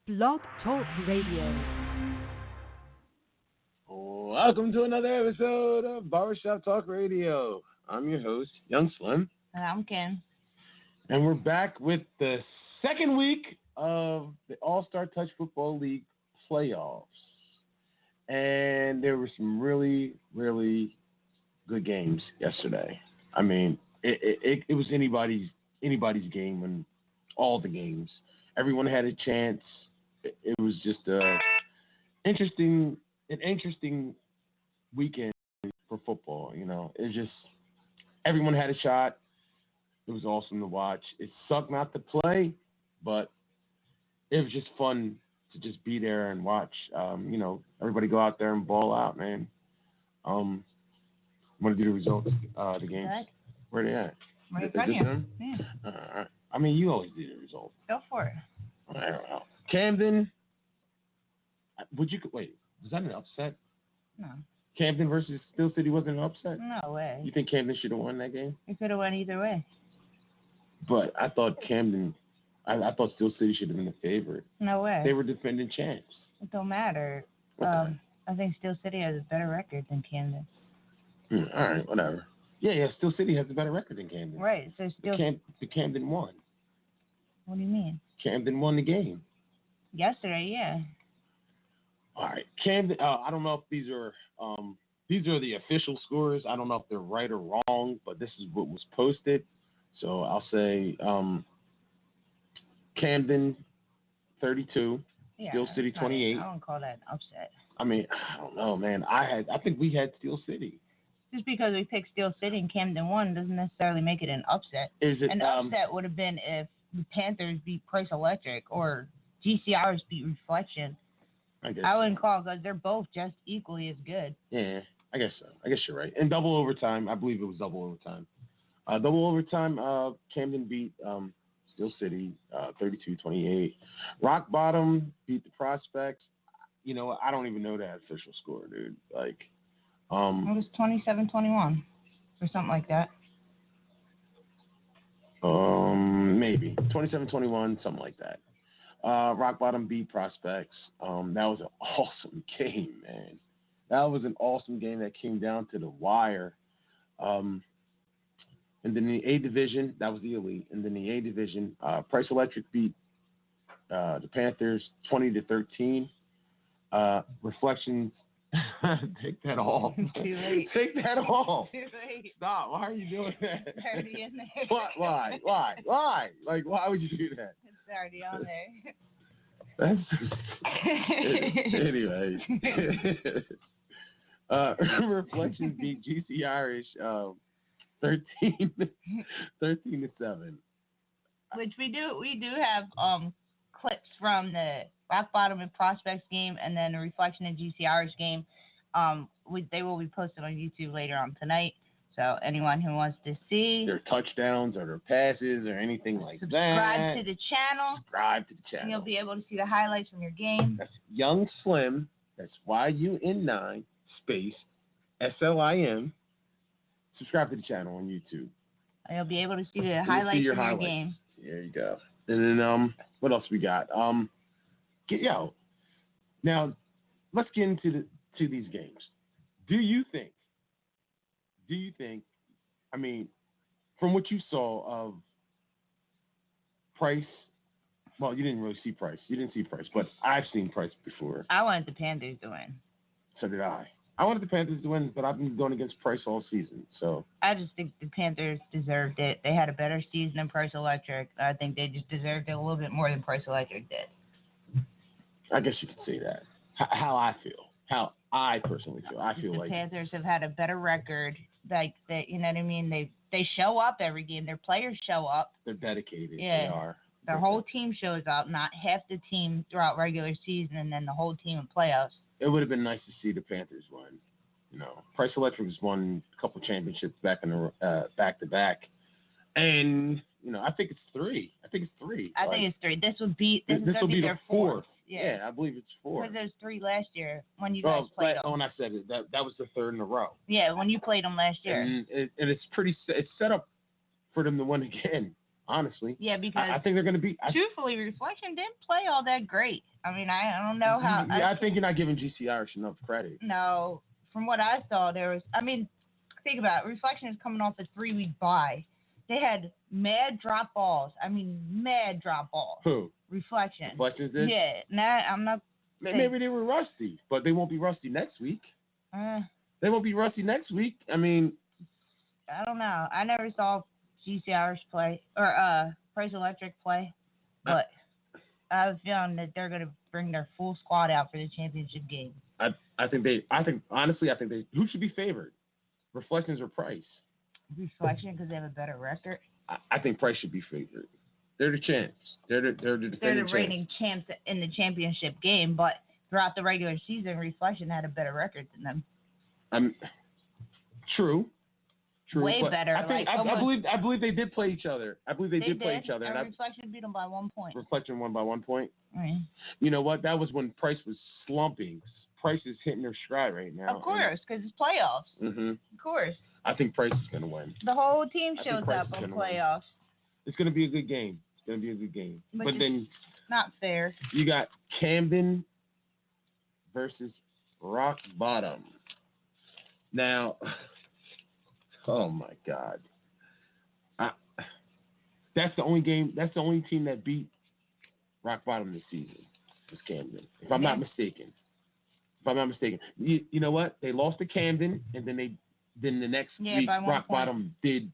Blog Talk Radio. Welcome to another episode of Barbershop Talk Radio. I'm your host, Young9. And I'm Ken. And we're back with the second week of the All-Star Touch Football League playoffs. And there were some really, really good games yesterday. I mean, it was anybody's game in all the games. Everyone had a chance. It was just an interesting weekend for football. You know, it's just everyone had a shot. It was awesome to watch. It sucked not to play, but it was just fun to just be there and watch. You know, everybody go out there and ball out, man. Want to do the results, the games? Good. Where they at? Right in front of you. Yeah. I mean, you always do the results. Go for it. I don't know. Camden. Was that an upset? No. Camden versus Steel City wasn't an upset? No way. You think Camden should have won that game? It could have went either way. But I thought I thought Steel City should have been the favorite. No way. They were defending champs. It don't matter. Okay. I think Steel City has a better record than Camden. All right, whatever. Yeah, Steel City has a better record than Camden. Right, so The Camden won. What do you mean? Camden won the game. Yesterday, yeah. All right, Camden. I don't know if these are the official scores. I don't know if they're right or wrong, but this is what was posted. So I'll say Camden 32, Yeah, Steel City 28. I don't call that an upset. I mean, I don't know, man. I think we had Steel City. Just because we picked Steel City and Camden won doesn't necessarily make it an upset. Is it an upset would have been if the Panthers beat Price Electric or GCRs beat Reflection. I wouldn't call because they're both just equally as good. Yeah, I guess so. I guess you're right. And double overtime, I believe it was double overtime. Double overtime, Camden beat Steel City 32-28. Rock Bottom beat the Prospects. You know, I don't even know that official score, dude. Like, it was 27-21 or something like that. Maybe 27-21, something like that. Rock Bottom beat Prospects. That was an awesome game, man. That was an awesome game that came down to the wire. And then the A division, that was the elite. And then the A division, Price Electric beat the Panthers 20-13. Reflections, take that off. Too late. Take that off. Too late. Stop. Why are you doing that? It's already in there. Why? Like, why would you do that? It's already on there. Anyways. Reflections beat GC Irish 13-7. Which we do have clips from the Rock Bottom and Prospects game and then the Reflection and GC Irish game. They will be posted on YouTube later on tonight. So anyone who wants to see their touchdowns or their passes or anything like subscribe to the channel. And you'll be able to see the highlights from your game. That's Young Slim. That's Yun9 space SLIM. Subscribe to the channel on YouTube. And you'll be able to see the highlights from your game. There you go. And then what else we got? Now let's get into these games. Do you think? I mean, from what you saw of Price, well, you didn't really see Price. You didn't see Price, but I've seen Price before. I wanted the Panthers to win. So did I. I wanted the Panthers to win, but I've been going against Price all season. So I just think the Panthers deserved it. They had a better season than Price Electric. I think they just deserved it a little bit more than Price Electric did. I guess you could say that. How I feel. How I personally feel. I feel the like Panthers have had a better record. Like that, you know what I mean? They show up every game. Their players show up. They're dedicated. Yeah. They are. Their whole team shows up, not half the team throughout regular season and then the whole team in playoffs. It would have been nice to see the Panthers win. You know, Price Electric has won a couple championships back to back, and you know, I think it's three. I think it's three. This will be their fourth. Yeah, I believe it's four. Because there's three last year when you guys played them. When I said it, that was the third in a row. Yeah, when you played them last year. And it's set up for them to win again. honestly. Yeah, because I think they're going to be. Truthfully, Reflection didn't play all that great. I mean, I don't know how. I think you're not giving GC Irish enough credit. No, from what I saw, there was. I mean, think about it. Reflection is coming off a 3-week bye. They had mad drop balls. I mean, mad drop balls. Who? Reflection. Reflections did? Yeah. I'm not. Maybe they were rusty, but they won't be rusty next week. They won't be rusty next week. I mean, I don't know. I never saw GC Irish play or Price Electric play, but I have a feeling that they're going to bring their full squad out for the championship game. I think honestly, who should be favored? Reflections or Price? Reflection because they have a better record. I think Price should be favored. They're the champs. They're the reigning champs in the championship game, but throughout the regular season, Reflection had a better record than them. True. Way better. I believe they did play each other. I believe they did play each other. And Reflection beat them by 1 point. Reflection won by 1 point. Right. You know what? That was when Price was slumping. Price is hitting their stride right now. Of course, because it's playoffs. Mm-hmm. Of course. I think Price is going to win. The whole team shows up in playoffs. It's going to be a good game. But then not fair. You got Camden versus Rock Bottom. Now, oh my God, that's the only game. That's the only team that beat Rock Bottom this season. Was Camden, if I'm not mistaken. You know what? They lost to Camden, and then the next week Rock Bottom did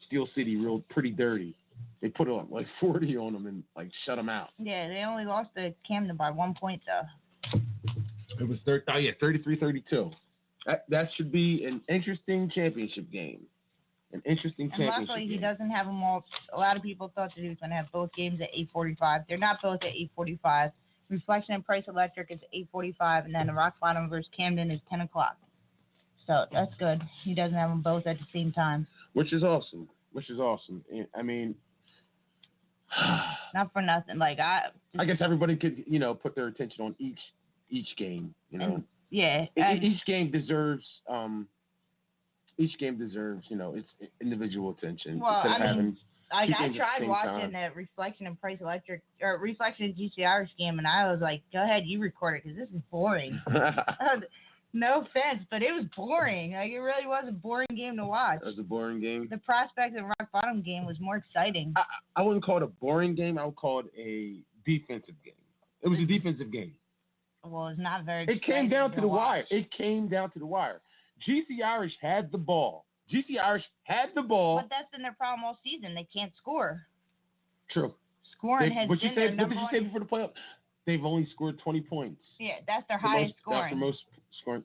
Steel City pretty dirty. They put like 40 on them and like shut them out. Yeah, they only lost to Camden by 1 point though. It was 33-32. That should be an interesting championship game. And luckily he doesn't have them all. A lot of people thought that he was going to have both games at 8:45. They're not both at 8:45. Reflection and Price Electric is 8:45, and then the Rock Bottom versus Camden is 10 o'clock. So that's good. He doesn't have them both at the same time. Which is awesome. I mean, not for nothing. Like I guess everybody could, put their attention on each game. Each game deserves its individual attention. Well, I tried watching the Reflection and Price Electric or Reflection and GC Irish game, and I was like, "Go ahead, you record it because this is boring." No offense, but it was boring. Like, it really was a boring game to watch. It was a boring game. The Prospects and Rock Bottom game was more exciting. I wouldn't call it a boring game. I would call it a defensive game. It was a defensive game. Well, it's not very. It came down to the wire. GC Irish had the ball. But that's been their problem all season. They can't score. True. Scoring has been their number one. What did you say before the playoffs? They've only scored 20 points. Yeah, that's their highest scoring. That's the most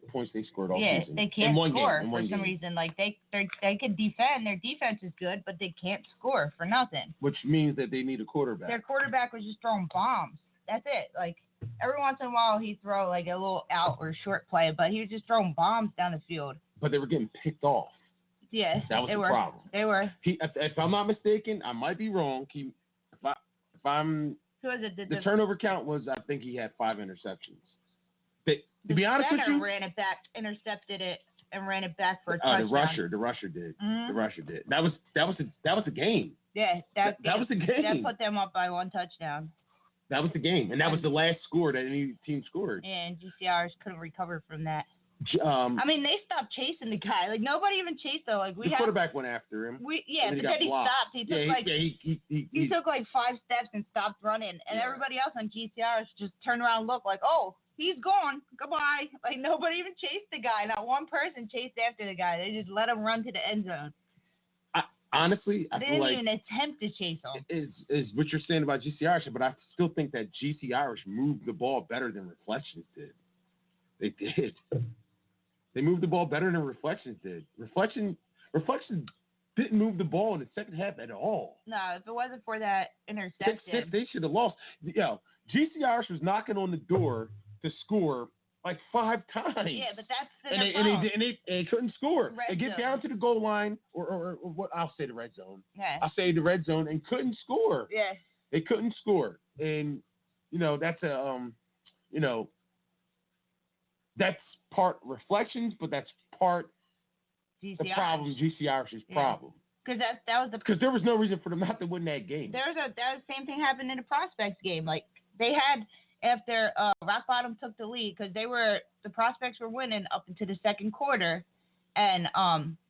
points they scored all season. Yeah, they can't score for some reason. Like they can defend. Their defense is good, but they can't score for nothing. Which means that they need a quarterback. Their quarterback was just throwing bombs. That's it. Like every once in a while he'd throw like a little out or short play, but he was just throwing bombs down the field. But they were getting picked off. Yeah, that was the problem. They were. If I'm not mistaken, I might be wrong. If I'm. Who was it? The turnover count was, I think he had 5 interceptions. To be honest with you, ran it back, intercepted it, and ran it back for a touchdown. The rusher did. Mm-hmm. The rusher did. That was the game. Yeah, that was the game. That put them up by 1 touchdown. That was the game, and that was the last score that any team scored. Yeah, and GCRs couldn't recover from that. They stopped chasing the guy. Like nobody even chased though. Like the quarterback went after him. But then he stopped. He took he took like 5 steps and stopped running, and everybody else on GCRs just turned around and looked like, oh, he's gone. Goodbye. Like nobody even chased the guy. Not one person chased after the guy. They just let him run to the end zone. Honestly, I they feel didn't like even attempt to chase him. Is what you're saying about GC Irish, but I still think that GC Irish moved the ball better than Reflections did. They did. They moved the ball better than Reflections did. Reflections didn't move the ball in the second half at all. No, if it wasn't for that interception, they should have lost. GC Irish was knocking on the door to score like 5 times. Yeah, but that's the and they couldn't score. They get down to the goal line, or what I'll say the red zone. Yeah. I'll say the red zone and couldn't score. Yeah. They couldn't score, and that's that's part Reflections, but that's part GC the problem. GC Irish's problem. Because that was the. Because there was no reason for them not to win that game. That same thing happened in the Prospects game. Like they had after Rock Bottom took the lead because the Prospects were winning up into the second quarter, and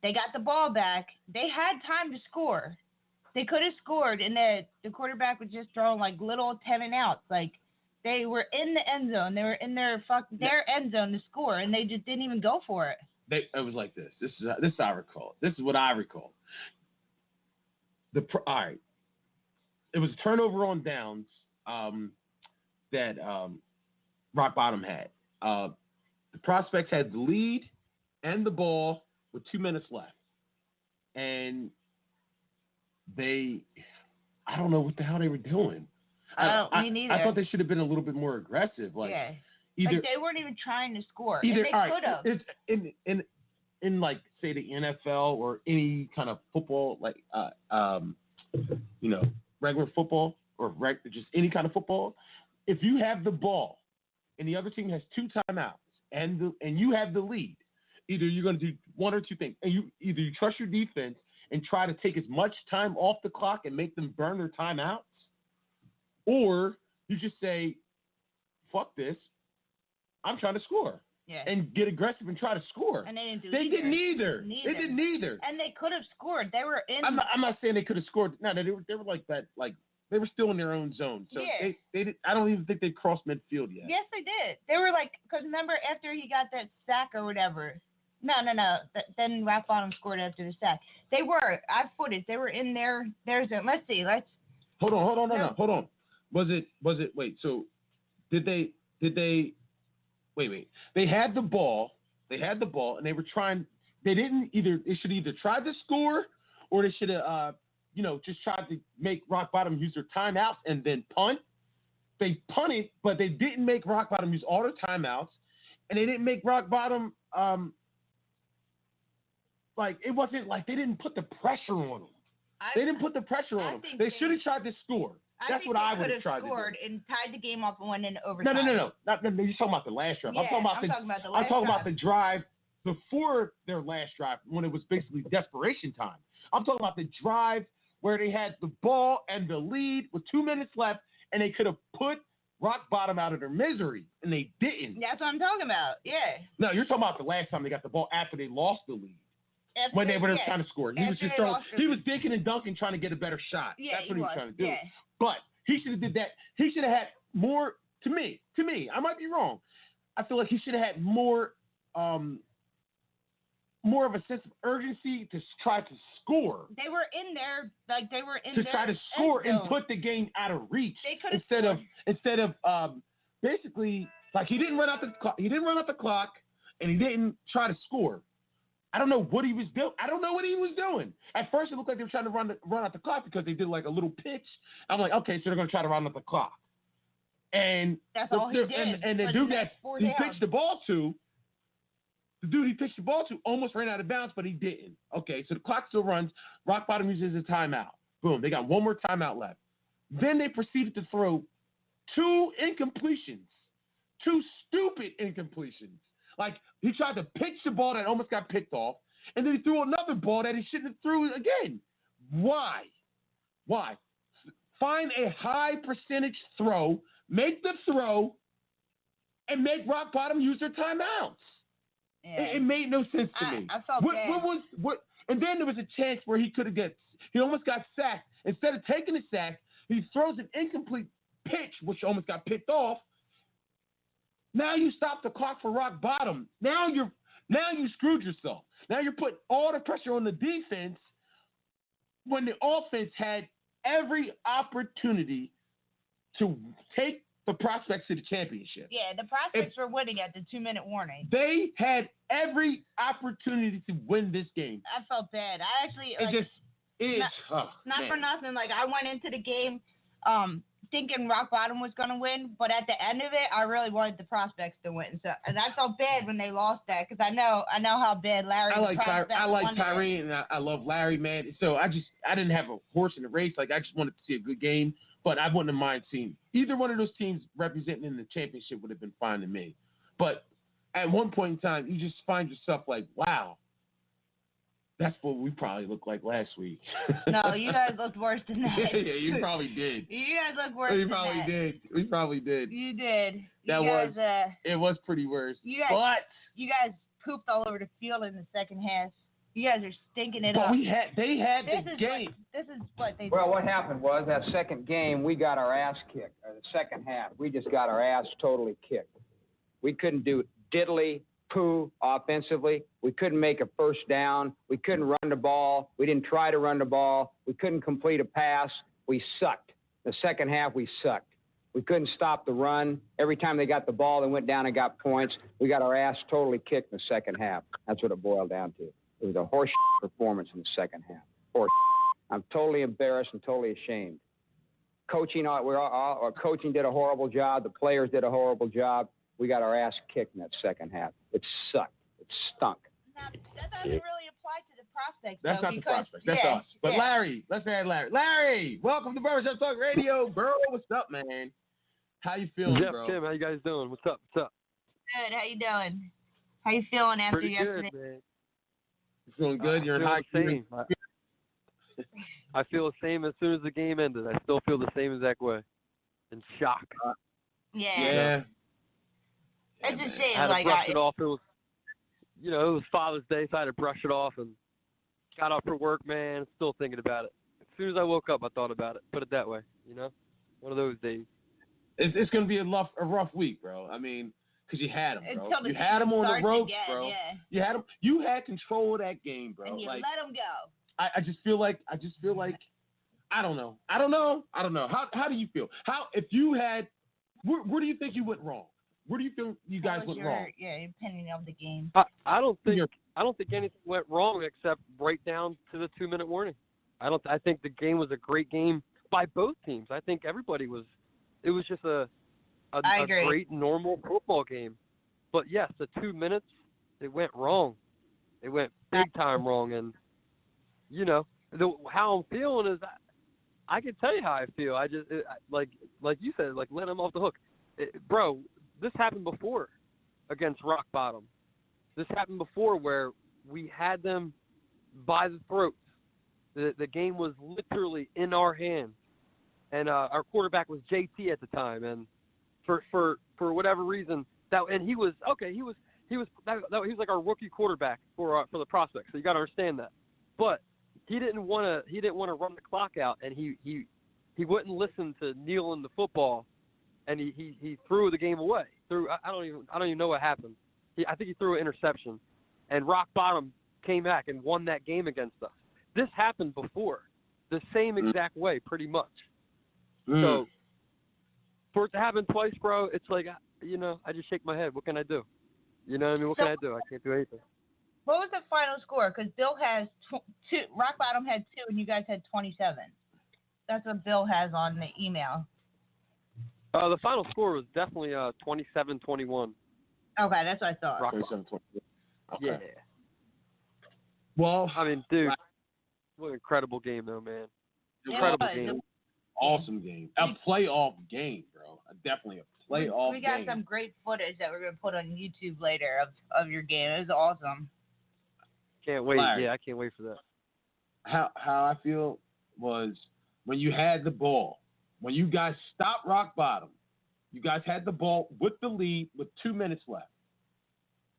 they got the ball back. They had time to score. They could have scored, and the quarterback was just throwing like little 10-and-outs. Like they were in the end zone. They were in their end zone to score, and they just didn't even go for it. It was like this. This is I recall. This is what I recall. All right. It was a turnover on downs that Rock Bottom had. The Prospects had the lead and the ball with 2 minutes left. And I don't know what the hell they were doing. Me neither. I thought they should have been a little bit more aggressive. Like, yeah. Either, like they weren't even trying to score. Either, and they could have. In like say the NFL or any kind of football, like regular football or just any kind of football, if you have the ball and the other team has 2 timeouts and you have the lead, either you're going to do one or two things, and you trust your defense and try to take as much time off the clock and make them burn their timeouts, or you just say, "Fuck this, I'm trying to score." Yeah. And get aggressive and try to score. And they didn't do They either. didn't either. They didn't either. And they could have scored. They were in. I'm not saying they could have scored. No, they were like that. Like they were still in their own zone. So they did. I don't even think they crossed midfield yet. Yes, they did. They were like, because remember after he got that sack or whatever. No. Then Rock Bottom scored after the sack. They were. I have footage. They were in their zone. Let's see. Hold on. No. Hold on. Was it? Wait. So did they? Wait. They had the ball, and they were trying. They should either try to score, or they should have, just tried to make Rock Bottom use their timeouts and then punt. They punted, but they didn't make Rock Bottom use all their timeouts, and they didn't make Rock Bottom. It wasn't like they didn't put the pressure on them. They didn't put the pressure on them. They should have tried to score. That's what I would have tried to do. Scored and tied the game up and went into overtime. No. You're talking about the last drive. Yeah, I'm talking about the drive before their last drive when it was basically desperation time. I'm talking about the drive where they had the ball and the lead with 2 minutes left, and they could have put Rock Bottom out of their misery, and they didn't. That's what I'm talking about. Yeah. No, you're talking about the last time they got the ball after they lost the lead. When they were trying to score. He was just throwing. He was dinking and dunking trying to get a better shot. Yeah, that's what he was trying to do. Yeah. But he should have did that. He should have had more. To me, I might be wrong. I feel like he should have had more of a sense of urgency to try to score. They were in there, to try to score and put the game out of reach. They could have instead of basically like he didn't run out the clock. He didn't run out the clock, and he didn't try to score. I don't know what he was doing. At first, it looked like they were trying to run out the clock because they did like a little pitch. I'm like, okay, so they're going to try to run out the clock. And that's all he did. And the dude that he pitched the ball to, almost ran out of bounds, but he didn't. Okay, so the clock still runs. Rock Bottom uses a timeout. Boom, they got one more timeout left. Then they proceeded to throw 2 incompletions, 2 stupid incompletions. Like, he tried to pitch the ball that almost got picked off, and then he threw another ball that he shouldn't have threw again. Why? Find a high percentage throw, make the throw, and make Rock Bottom use their timeouts. Yeah. It made no sense to me. I felt bad. And then there was a chance where he almost got sacked. Instead of taking the sack, he throws an incomplete pitch, which almost got picked off. Now you stop the clock for Rock Bottom. Now you screwed yourself. Now you're putting all the pressure on the defense when the offense had every opportunity to take the Prospects to the championship. Yeah, the Prospects were winning at the 2-minute warning. They had every opportunity to win this game. I felt bad. I actually not for nothing. Like I went into the game thinking Rock Bottom was going to win, but at the end of it, I really wanted the Prospects to win. So, and I felt bad when they lost that because I know how bad Larry. I like Tyree, and I love Larry, man. So I didn't have a horse in the race. Like I just wanted to see a good game, but I wouldn't have mind seeing either one of those teams representing in the championship would have been fine to me. But at one point in time, you just find yourself like, wow, That's what we probably looked like last week. No, you guys looked worse than that. Yeah, you probably did. You guys looked worse than that. We probably did. You did. It was pretty worse. You guys pooped all over the field in the second half. You guys are stinking it up. They had the game. This is what they did. Well, what happened was that second game, we got our ass kicked. Or the second half, we just got our ass totally kicked. We couldn't do diddly poo offensively. We couldn't make a first down. We couldn't run the ball. We didn't try to run the ball. We couldn't complete a pass. We sucked. The second half, we sucked. We couldn't stop the run. Every time they got the ball, they went down and got points. We got our ass totally kicked in the second half. That's what it boiled down to. It was a horse performance in the second half. Horse. I'm totally embarrassed and totally ashamed. Coaching did a horrible job. The players did a horrible job. We got our ass kicked in that second half. It sucked. It stunk. Now, that doesn't really apply to the prospects. That's not the prospects. That's us. But yeah. Larry, let's add Larry. Larry, welcome to Barber Talk Radio, bro. What's up, man? How you feeling, Jeff, bro? Tim, how you guys doing? What's up? What's up? Good. How you doing? How you feeling after Pretty yesterday? good, man. You feeling good? You're in high same. I feel the same as soon as the game ended. I still feel the same exact way. In shock. Yeah. It's a shame. I had to like brush it off. It was, it was Father's Day, so I had to brush it off and got up for work, man. Still thinking about it. As soon as I woke up, I thought about it. Put it that way, one of those days. It's going to be a rough week, bro. I mean, because you had them, bro. Until You had them on the ropes, again, bro. Yeah. You had them. You had control of that game, bro. And you like, let them go. I just feel like I don't know. How do you feel? If you had where do you think you went wrong? Where do you feel you guys went wrong? Yeah, your opinion of the game. I don't think anything went wrong except right down to the 2-minute warning. I think the game was a great game by both teams. I think everybody was. It was just a great normal football game. But yes, the 2 minutes it went wrong. It went big time wrong, and how I'm feeling is I can tell you how I feel. I just like you said, let them off the hook, bro. This happened before against Rock Bottom. This happened before where we had them by the throats. The game was literally in our hands, and our quarterback was JT at the time. And for whatever reason, he was like our rookie quarterback for the prospects. So you got to understand that. But he didn't want to run the clock out, and he wouldn't listen to kneeling the football. And he threw the game away. I don't even know what happened. I think he threw an interception, and Rock Bottom came back and won that game against us. This happened before, the same exact way, pretty much. So for it to happen twice, bro, it's like I just shake my head. What can I do? You know what I mean? What can I do? I can't do anything. What was the final score? Because Bill has 2. Rock Bottom had 2, and you guys had 27. That's what Bill has on the email. The final score was definitely 27-21. Okay, that's what I thought. 27-21. Okay. Yeah. Well, I mean, dude, what an incredible game, though, man. Incredible game. Awesome game. A playoff game, bro. Definitely a playoff game. We got some great footage that we're going to put on YouTube later of your game. It was awesome. Can't wait. Larry, yeah, I can't wait for that. How I feel was when you had the ball, when you guys stopped Rock Bottom, you guys had the ball with the lead with 2 minutes left.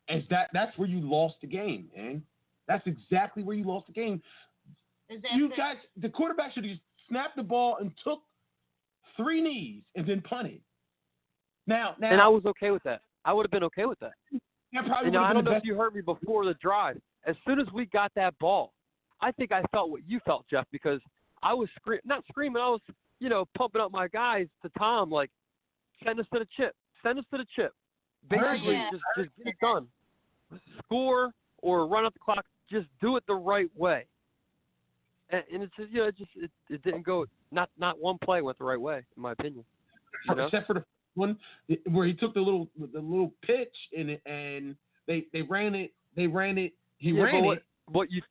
And that's where you lost the game, man. That's exactly where you lost the game. The quarterback should have just snapped the ball and took 3 knees and then punted. Now, and I was okay with that. I would have been okay with that. I don't know if you heard me before the drive. As soon as we got that ball, I think I felt what you felt, Jeff, because I was not screaming. I was, pumping up my guys to Tom, like, send us to the chip. Send us to the chip. Basically, just get it done. Score or run up the clock. Just do it the right way. And it's just, it didn't go. Not one play went the right way, in my opinion. Except for the one where he took the little pitch and they ran it. He ran it. What you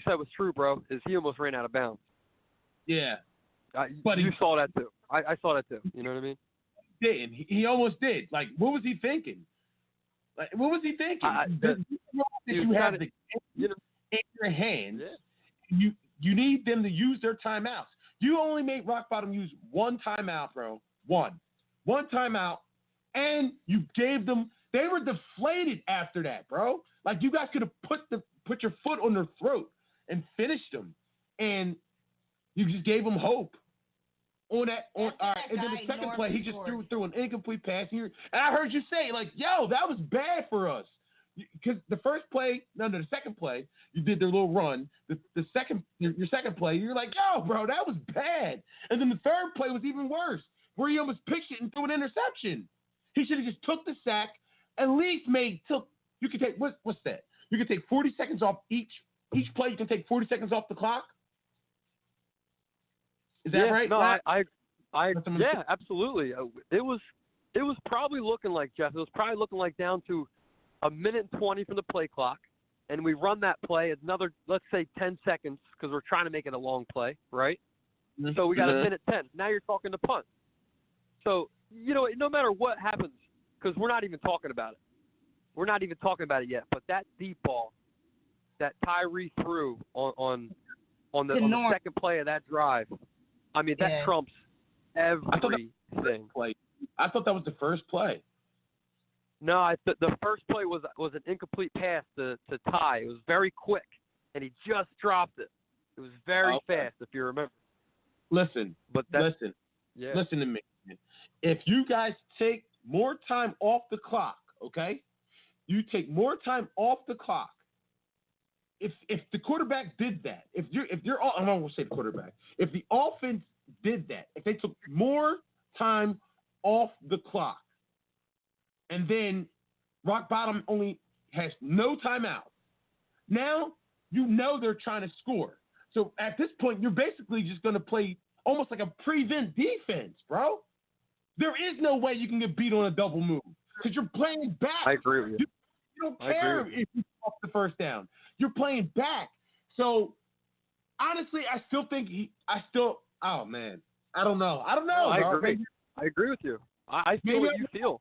said was true, bro. Is he almost ran out of bounds. Yeah. But you saw that too. I saw that too. You know what I mean? Didn't. He almost did. Like, what was he thinking? in your hands. Yeah. You need them to use their timeouts. You only made Rock Bottom use one timeout, bro. One timeout, and you gave them. They were deflated after that, bro. Like you guys could have put your foot on their throat and finished them, and you just gave them hope. On that, all right, and then the second play, he just threw an incomplete pass here. And I heard you say, like, yo, that was bad for us. Because the second play, you did their little run. The second, your second play, you're like, yo, bro, that was bad. And then the third play was even worse, where he almost picked it and threw an interception. He should have just took the sack, at least you could take, what's that? You could take 40 seconds off each play. You can take 40 seconds off the clock. Is that right? No, I yeah, absolutely. It was probably looking like, Jeff, it was probably looking like down to a minute and 20 from the play clock, and we run that play another, let's say 10 seconds, because we're trying to make it a long play, right? Mm-hmm. So we got a minute 10. Now you're talking to punt. So, no matter what happens, because we're not even talking about it. We're not even talking about it yet, but that deep ball that Tyree threw on the second play of that drive, I mean, that trumps everything. I thought that was the first play. No, the first play was an incomplete pass to Ty. It was very quick, and he just dropped it. It was very fast, if you remember. Listen to me. If you guys take more time off the clock, okay? You take more time off the clock. If the quarterback did that, if you're I'm not gonna say the quarterback. If the offense did that, if they took more time off the clock, and then Rock Bottom only has no timeout, now they're trying to score. So at this point, you're basically just gonna play almost like a prevent defense, bro. There is no way you can get beat on a double move because you're playing back. I agree with you. You don't care if you off the first down. You're playing back. So, honestly, I still think oh, man. I don't know. I agree with you. I feel what you feel.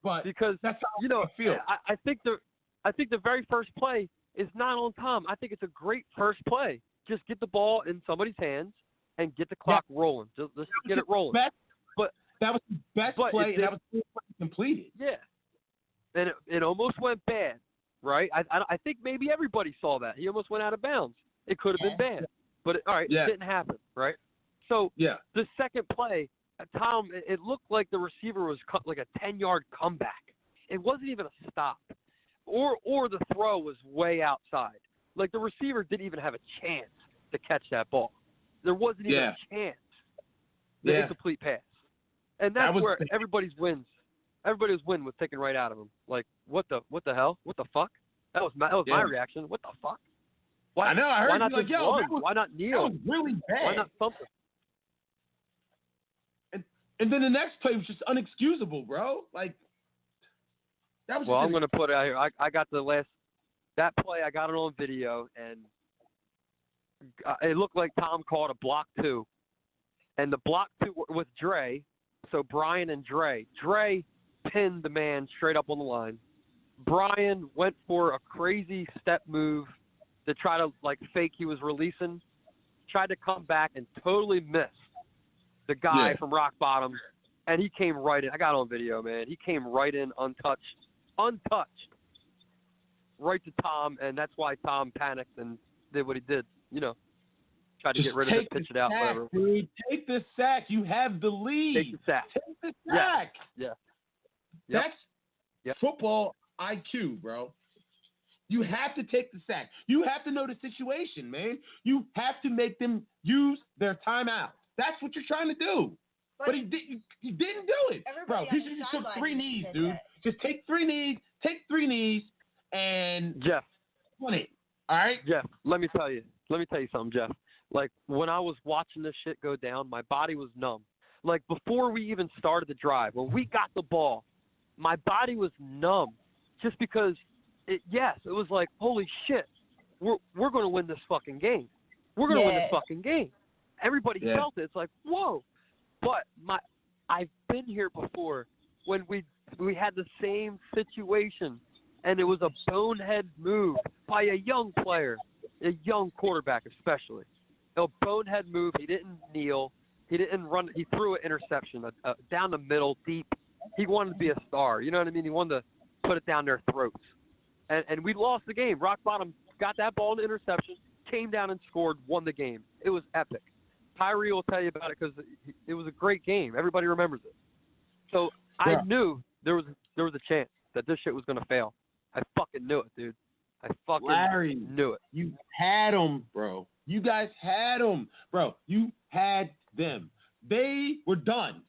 But because that's how I feel. I think the very first play is not on Tom. I think it's a great first play. Just get the ball in somebody's hands and get the clock rolling. Just get it rolling. That was the best play, and that was the play completed. Yeah. And it almost went bad, right? I think maybe everybody saw that. He almost went out of bounds. It could have been bad. But, it didn't happen, right? So the second play, Tom, it looked like the receiver was like a 10-yard comeback. It wasn't even a stop. Or the throw was way outside. Like the receiver didn't even have a chance to catch that ball. There wasn't even a chance. The incomplete pass. And that's where everybody's win was taken right out of him. Like, what the hell? What the fuck? That was my reaction. What the fuck? Why, I know. I heard why not you like, yo, why not kneel? That was really bad. Why not something? And then the next play was just unexcusable, bro. Like, that was. Well, I'm going to put it out here. I got that play. I got it on video, and it looked like Tom called a block 2, and the block 2 was Dre. So Brian and Dre. Dre pinned the man straight up on the line. Brian went for a crazy step move to try to fake he was releasing. Tried to come back and totally missed the guy from Rock Bottom, and he came right in. I got on video, man. He came right in untouched, right to Tom, and that's why Tom panicked and did what he did. Tried to get rid of it, pitch it out, whatever. Dude, take the sack. You have the lead. Take the sack. Take the sack. Yeah. That's football IQ, bro. You have to take the sack. You have to know the situation, man. You have to make them use their timeout. That's what you're trying to do. But he didn't do it. Bro, he should just took 3 knees, dude. Just take 3 knees. Take 3 knees and Jeff. Win it. All right? Jeff, let me tell you something, Jeff. Like, when I was watching this shit go down, my body was numb. Like, before we even started the drive, when we got the ball, my body was numb just because, it was like, holy shit, we're going to win this fucking game. We're going to win this fucking game. Everybody felt it. It's like, whoa. But I've been here before when we had the same situation and it was a bonehead move by a young player, a young quarterback especially. A bonehead move. He didn't kneel. He didn't run. He threw an interception down the middle, deep. He wanted to be a star. You know what I mean? He wanted to put it down their throats. And we lost the game. Rock Bottom got that ball in the interception, came down and scored, won the game. It was epic. Tyree will tell you about it because it was a great game. Everybody remembers it. So I knew there was a chance that this shit was going to fail. I fucking knew it, dude. I fucking knew it. You had them, bro. You guys had them, bro. You had them. They were done.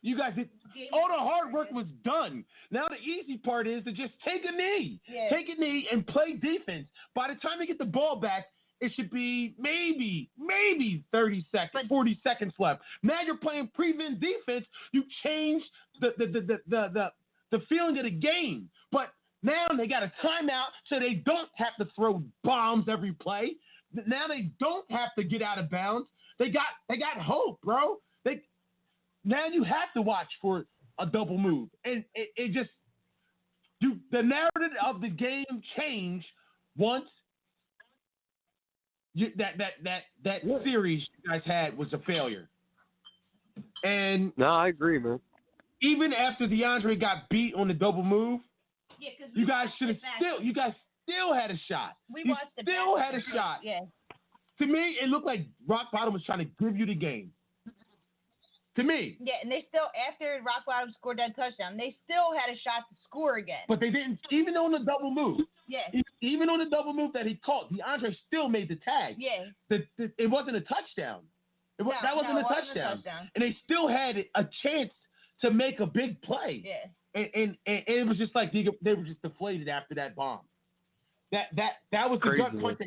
You guys did. All the hard work was done. Now the easy part is to just take a knee. Yeah. Take a knee and play defense. By the time you get the ball back, it should be maybe 30 seconds, 40 seconds left. Now you're playing prevent defense. You change the feeling of the game. But now they got a timeout so they don't have to throw bombs every play. Now they don't have to get out of bounds. They got hope, bro. Now you have to watch for a double move. And it just the narrative of the game changed once that series you guys had was a failure. And no, I agree, man. Even after DeAndre got beat on the double move, you guys still had a shot. You still had a shot. Yeah. To me, it looked like Rock Bottom was trying to give you the game. To me. Yeah, and they still, after Rock Bottom scored that touchdown, they still had a shot to score again. But they didn't, even on the double move. Yeah. Even on the double move that he caught, DeAndre still made the tag. Yeah. It wasn't a touchdown. That wasn't a touchdown. And they still had a chance to make a big play. Yeah. And it was just like they were just deflated after that bomb. That was the gut point.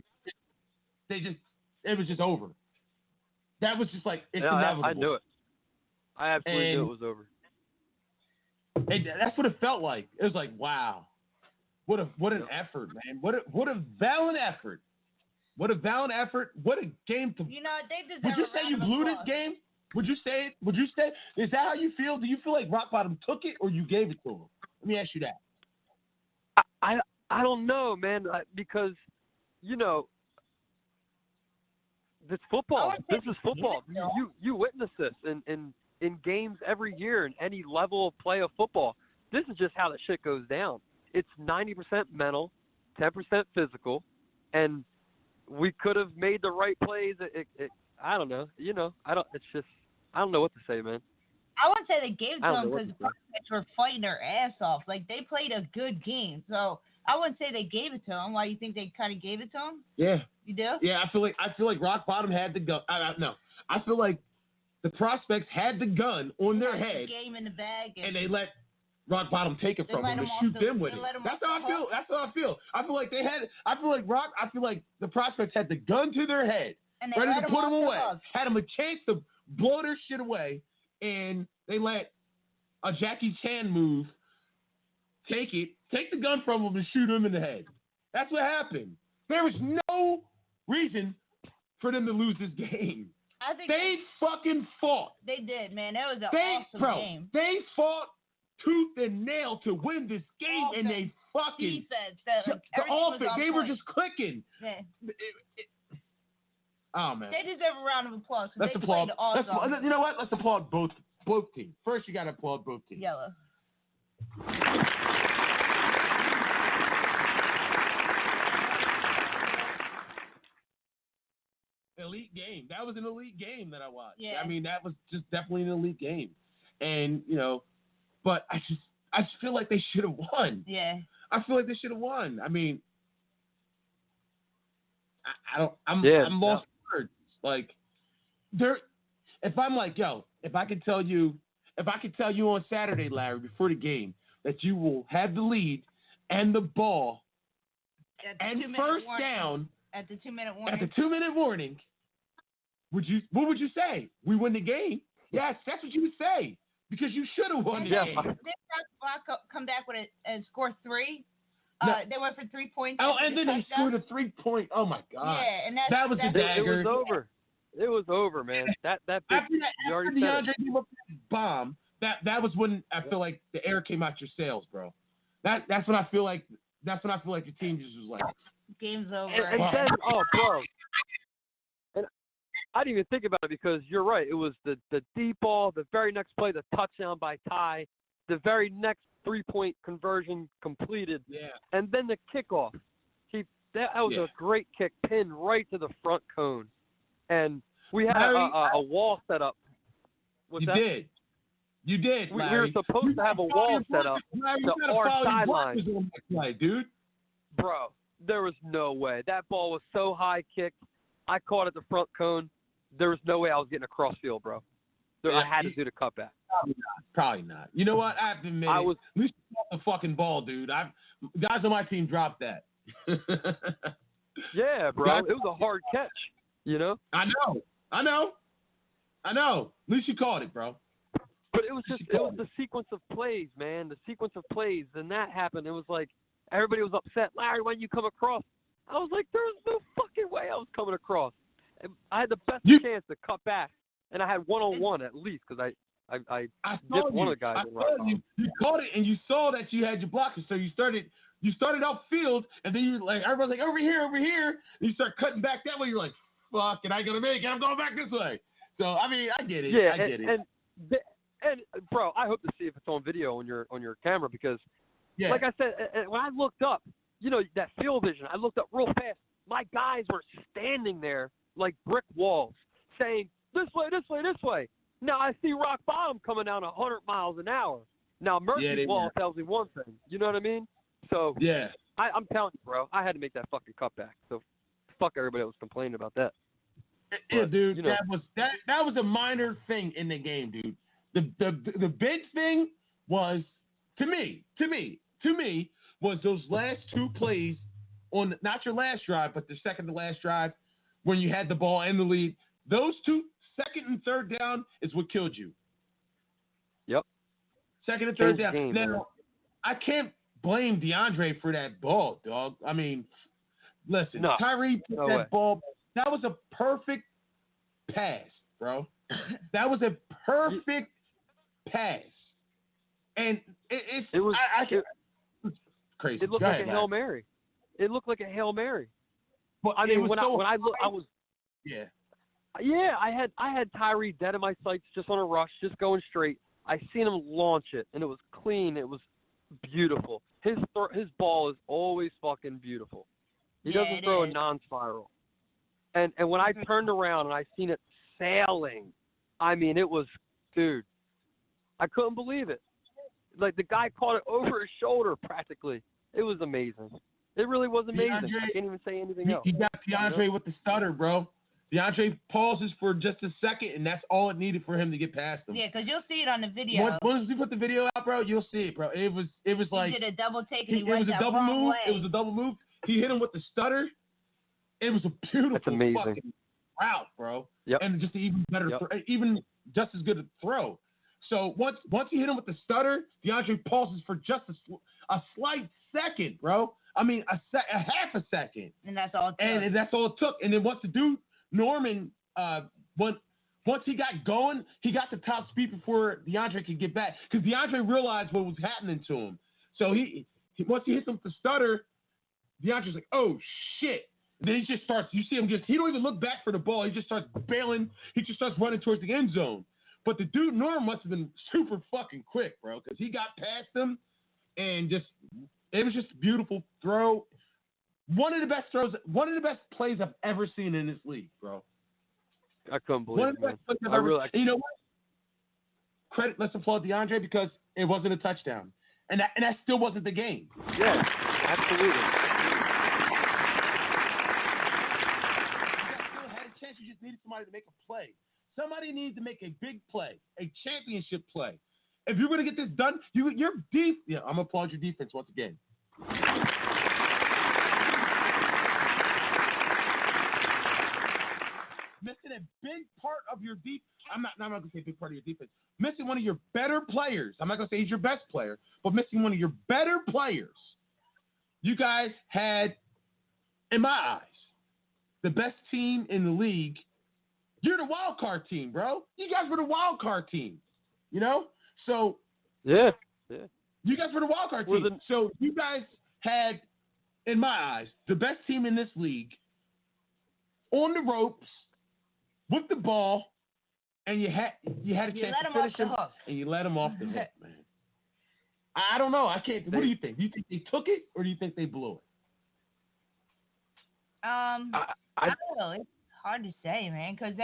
It was just over. That was just like it's inevitable. I knew it. I absolutely knew it was over. And that's what it felt like. It was like, wow, what an effort, man! What a valiant effort! What a valiant effort! What a game to. They deserve. Would you say you blew this game? Would you say it? Would you say? Is that how you feel? Do you feel like Rock Bottom took it or you gave it to him? Let me ask you that. I don't know, man, because it's football. This is football. You witness this in games every year in any level of play of football. This is just how the shit goes down. It's 90% mental, 10% physical, and we could have made the right plays. I don't know. I don't know what to say, man. I wouldn't say they gave it to them because the Prospects were fighting their ass off. Like, they played a good game. So I wouldn't say they gave it to them. Why, you think they kind of gave it to them? Yeah. You do? Yeah, I feel like Rock Bottom had the gun. No. I feel like the Prospects had the gun on their head. The game in the bag. And they let Rock Bottom take it from them and shoot them with it. That's how I feel. That's how I feel. I feel like the Prospects had the gun to their head, and ready to put them away. Had them a chance to blow their shit away, and they let a Jackie Chan move take the gun from them and shoot them in the head. That's what happened. There was no reason for them to lose this game. I think they fucking fought. They did, man. That was an awesome game. They fought tooth and nail to win this game, offense, and they fucking defense. The offense. They were just clicking. Yeah. Oh man. They deserve a round of applause. Let's applaud. You know what? Let's applaud both teams. First, you got to applaud both teams. Yellow. Elite game. That was an elite game that I watched. Yeah. I mean, that was just definitely an elite game, and but I just feel like they should have won. Yeah. I feel like they should have won. I mean, I'm lost for words. Like, if I'm like, if I could tell you on Saturday, Larry, before the game, that you will have the lead and the ball and first down at the 2-minute warning. At the 2-minute warning, what would you say? We win the game? Yes, that's what you would say. Because you should have won the game. Did Rock come back with a score 3? No. They went for 3 points. Oh, and then they scored a 3-point. Oh my God! Yeah, and that was the dagger. It was over. It was over, man. That big, after DeAndre gave up that bomb, that was when I feel like the air came out your sails, bro. That's when I feel like the team just was like, game's over. And then, oh, bro. And I didn't even think about it because you're right. It was the deep ball, the very next play, the touchdown by Ty, the very next 3-point conversion completed, and then the kickoff. That was a great kick, pinned right to the front cone. And we had a wall set up. What's that? You did. We were supposed to have a wall set up to our sideline. Dude. Bro, there was no way. That ball was so high kicked. I caught at the front cone. There was no way I was getting across field, bro. I had to do the cutback. Probably not. You know what? I have to admit at least you caught the fucking ball, dude. Guys on my team dropped that. Yeah, bro. It was a hard catch, you know? I know. At least you caught it, bro. But it was the sequence of plays, man. The sequence of plays. Then that happened. It was like everybody was upset. Larry, when you come across? I was like, there was no fucking way I was coming across. I had the best chance to cut back, and I had one-on-one at least because I dipped one of the guys. You caught it, and you saw that you had your blockers, so you started upfield, and then you like everybody's like over here, and you start cutting back that way. You're like, fuck, and I gotta make it. I'm going back this way. So I mean, I get it. Yeah, I get it. And bro, I hope to see if it's on video on your camera because, like I said, when I looked up, you know that field vision, I looked up real fast. My guys were standing there like brick walls, saying this way, this way, this way. Now I see rock bottom coming down 100 miles an hour. Now Murphy's wall tells me one thing. You know what I mean? So I'm telling you, bro, I had to make that fucking cutback. So fuck everybody that was complaining about that. Yeah, But, dude, you know, that was a minor thing in the game, dude. The big thing was to me was those last two plays on not your last drive, but the second to last drive when you had the ball and the lead. Those two, second and third down, is what killed you. Yep. Second and third Changed down. the game, Now, man. I can't blame DeAndre for that ball, dog. I mean, listen, Tyree put that ball. That was a perfect pass, bro. That was a perfect pass, and it's crazy. It looked like a Hail Mary. It looked like a Hail Mary. But I mean, when I looked, I was I had Tyree dead in my sights, just on a rush, just going straight. I seen him launch it, and it was clean. It was beautiful. His ball is always fucking beautiful. He doesn't throw a non-spiral. And when I turned around and I seen it sailing, I mean, it was, dude, I couldn't believe it. Like, the guy caught it over his shoulder practically. It was amazing. It really was amazing. I can't even say anything else. He got DeAndre with the stutter, bro. DeAndre pauses for just a second, and that's all it needed for him to get past him. Yeah, because you'll see it on the video. Once you put the video out, bro, you'll see it, bro. It was like he did a double take and it was a double move. It was a double move. He hit him with the stutter. It was a beautiful fucking route, bro. Yep. And just an even better, even just as good a throw. So once he hit him with the stutter, DeAndre pauses for just a slight second, bro. I mean, a half a second. And that's all it took. And that's all it took. And then once the dude, Norman, once he got going, he got to top speed before DeAndre could get back. Because DeAndre realized what was happening to him. So he once he hits him with the stutter, DeAndre's like, oh, shit. And then he just starts, you see him he don't even look back for the ball. He just starts bailing. He just starts running towards the end zone. But the dude, Norm, must have been super fucking quick, bro, because he got past him and it was just a beautiful throw. One of the best plays I've ever seen in this league, bro. I couldn't believe it, man. And you know what? Let's applaud DeAndre because it wasn't a touchdown. And that still wasn't the game. Yeah, absolutely. You guys still had a chance. You just needed somebody to make a play. Somebody needs to make a big play, a championship play. If you're going to get this done, I'm going to applaud your defense once again. Missing a big part of your defense. I'm not going to say big part of your defense. Missing one of your better players. I'm not going to say he's your best player, but missing one of your better players. You guys had, in my eyes, the best team in the league. You're the wild card team, bro. You guys were the wild card team, you know? So yeah. You guys were the wild card team. So you guys had, in my eyes, the best team in this league on the ropes with the ball, and you had a chance to finish them, and you let them off the hook, man. I don't know. I can't. What do you think? Do you think they took it, or do you think they blew it? I don't know. It's hard to say, man, because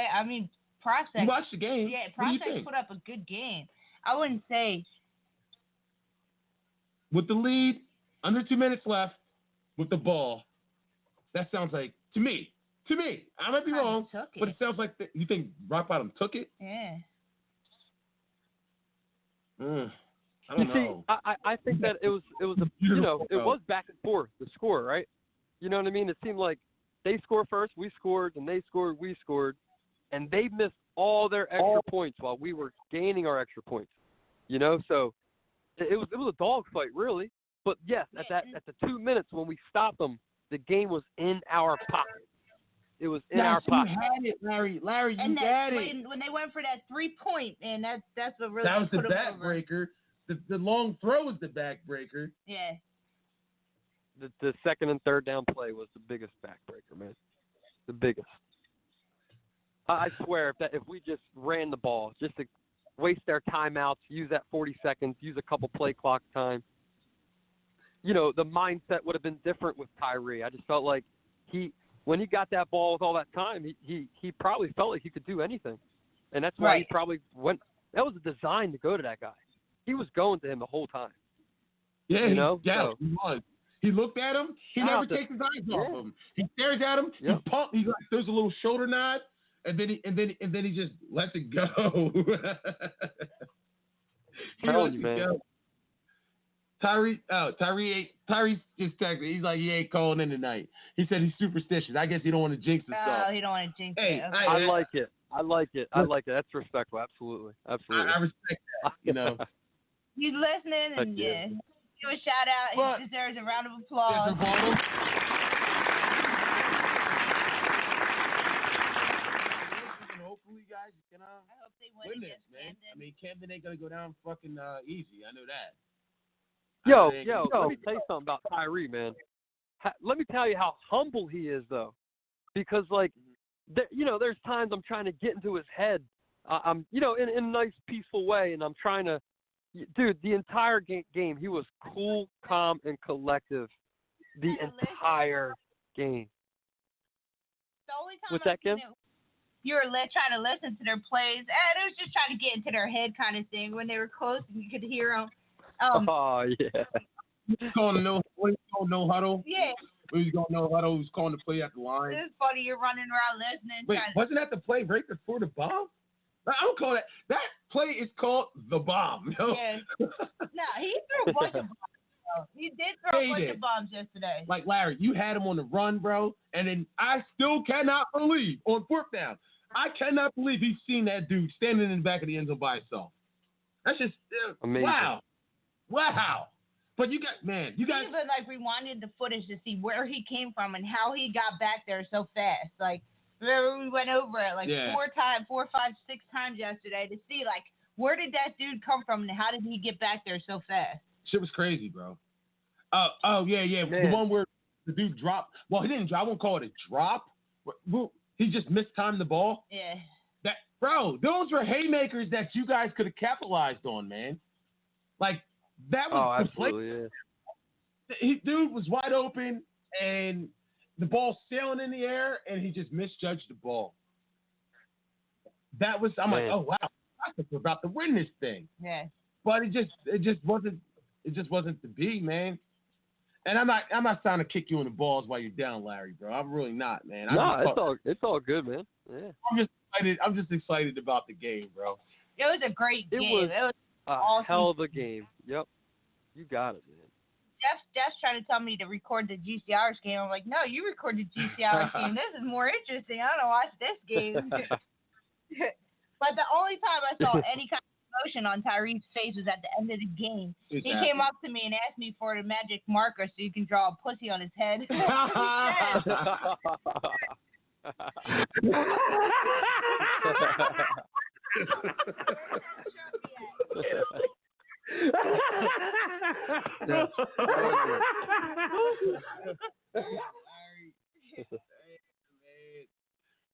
Prospect. You watched the game. Yeah, Prospect put up a good game. I wouldn't say. With the lead, under 2 minutes left, with the ball, that sounds like, to me, I might be wrong, but it sounds like you think Rock Bottom took it? Yeah. I don't know. I think that it was it was back and forth, the score, right? You know what I mean? It seemed like they scored first, we scored, and they scored, we scored, and they missed all their extra points while we were gaining our extra points. You know, so it was a dogfight, really. But yes, at the 2 minutes when we stopped them, the game was in our pocket. It was in our pocket. You had it, Larry. Larry, you had it. When they went for that 3-point, and that's what really that was put the backbreaker. The long throw was the backbreaker. Yeah. The second and third down play was the biggest backbreaker, man. The biggest. I swear, if we just ran the ball, just to waste their timeouts, use that 40 seconds, use a couple play clock time, you know, the mindset would have been different with Tyree. I just felt like when he got that ball with all that time, he probably felt like he could do anything. And that's why he probably went. That was a design to go to that guy. He was going to him the whole time. Yeah, you know? he was. He looked at him. He never takes his eyes off him. He stares at him. He pumps. He does a little shoulder nod, and then he just lets it go. Telling you, man. Tyree just texted. He's like, he ain't calling in tonight. He said he's superstitious. I guess he don't want to jinx himself. Oh, he don't want to jinx it. Okay. I like it. I like it. That's respectful. Absolutely. I respect that. You know. He's listening, and give a shout out. He deserves a round of applause. Hopefully, guys, you know. I hope they win this, man. Camden. I mean, Camden ain't gonna go down fucking easy. I know that. Yo, let me tell you something about Tyree, man. Let me tell you how humble he is, though, because there's times I'm trying to get into his head. I'm, in a nice, peaceful way, and I'm trying to. Dude, the entire game, he was cool, calm, and collective. The entire game. The only time What's that, Kim? You were trying to listen to their plays, and it was just trying to get into their head kind of thing. When they were close and you could hear them. Oh, yeah. He's calling no huddle. Yeah. When he's going no huddle, he's calling the play at the line. It's funny, you're running around listening. Wait, wasn't that the play right before the bomb? I don't call that. That play is called the bomb. No? Yeah. No, he threw a bunch of bombs, bro. He did throw a bunch of bombs yesterday. Like, Larry, you had him on the run, bro, and then I still cannot believe, on fourth down, I cannot believe he's seen that dude standing in the back of the end zone by himself. That's just, amazing. Wow. But you guys. We even rewinded the footage to see where he came from and how he got back there so fast. Like, remember we went over it 4, 5, 6 times yesterday to see where did that dude come from and how did he get back there so fast? Shit was crazy, bro. Yeah. Man. The one where the dude dropped. Well, he didn't drop. I won't call it a drop. He just mistimed the ball. Yeah. Bro, those were haymakers that you guys could have capitalized on, man. Like, that was the play. Yeah. Dude was wide open, and the ball sailing in the air, and he just misjudged the ball. I'm like, oh wow, I think we're about to win this thing. Yeah. But it just wasn't to be, man. And I'm not trying to kick you in the balls while you're down, Larry, bro. I'm really not, man. It's all good, man. Yeah. I'm just excited about the game, bro. It was a great game. It was a hell of a game. Yep. You got it, man. Jeff's trying to tell me to record the GCR's game. I'm like, no, you record the GCR's game. This is more interesting. I don't watch this game. But the only time I saw any kind of emotion on Tyree's face was at the end of the game. Exactly. He came up to me and asked me for the magic marker so you can draw a pussy on his head.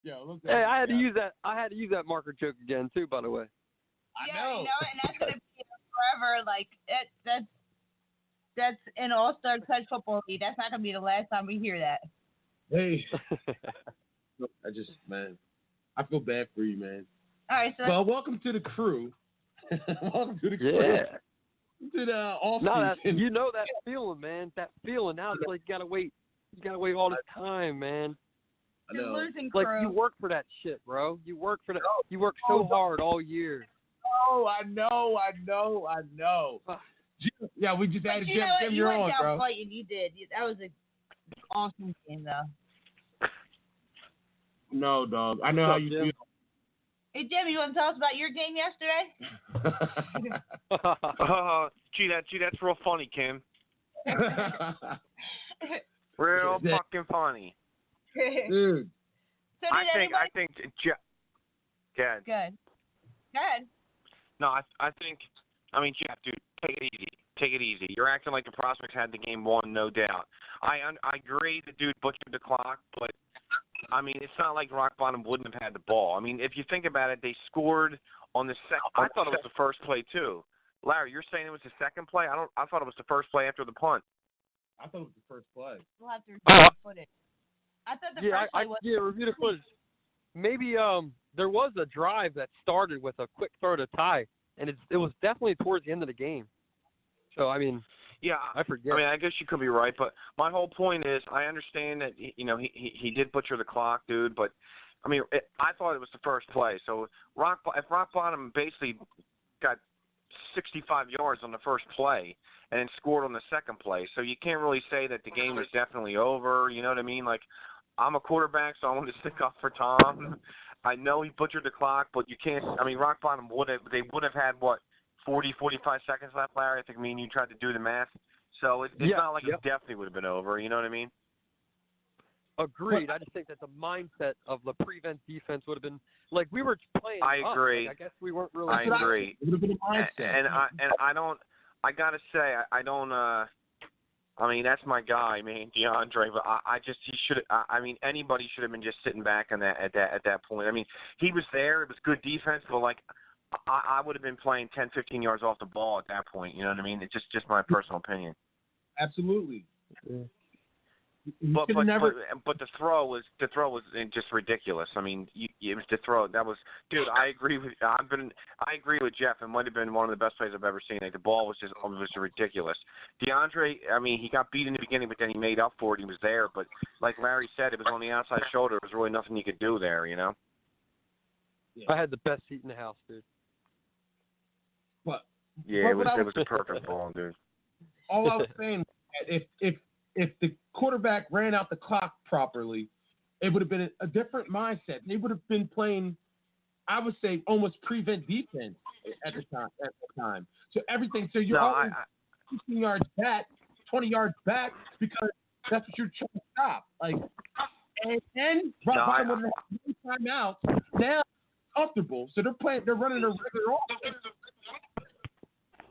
Yo, hey, I had to use that marker joke again too, by the way. I know. And that's gonna be forever. Like that's an all-star touch football league. That's not gonna be the last time we hear that. Hey, man, I feel bad for you, man. All right, so well, welcome to the crew. Welcome to the crew. Yeah. To the off No, season. you know that feeling, man. That feeling. Now it's like you gotta wait. You gotta wait all the time, man. I know. Losing Like crew. you work for that shit, bro. You work for that. You work so hard all year. Oh, I know. Yeah, we just added Jim. You're on, bro. Fighting. You did. That was an awesome game, though. No, dog. I know how you feel. Hey, Jim, you want to tell us about your game yesterday? Gee, that's real funny, Kim. Real fucking funny. Dude. So I think. Good. Good. No, I think. I mean, Jeff, dude, take it easy. You're acting like the Prospects had the game won, no doubt. I agree the dude butchered the clock, but I mean, it's not like Rock Bottom wouldn't have had the ball. I mean, if you think about it, they scored on the second. I thought it was the first play too. Larry, you're saying it was the second play? I thought it was the first play after the punt. I thought it was the first play. We'll have to review the footage. I thought the first play was. Yeah, review the footage. Maybe there was a drive that started with a quick throw to tie, and it was definitely towards the end of the game. So I mean. Yeah, I forget. I mean, I guess you could be right, but my whole point is, I understand that he did butcher the clock, dude. But I mean, I thought it was the first play. So if Rock Bottom basically got 65 yards on the first play and then scored on the second play, so you can't really say that the game was definitely over. You know what I mean? Like, I'm a quarterback, so I want to stick up for Tom. I know he butchered the clock, but you can't. I mean, Rock Bottom would have had what? 40, 45 seconds left, Larry. I think you tried to do the math. So it's not like it definitely would have been over. You know what I mean? Agreed. I just think that the mindset of the prevent defense would have been like we were playing. I agree. Like, I guess we weren't really. I agree. It would have been a mindset. And I don't. I gotta say I don't. I mean, that's my guy, man, DeAndre. But he should. I mean, anybody should have been just sitting back at that point. I mean, he was there. It was good defense, but like. I would have been playing 10, 15 yards off the ball at that point. You know what I mean? It's just my personal opinion. Absolutely. Yeah. But the throw was just ridiculous. I mean, it was the throw that was, dude. I agree with Jeff. It might have been one of the best plays I've ever seen. Like the ball was just ridiculous. DeAndre, I mean, he got beat in the beginning, but then he made up for it. He was there, but like Larry said, it was on the outside shoulder. There was really nothing you could do there. You know. Yeah. I had the best seat in the house, dude. But it was a perfect ball, dude. All I was saying, if the quarterback ran out the clock properly, it would have been a different mindset. They would have been playing, I would say, almost prevent defense at the time. So everything. So you're always 15 yards back, 20 yards back, because that's what you're trying to stop. Like, and then Rock Bottom would have had timeout. Now comfortable, so they're running a regular offense.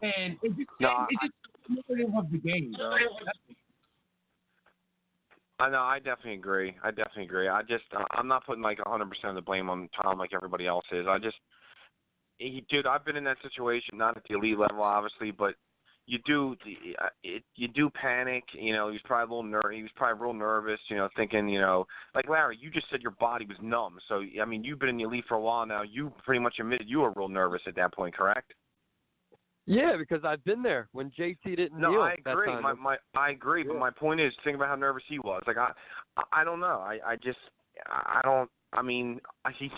And it's just narrative of the game, bro. I know. I definitely agree. I'm not putting like 100% of the blame on Tom like everybody else is. Dude, I've been in that situation, not at the elite level, obviously, but you do panic. You know, he was probably real nervous. You know, thinking, like Larry, you just said your body was numb. So I mean, you've been in the elite for a while now. You pretty much admitted you were real nervous at that point, correct? Yeah, because I've been there when JT didn't kneel. No, I agree. I agree, but my point is, think about how nervous he was. Like I don't know. I mean, he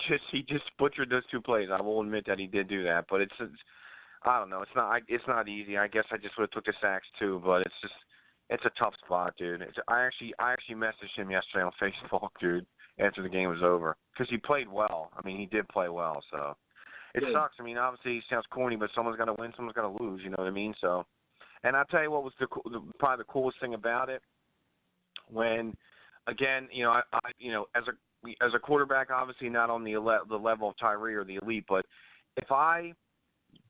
just butchered those two plays. I will admit that he did do that, but it's I don't know. It's not easy. I guess I just would have took the sacks too, but it's a tough spot, dude. I actually messaged him yesterday on Facebook, dude, after the game was over, because he played well. I mean, he did play well, so. It sucks. I mean, obviously it sounds corny, but someone's got to win, someone's got to lose. You know what I mean? So, and I'll tell you what was probably the coolest thing about it. When, again, as a quarterback, obviously not on the level of Tyree or the elite, but if I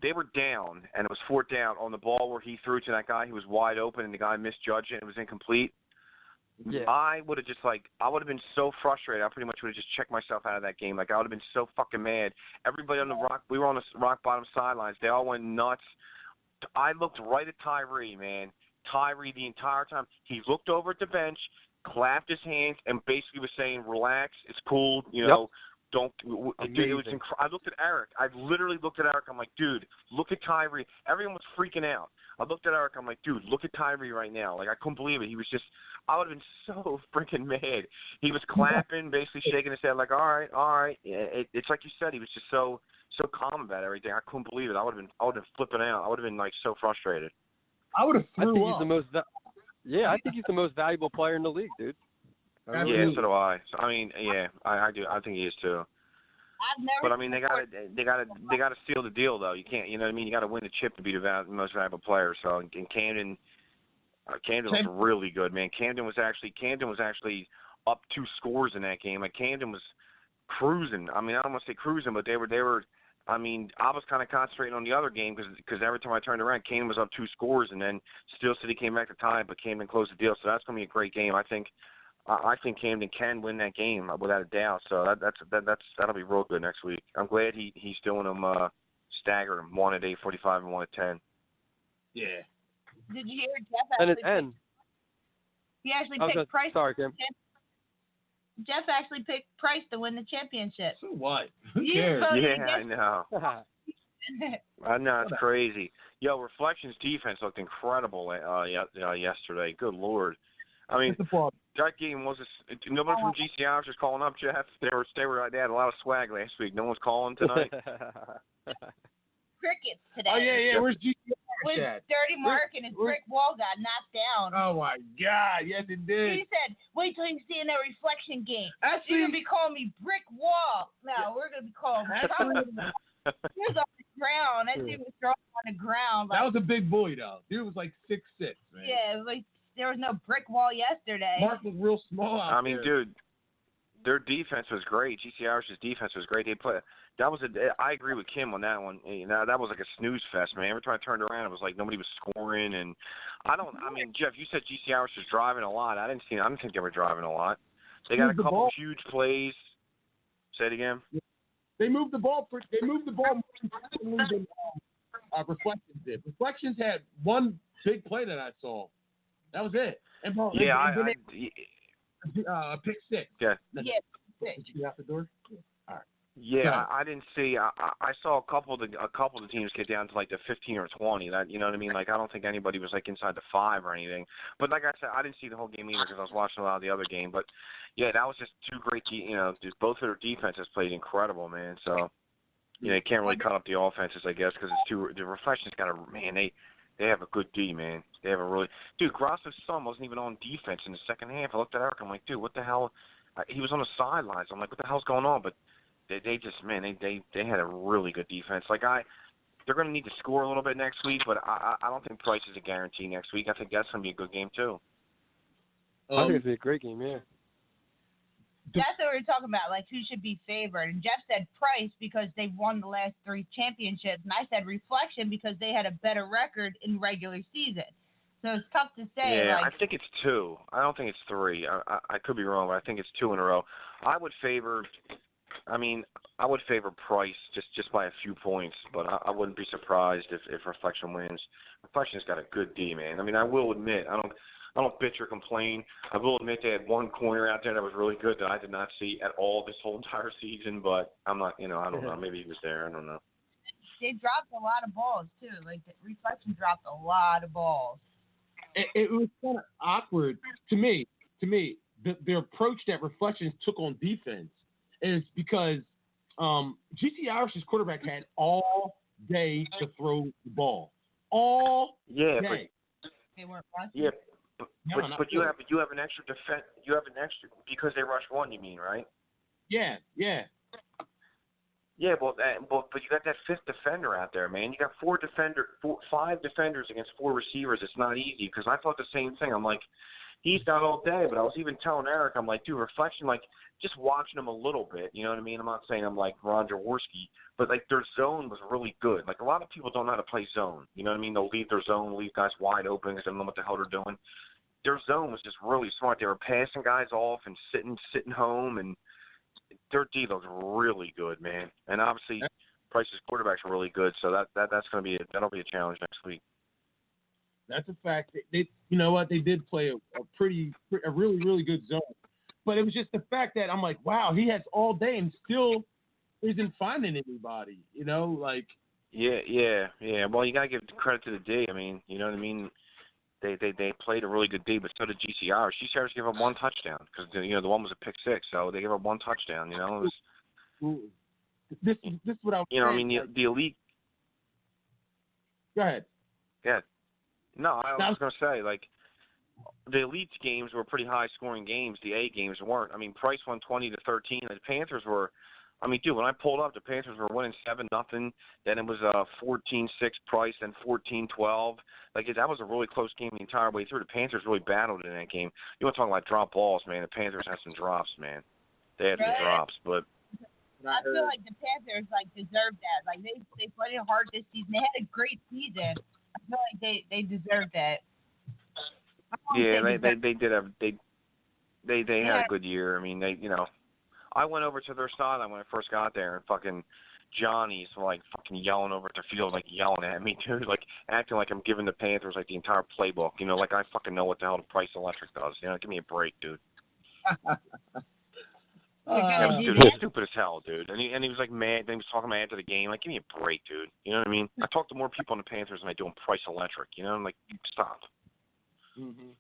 they were down, and it was 4th down on the ball where he threw to that guy who was wide open, and the guy misjudged it, and it was incomplete. Yeah. I would have I would have been so frustrated. I pretty much would have just checked myself out of that game. Like, I would have been so fucking mad. Everybody on we were on the rock bottom sidelines. They all went nuts. I looked right at Tyree, man. Tyree, the entire time, he looked over at the bench, clapped his hands, and basically was saying, relax, it's cool, you know, don't. Dude, it was I looked at Eric. I literally looked at Eric. I'm like, dude, look at Tyree. Everyone was freaking out. I looked at Eric. I'm like, dude, look at Tyree right now. Like, I couldn't believe it. He was just, I would have been so freaking mad. He was clapping, basically shaking his head like, all right. It's like you said, he was just so calm about everything. I couldn't believe it. I would have been flipping out. I would have been, like, so frustrated. I would have threw I think up. he's the most I think he's the most valuable player in the league, dude. Yeah, so do I. So, I mean, yeah, I do. I think he is too. But I mean, they gotta seal the deal though. You can't, you know what I mean? You got to win the chip to be the most valuable player. So, and Camden was really good, man. Camden was actually up 2 scores in that game. Like, Camden was cruising. I mean, I don't want to say cruising, but they were. I mean, I was kind of concentrating on the other game because every time I turned around, Camden was up 2 scores, and then Steel City came back to tie, but Camden closed the deal. So that's going to be a great game. I think Camden can win that game without a doubt. So that'll be real good next week. I'm glad he's doing them stagger them, 1 at 8:45 and 1 at 10. Yeah. Did you hear Jeff actually picked Price? Sorry, Kim. Jeff actually picked Price to win the championship. So what? Who cares? cares? Yeah, I know. I know, it's crazy. Yo, Reflections defense looked incredible yesterday. Good Lord. I mean, that game was nobody from GCI was just calling up, Jeff. They had a lot of swag last week. No one's calling tonight. Crickets today. Oh yeah. Where's GCI? With Dirty Mark and his brick wall got knocked down. Oh my God! Yes, it did. He said, "Wait till you see in that Reflection game. You're gonna be calling me brick wall. No, we're gonna be calling me." He was on the ground. That dude was throwing on the ground. That was a big boy though. Dude was like 6'6", man. Yeah, like there was no brick wall yesterday. Mark was real small out I mean, dude, their defense was great. GC Irish's defense was great. I agree with Kim on that one. You know, that was like a snooze fest, man. Every time I turned around, it was like nobody was scoring. And I mean, Jeff, you said GC Irish was driving a lot. I didn't think they were driving a lot. They got a couple huge plays. Say it again. They moved the ball. More than Reflections did. Reflections had one big play that I saw. That was it. And a pick 6. Yeah. Did you get out the door? All right. Yeah, I didn't see. I saw a couple of the teams get down to like the 15 or 20. That, you know what I mean? Like, I don't think anybody was like inside the 5 or anything. But like I said, I didn't see the whole game either because I was watching a lot of the other game. But yeah, that was just 2 great. Both of their defenses played incredible, man. So you can't really cut up the offenses, I guess, because it's the Reflections got They have a good D, man. They have a really Grosso's son wasn't even on defense in the second half. I looked at Eric. I'm like, dude, what the hell? He was on the sidelines. I'm like, what the hell's going on? But they just, man, they had a really good defense. Like, they're going to need to score a little bit next week, but I don't think Price is a guarantee next week. I think that's going to be a good game too. I think it's a great game, yeah. That's what we were talking about, like who should be favored. And Jeff said Price because they won the last 3 championships, and I said Reflection because they had a better record in regular season. So it's tough to say. Yeah, I think it's 2. I don't think it's 3. I could be wrong, but I think it's 2 in a row. I would favor Price just by a few points, but I wouldn't be surprised if Reflection wins. Reflection's got a good D, man. I mean, I will admit, I don't bitch or complain. I will admit they had one corner out there that was really good that I did not see at all this whole entire season, but I'm not, I don't know. Maybe he was there. I don't know. They dropped a lot of balls, too. Like, the Reflection dropped a lot of balls. It was kind of awkward to me. The approach that Reflections took on defense is because GC Irish's quarterback had all day to throw the ball. All day. They weren't rushing. Yeah, but you have an extra defense. You have an extra because they rushed 1. You mean, right? Yeah. Yeah, but you got that 5th defender out there, man. You got 5 defenders against 4 receivers. It's not easy because I thought the same thing. I'm like, he's got all day. But I was even telling Eric, I'm like, dude, reflection, like just watching him a little bit. You know what I mean? I'm not saying I'm like Ron Jaworski, but like their zone was really good. Like a lot of people don't know how to play zone. You know what I mean? They'll leave their zone, leave guys wide open because they don't know what the hell they're doing. Their zone was just really smart. They were passing guys off and sitting home, and their D was really good, man. And obviously, Price's quarterbacks are really good, so that's going to be that'll be a challenge next week. That's a fact. They you know what? They did play a really, really good zone. But it was just the fact that I'm like, wow, he has all day and still isn't finding anybody. You know, like. Yeah. Well, you got to give credit to the D. I mean, you know what I mean? They played a really good D, but so did GCR. GCR gave up one touchdown because the one was a pick six, so they gave up one touchdown. You know, it was. This is what I was. You know, saying. I mean, the elite. Go ahead. Yeah. No, I was going to say, like, the elite games were pretty high-scoring games. The A games weren't. I mean, Price won 20-13. The Panthers were. I mean, dude, when I pulled up, the Panthers were winning 7-0. Then it was 14-6 Price, then 14-12. Like, that was a really close game the entire way through. The Panthers really battled in that game. You want to talk about drop balls, man. The Panthers had some drops, man. They had some drops, but. I feel like the Panthers, deserved that. Like, they played hard this season. They had a great season. I feel like they deserved that. Yeah, they did have they had a good year. I mean, I went over to their sideline when I first got there, and fucking Johnny's fucking yelling over at the field, yelling at me, dude, acting like I'm giving the Panthers the entire playbook, like I fucking know what the hell the Price Electric does. Give me a break, dude. Dude, he's stupid as hell, dude. And he was mad. And he was talking mad after the game. Give me a break, dude. You know what I mean? I talk to more people on the Panthers than I do on Price Electric. I'm like, stop. Mm-hmm.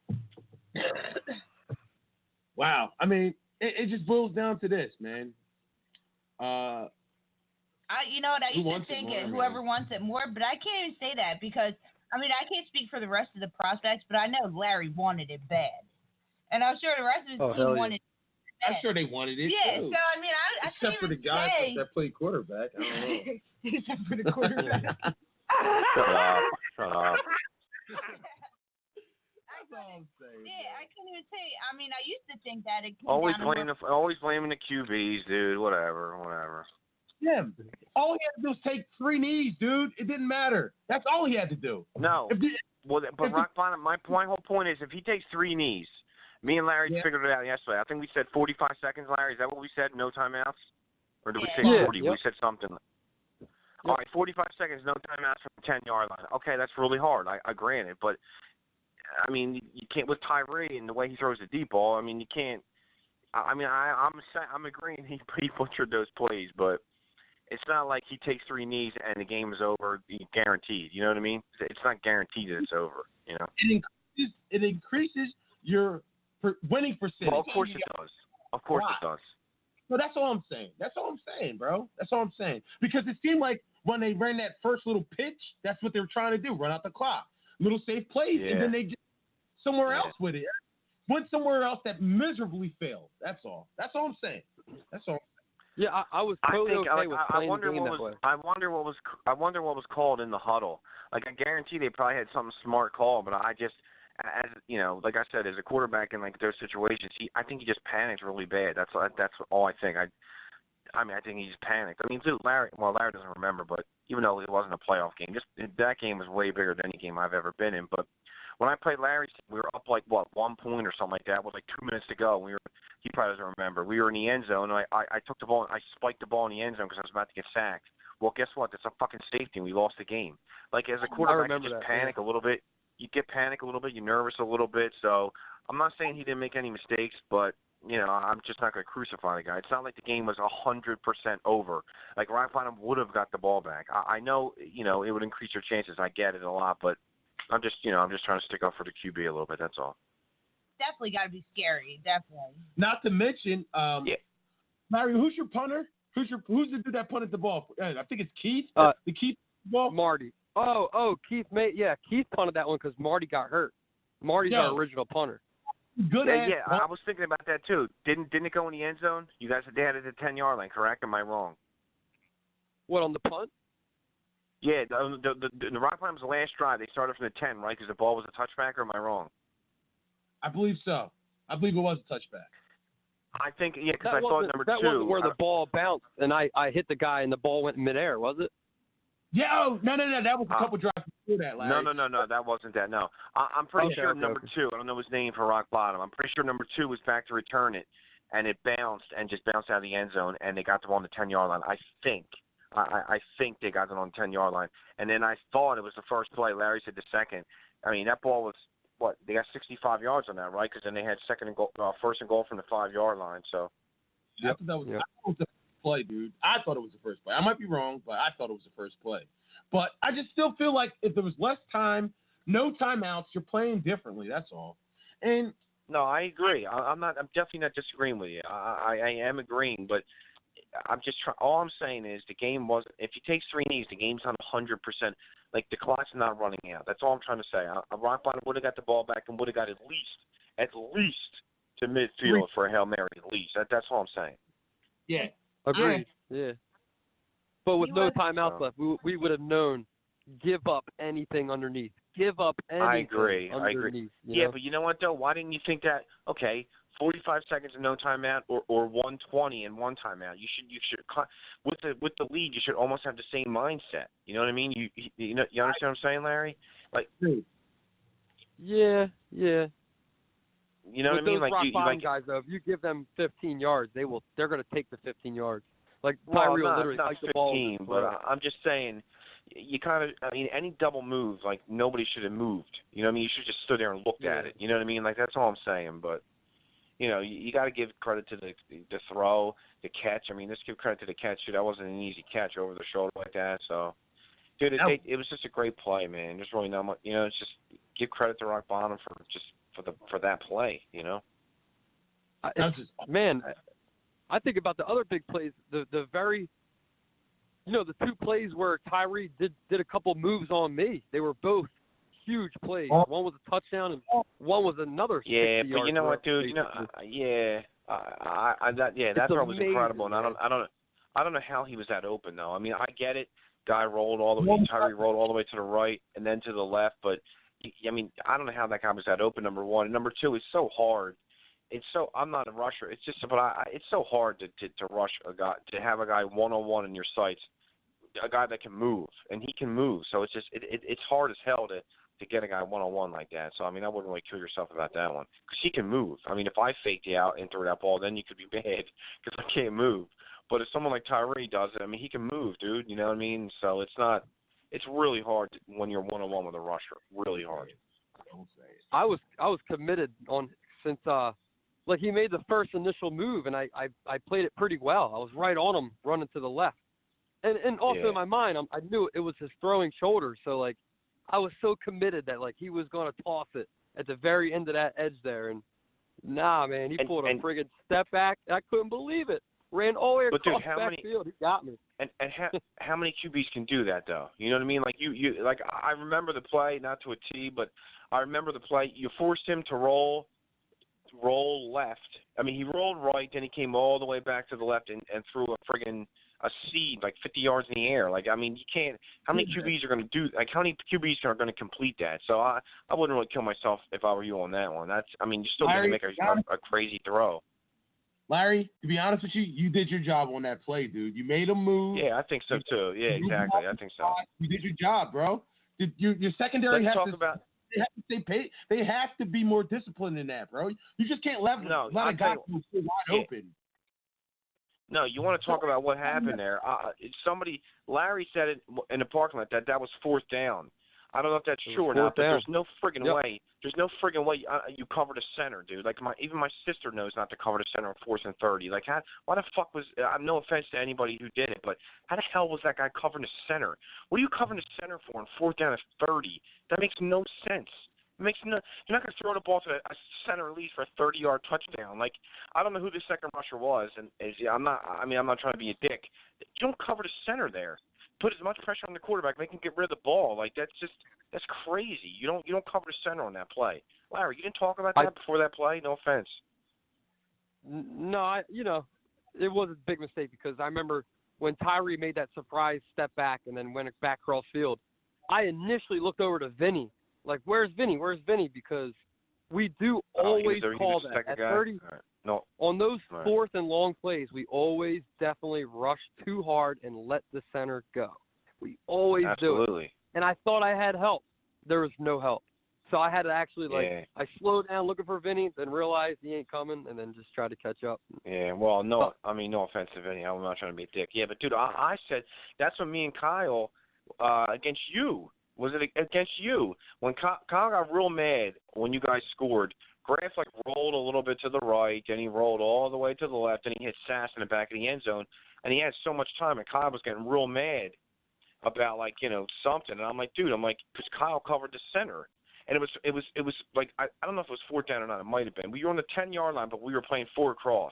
Wow. I mean, it just boils down to this, man. You know what? I used to think whoever wants it more, but I can't even say that because, I can't speak for the rest of the prospects, but I know Larry wanted it bad. And I'm sure the rest of his team wanted it. I'm sure they wanted it. Yeah, too. so I except for the guy that played quarterback. I don't know. Except for the quarterback. Shut up. That's all I'm saying. Yeah, I can't even say. I used to think that it came always blaming the QBs, dude. Whatever. Yeah, all he had to do was take 3 knees, dude. It didn't matter. That's all he had to do. No. But Rock Bottom, my whole point is if he takes 3 knees. Me and Larry figured it out yesterday. I think we said 45 seconds, Larry. Is that what we said? No timeouts? Or did we say 40? Yep. We said something. Yep. All right, 45 seconds, no timeouts from the 10-yard line. Okay, that's really hard. I grant it. But, you can't, with Tyree and the way he throws the deep ball, you can't. I'm agreeing he butchered those plays, but it's not like he takes 3 knees and the game is over guaranteed. You know what I mean? It's not guaranteed that it's over, It increases your winning percentage. Well, of course it does. It does. So that's all I'm saying. That's all I'm saying, bro. That's all I'm saying. Because it seemed like when they ran that first little pitch, that's what they were trying to do, run out the clock. Little safe plays, and then they just somewhere else with it. Went somewhere else that miserably failed. That's all. That's all I'm saying. That's all. Yeah, I was totally okay with playing the game that way. I wonder what was called in the huddle. I guarantee they probably had something smart called, but I just, as like I said, as a quarterback in those situations, I think he just panicked really bad. That's all I think. I think he just panicked. Larry doesn't remember, but even though it wasn't a playoff game, that game was way bigger than any game I've ever been in. But when I played Larry's team, we were up 1 point or something like that with 2 minutes to go. He probably doesn't remember. We were in the end zone, and I took the ball and I spiked the ball in the end zone because I was about to get sacked. Well, guess what? That's a fucking safety, and we lost the game. As a quarterback, you just panic a little bit. You get panic a little bit. You're nervous a little bit. So I'm not saying he didn't make any mistakes, but I'm just not going to crucify the guy. It's not like the game was 100% over. Rock Bottom would have got the ball back. I know, it would increase your chances. I get it a lot, but I'm just trying to stick up for the QB a little bit. That's all. Definitely got to be scary. Definitely. Not to mention, Larry, who's your punter? Who's the dude that punted the ball? I think it's Keith. The Keith ball. Marty. Oh, Keith Keith punted that one because Marty got hurt. Marty's our original punter. Good. I was thinking about that too. Didn't it go in the end zone? You guys had it at the 10-yard line, correct? Am I wrong? What, on the punt? Yeah, the Rock Bottom's last drive, they started from the 10, right? Because the ball was a touchback, or am I wrong? I believe so. I believe it was a touchback. I think, yeah, because I thought number that 2. wasn't where the ball bounced and I hit the guy and the ball went in midair, was it? Yeah, no. That was a couple drives before that, Larry. No. That wasn't that. No. I'm pretty sure number 2, I don't know his name for rock bottom. I'm pretty sure number 2 was back to return it, and it bounced and just bounced out of the end zone, and they got the ball on the 10-yard line. I think. I think they got it on the 10-yard line. And then I thought it was the first play. Larry said the second. I mean, that ball was, what, they got 65 yards on that, right? Because then they had first and goal from the 5-yard line. So. I thought that was the first play, dude. I thought it was the first play. I might be wrong, but I thought it was the first play. But I just still feel like if there was less time, no timeouts, you're playing differently. That's all. And no, I agree. I'm definitely not disagreeing with you. I am agreeing, but I'm just trying. All I'm saying is the game wasn't. If you take 3 knees, the game's not 100%. Like the clock's not running out. That's all I'm trying to say. Rock bottom would have got the ball back and would have got at least to midfield for a Hail Mary. At least that's all I'm saying. Yeah. Agreed. Yeah. But with no timeouts left, we would have known. Give up anything underneath. Give up anything. I agree. You know? But you know what though? Why didn't you think that? Okay, 45 seconds and no timeout, or 120 and 1 timeout. You should with the lead. You should almost have the same mindset. You know what I mean? You understand what I'm saying, Larry? Like. Yeah. You know what I mean? Those rock bottom like guys though, if you give them 15 yards, they're going to take the 15 yards. Like Tyree will literally take the ball. 15, but I'm just saying. You kind of, I mean, any double move, like nobody should have moved. You know what I mean? You should just stood there and looked at it. You know what I mean? Like that's all I'm saying. But you know, you got to give credit to the throw, the catch. I mean, let's give credit to the catch. That wasn't an easy catch over the shoulder like that. So, dude, it was just a great play, man. There's really not much. You know, it's just give credit to Rock Bottom for that play. You know. Man, I think about the other big plays. The very. You know, the 2 plays where Tyree did a couple moves on me. They were both huge plays. One was a touchdown, and one was another. Yeah, but you know what, dude? You know, that throw was incredible, and I don't know how he was that open though. I mean, I get it. Guy rolled all the way. Tyree rolled all the way to the right and then to the left, but I mean, I don't know how that guy was that open. Number 1, and number 2, it's so hard. I'm not a rusher. It's just, but it's so hard to rush a guy, to have a guy one-on-one in your sights, a guy that can move, and he can move. So it's just, it's hard as hell to get a guy one-on-one like that. So, I mean, I wouldn't really kill yourself about that one, because he can move. I mean, if I faked you out and threw that ball, then you could be bad, because I can't move. But if someone like Tyree does it, I mean, he can move, dude. You know what I mean? So it's really hard when you're one-on-one with a rusher. Really hard. I was committed since like he made the first initial move, and I played it pretty well. I was right on him running to the left. And also in my mind, I knew it was his throwing shoulder. So, like, I was so committed that, like, he was going to toss it at the very end of that edge there. And, nah, man, he pulled a friggin' step back. I couldn't believe it. Ran all the way across the backfield. He got me. And how many QBs can do that, though? You know what I mean? Like, you like, I remember the play, not to a T, but I remember the play. You forced him to roll left. I mean, he rolled right, then he came all the way back to the left and threw a seed like 50 yards in the air. Like, I mean, you can't. How many QBs are going to do? Like, how many QBs are going to complete that? So I wouldn't really kill myself if I were you on that one. I mean, you're still going to make a crazy throw. Larry, to be honest with you, you did your job on that play, dude. You made a move. Yeah, I think so too. Yeah, exactly. I think so. You did your job, bro. Your secondary has to. They have to stay paid. They have to be more disciplined than that, bro. You just can't let a guy go wide open. No, you want to talk about what happened there. Larry said it in the parking lot that was 4th down. I don't know if that's true or not, but there's no friggin' way. There's no friggin' way you cover the center, dude. Like, even my sister knows not to cover the center on 4th and 30. Like, why the fuck was – no offense to anybody who did it, but how the hell was that guy covering the center? What are you covering the center for on 4th down at 30? That makes no sense. You're not going to throw the ball to a center at least for a 30-yard touchdown. Like, I don't know who the second rusher was, and I'm not trying to be a dick. You don't cover the center there. Put as much pressure on the quarterback, make him get rid of the ball. Like, that's crazy. You don't cover the center on that play. Larry, you didn't talk about that before that play? No offense. No, it was a big mistake because I remember when Tyree made that surprise step back and then went back cross field, I initially looked over to Vinny. Like, where's Vinny? Because we do always call the that. second At guy? 30, Right. No. on those Right. fourth and long plays, we always definitely rush too hard and let the center go. We always do it. Absolutely. And I thought I had help. There was no help. So I had to actually, I slowed down looking for Vinny, then realized he ain't coming, and then just try to catch up. Yeah, well, no offense to Vinny. I'm not trying to be a dick. Yeah, but, dude, I said that's what me and Kyle against you. Was it against you? When Kyle got real mad when you guys scored, Graf, rolled a little bit to the right, and he rolled all the way to the left, and he hit Sass in the back of the end zone, and he had so much time, and Kyle was getting real mad about, something. And I'm like, dude, because Kyle covered the center. And it was I don't know if it was fourth down or not. It might have been. We were on the 10-yard line, but we were playing 4 across.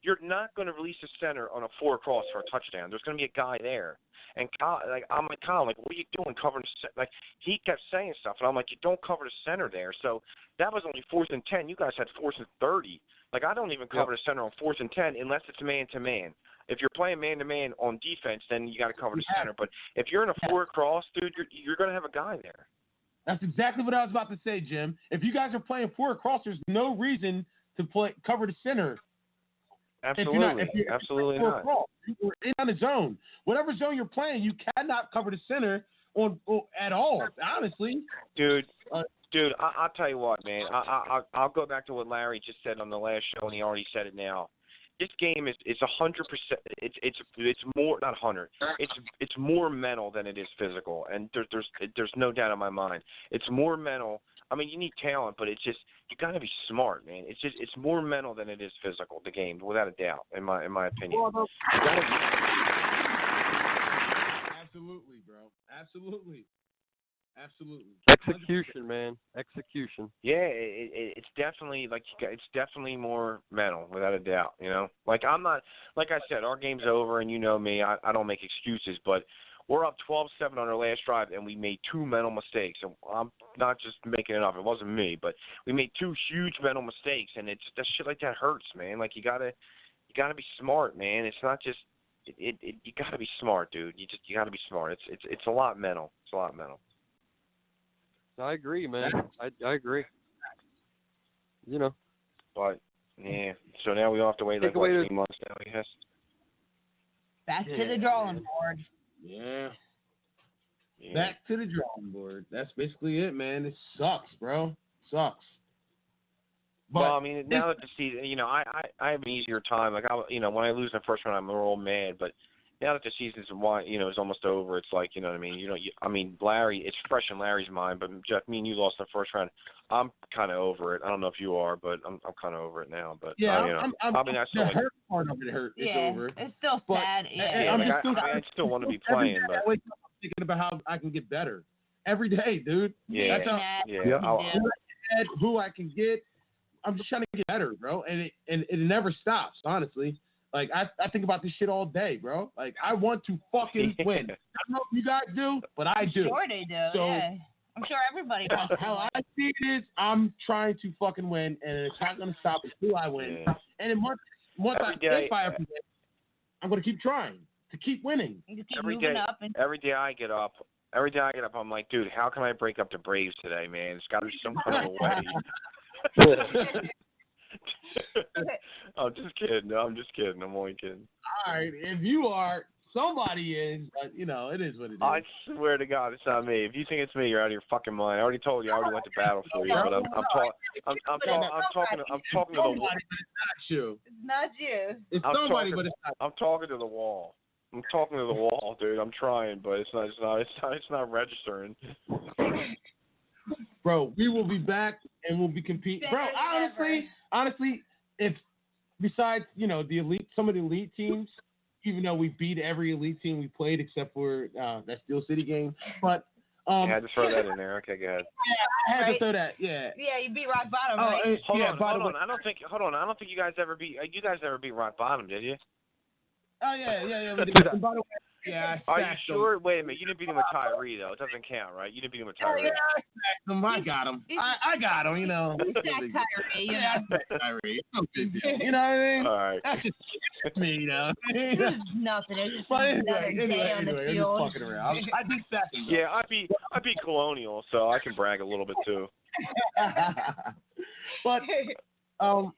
You're not going to release a center on a 4 across for a touchdown. There's going to be a guy there. And Kyle, I'm like, Kyle, what are you doing covering the center? He kept saying stuff, and I'm like, you don't cover the center there. So that was only 4th and 10. You guys had 4th and 30. I don't even cover the center on 4th and 10 unless it's man-to-man. If you're playing man-to-man on defense, then you got to cover the center. But if you're in a 4 across, dude, you're going to have a guy there. That's exactly what I was about to say, Jim. If you guys are playing 4 across, there's no reason to cover the center. Absolutely. Absolutely not. Across, you're in the zone. Whatever zone you're playing, you cannot cover the center at all, honestly. Dude, I'll tell you what, man. I'll go back to what Larry just said on the last show, and he already said it now. This game is 100%. It's more, not 100. It's more mental than it is physical, and there's no doubt in my mind. It's more mental. I mean, you need talent, but it's just you got to be smart, man. It's more mental than it is physical. The game, without a doubt, in my opinion. Absolutely, bro. Absolutely. Execution, man. Execution. Yeah, it's definitely it's definitely more mental, without a doubt. I'm not, like I said, our game's over, and you know me, I don't make excuses, but we're up 12-7 on our last drive, and we made 2 mental mistakes. And I'm not just making it up; it wasn't me, but we made 2 huge mental mistakes, and it's that shit like that hurts, man. You gotta be smart, man. It's not just you gotta be smart, dude. You gotta be smart. It's a lot mental. It's a lot mental. I agree, man. I agree. But yeah, so now we all have to wait 3 months now, I guess. Back to the drawing board. Yeah. Back to the drawing board. That's basically it, man. It sucks, bro. Sucks. But well, I mean, now that the season, I have an easier time. When I lose in the first round, I'm real mad. But now that the season's is almost over, it's like, you know what I mean? Larry, it's fresh in Larry's mind. But Jeff, me and you lost in the first round. I'm kind of over it. I don't know if you are, but I'm kind of over it now. But yeah, the hurt part of it hurt. Yeah, it's over. It's still sad. I still want to be playing, but I wake up thinking about how I can get better every day, dude. Yeah, that's who I can get. I'm just trying to get better, bro, and it never stops. Honestly, I think about this shit all day, bro. I want to fucking win. I don't know if you guys do, but I do. Sure they do. So, yeah. I'm sure everybody wants to how win. I see it is, I'm trying to fucking win, and it's not going to stop until I win. Yeah. And then once day, I'm going to keep trying to keep winning. You keep every moving day, up and every day I get up, I'm like, dude, how can I break up the Braves today, man? It's got to be some kind of way. I'm just kidding. No, I'm just kidding. I'm only kidding. All right, if you are, somebody is, but it is what it is. I swear to God, it's not me. If you think it's me, you're out of your fucking mind. I already told you I already went to battle for you, but I'm talking to the wall. it's not you. It's somebody, but it's not. I'm talking to the wall. I'm talking to the wall, dude. I'm trying, but it's not registering. Bro, we will be back and we'll be competing. Bro, honestly, if besides some of the elite teams, even though we beat every elite team we played except for that Steel City game, but you had to throw that in there. Okay, go ahead. Yeah, I had to throw that. Yeah. Yeah, you beat Rock Bottom, right? Hold on. I don't think you guys ever beat Rock Bottom, did you? Oh yeah. We did. And by the way, yeah. Are you sure? Wait a minute. You didn't beat him with Tyree though. It doesn't count, right? You didn't beat him with Tyree. I got him. I got him. Tyree. It's no big deal. You know what I mean? All right. That's just me, It's nothing. It's just another day on the field. I'm just fucking around. I beat second. Yeah, I beat Colonial, so I can brag a little bit too. But what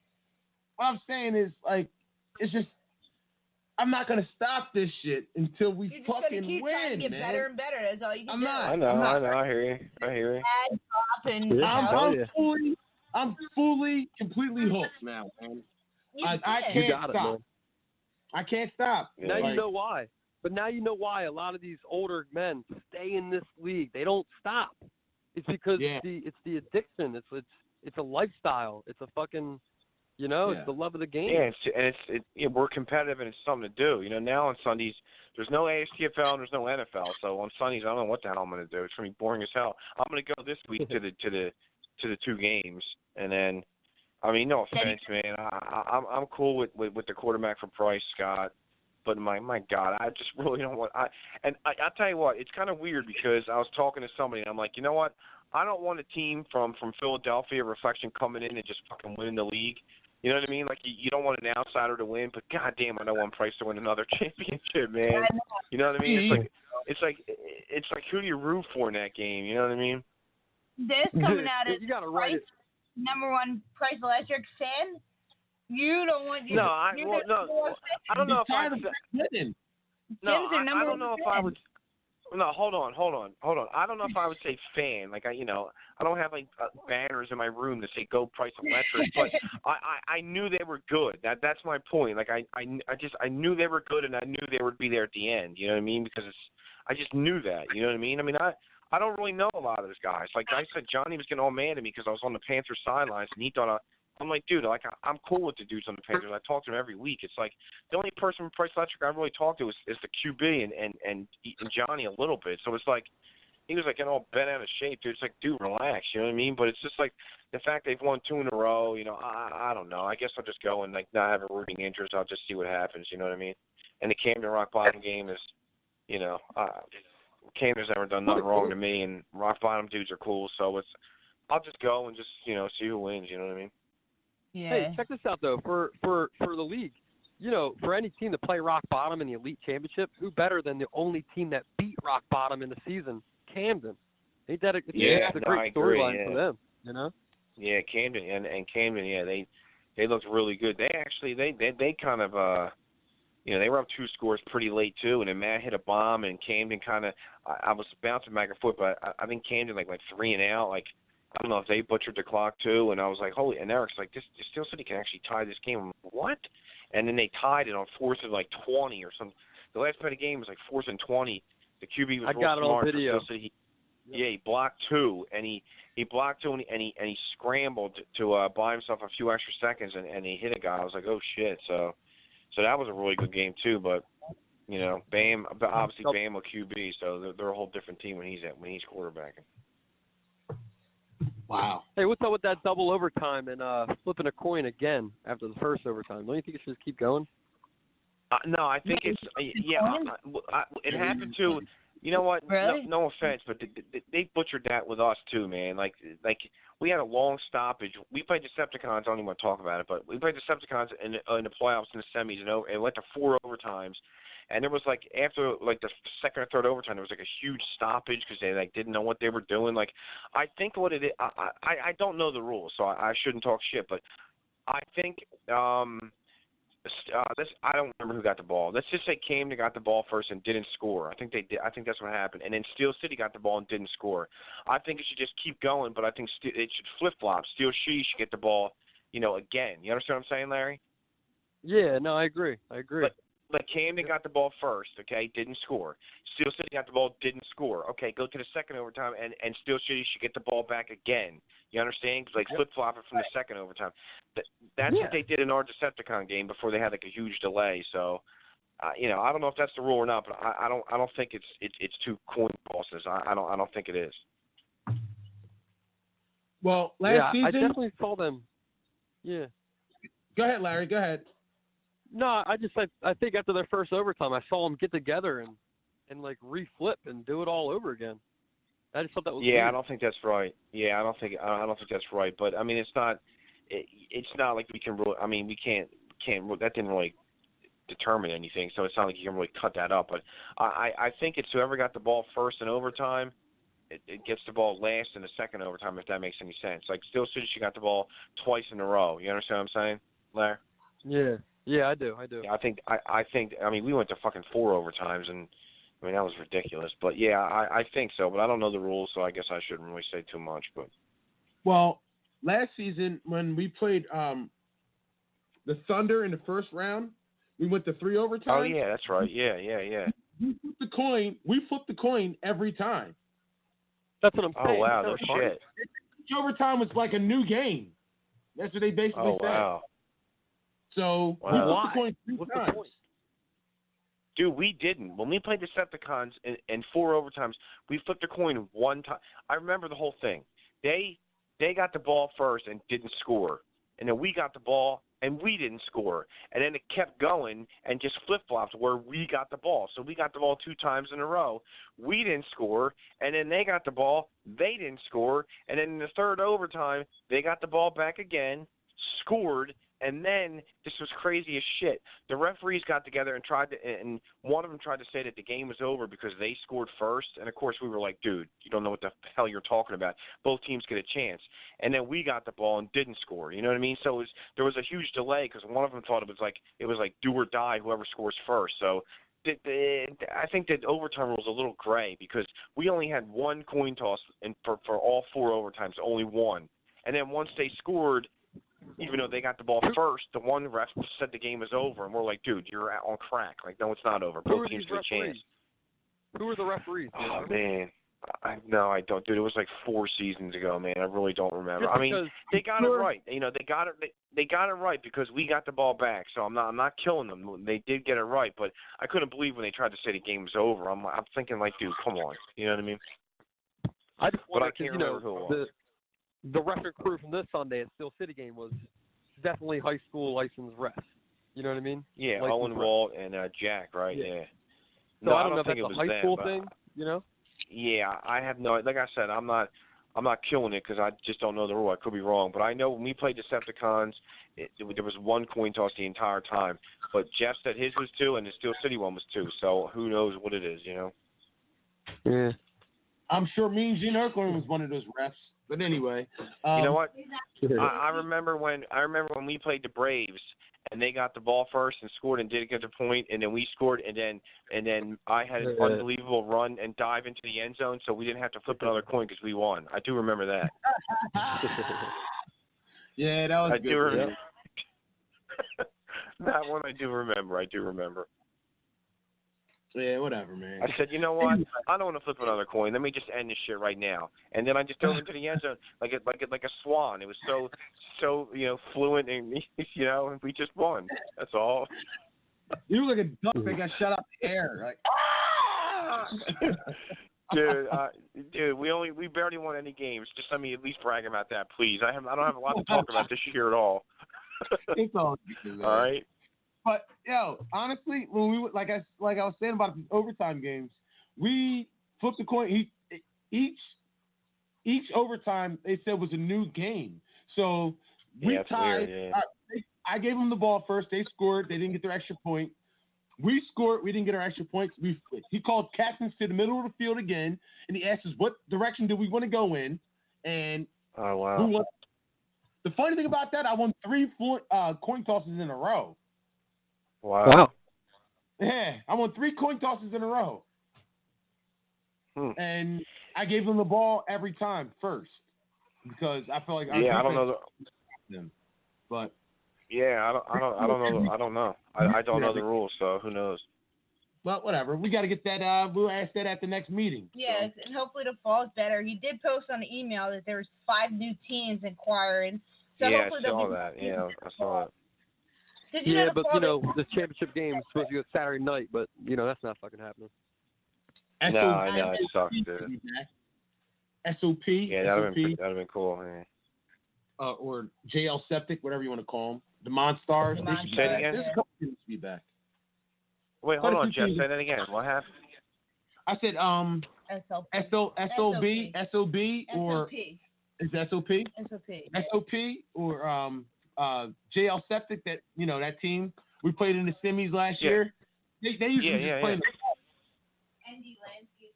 I'm saying is, like, it's just, I'm not gonna stop this shit until we You're just fucking gonna keep win, trying to get man. better and better. That's all you can I'm do. not. I know. I'm not. I hear you. Add, drop, and I'm fully, completely hooked now, man. I can't You got stop. it, man. I can't stop. Now you know why. But now you know why a lot of these older men stay in this league. They don't stop. It's because it's the addiction. It's a lifestyle. It's a fucking, it's the love of the game. Yeah, we're competitive and it's something to do. Now on Sundays there's no ASTFL and there's no NFL. So on Sundays I don't know what the hell I'm going to do. It's going to be boring as hell. I'm going to go this week to the 2 games, and then, I mean, no offense, man. I'm cool with the quarterback for Price, Scott. But my God, I just really don't want. I'll tell you what, it's kind of weird because I was talking to somebody and I'm like, you know what? I don't want a team from Philadelphia Reflection coming in and just fucking winning the league. You know what I mean? Like you don't want an outsider to win, but goddamn, I don't want Price to win another championship, man. You know what I mean? It's like who do you root for in that game? You know what I mean? This coming out of you gotta write it. Number one Price Electric fan. You don't want you. I don't know if I don't know if I would. No, hold on. I don't know if I would say fan. Like I don't have like banners in my room that say "Go Price Electric," but I knew they were good. That's my point. Like I knew they were good, and I knew they would be there at the end. You know what I mean? Because I just knew that. You know what I mean? I mean I don't really know a lot of those guys. Like I said, Johnny was getting all mad at me because I was on the Panthers sidelines, and he thought I'm like, dude, like I'm cool with the dudes on the Panthers. I talk to them every week. It's like the only person from Price Electric I really talk to is the QB and Johnny a little bit. So it's like he was like getting all bent out of shape, dude. It's like, dude, relax. You know what I mean? But it's just like the fact they've won 2 in a row. I don't know. I guess I'll just go and like not have a rooting interest. I'll just see what happens. You know what I mean? And the Camden Rock Bottom game is, Camden's never done nothing wrong to me, and Rock Bottom dudes are cool. So I'll just go and just see who wins. You know what I mean? Yeah. Hey, check this out though. For the league, for any team to play Rock Bottom in the Elite Championship, who better than the only team that beat Rock Bottom in the season, Camden? Ain't that a great storyline for them? Yeah, Camden and Camden. Yeah, they looked really good. They actually they kind of they were up 2 scores pretty late too, and then Matt hit a bomb, and Camden kind of I was bouncing back and forth, but I think Camden like 3 and out, like. I don't know if they butchered the clock too, and I was like, holy, and Eric's like, this Steel City can actually tie this game. I'm like, what? And then they tied it on 4th and like 20 or something. The last play of the game was like 4th and 20. The QB was real smart. Video. For Steel City. He blocked 2, and he blocked 2, and he scrambled to buy himself a few extra seconds, and he hit a guy. I was like, oh shit. So that was a really good game too, but. Bam, obviously Bam a QB, so they're a whole different team when he's quarterbacking. Wow. Hey, what's up with that double overtime and flipping a coin again after the first overtime? Don't you think it should just keep going? No, I think it's it happened to. You know what? Really? No offense, but they butchered that with us too, man. Like we had a long stoppage. We played Decepticons. I don't even want to talk about it, but we played Decepticons in the playoffs in the semis, and it went to 4 overtimes. And there was like after like the second or third overtime, there was like a huge stoppage because they like didn't know what they were doing. Like I think what it is, I don't know the rules, so I shouldn't talk shit. But I think I don't remember who got the ball. Let's just say Camden got the ball first and didn't score. I think they did. I think that's what happened. And then Steel City got the ball and didn't score. I think it should just keep going, but I think it should flip flop. Steel City should get the ball, again. You understand what I'm saying, Larry? Yeah, no, I agree. But Camden got the ball first, okay, didn't score. Steel City got the ball, didn't score. Okay, go to the second overtime, and Steel City should get the ball back again. You understand? Because flip-flop it from the second overtime. That's what they did in our Decepticon game before they had like a huge delay. So, I don't know if that's the rule or not, but I don't think it's 2 coin tosses. I don't think it is. Well, last season, I definitely saw them. Yeah. Go ahead, Larry. Go ahead. No, I think after their first overtime, I saw them get together and like reflip and do it all over again. I just thought that was weird. I don't think that's right. I don't think that's right. But I mean, it's not like we can rule. I mean, we can't. That didn't really determine anything, so it's not like you can really cut that up. But I think it's whoever got the ball first in overtime it gets the ball last in the second overtime, if that makes any sense. Like, Steel City, she got the ball twice in a row. You understand what I'm saying, Larry? Yeah, I do. Yeah, I think. I mean, we went to fucking 4 overtimes, and I mean that was ridiculous. But yeah, I think so. But I don't know the rules, so I guess I shouldn't really say too much. But well, last season when we played the Thunder in the first round, we went to 3 overtimes. Oh yeah, that's right. Yeah. We flipped the coin every time. That's what I'm saying. Oh wow, no shit. Each overtime was like a new game. That's what they basically said. Oh wow. So Wow. we flipped the coin 3 What's times. the point? Dude, we didn't. When we played Decepticons in 4 overtimes, we flipped a coin 1 time. I remember the whole thing. They got the ball first and didn't score. And then we got the ball and we didn't score. And then it kept going and just flip-flopped where we got the ball. So we got the ball 2 times in a row. We didn't score. And then they got the ball. They didn't score. And then in the 3rd overtime, they got the ball back again, scored. And then this was crazy as shit. The referees got together and one of them tried to say that the game was over because they scored first. And of course we were like, dude, you don't know what the hell you're talking about. Both teams get a chance. And then we got the ball and didn't score. You know what I mean? So there was a huge delay because one of them thought it was like do or die, whoever scores first. So I think that overtime rule is a little gray because we only had 1 coin toss for all 4 overtimes, only 1. And then once they scored, even though they got the ball first, the one ref said the game was over, and we're like, dude, you're on crack. Like, no, it's not over. Both teams get a chance. Who are the referees? Oh, man. No, I don't, dude. It was like 4 seasons ago, man. I really don't remember. I mean, they got it right. You know, they got it right because we got the ball back. So I'm not killing them. They did get it right, but I couldn't believe when they tried to say the game was over. I'm thinking like, dude, come on. You know what I mean? I just wonder, but I can't remember who it was. The record crew from this Sunday at Steel City game was definitely high school licensed refs. You know what I mean? Yeah, licensed Owen Walt and Jack, right? Yeah. So No, I don't know if think that's it was a high them, school but thing. You know? Yeah, I have no. Like I said, I'm not killing it because I just don't know the rule. I could be wrong, but I know when we played Decepticons, there was 1 coin toss the entire time. But Jeff said his was 2, and the Steel City one was 2. So who knows what it is? You know? Yeah. I'm sure Mean Gene Erkland was one of those refs. But anyway, you know what? I remember when we played the Braves and they got the ball first and scored and didn't get the point, and then we scored, and then I had an unbelievable run and dive into the end zone, so we didn't have to flip another coin because we won. I do remember that. Yeah, that was I good. do remember. That one I do remember. Yeah, whatever, man. I said, you know what? I don't want to flip another coin. Let me just end this shit right now. And then I just dove into the end zone like a swan. It was so fluent, and and we just won. That's all. You were like a duck that got shot out the air. Like, dude, we barely won any games. Just let me at least brag about that, please. I don't have a lot to talk about this year at all. It's all good, man. All right. But honestly, when we like I was saying about the overtime games, we flipped the coin. Each overtime they said was a new game. So we tied. Weird, yeah. I gave them the ball first. They scored. They didn't get their extra point. We scored. We didn't get our extra points. He called captains to the middle of the field again, and he asked us what direction do we want to go in. And oh wow. The funny thing about that, I won 3 coin tosses in a row. Wow. Yeah, I won 3 coin tosses in a row. And I gave them the ball every time first because I felt like I don't know them. But yeah, I don't know. I don't know the rules, so who knows? Well, whatever. We got to get that. We'll ask that at the next meeting. Yes, so. And hopefully the fall's better. He did post on the email that there was 5 new teams inquiring. So yeah, I saw that. Yeah, I saw it. Yeah, but the championship game is supposed to be Saturday night, but that's not fucking happening. No, I know it sucks, dude. SOP. Yeah, that'd have been cool. Yeah. Or JL Septic, whatever you want to call them. The Monstars. They should say it again. There's a couple teams to be back. Wait, hold on, Jeff. Say that again. What happened? I said SOB or is it SOP? SOP or JL Septic, that that team we played in the semis last year. They usually just play.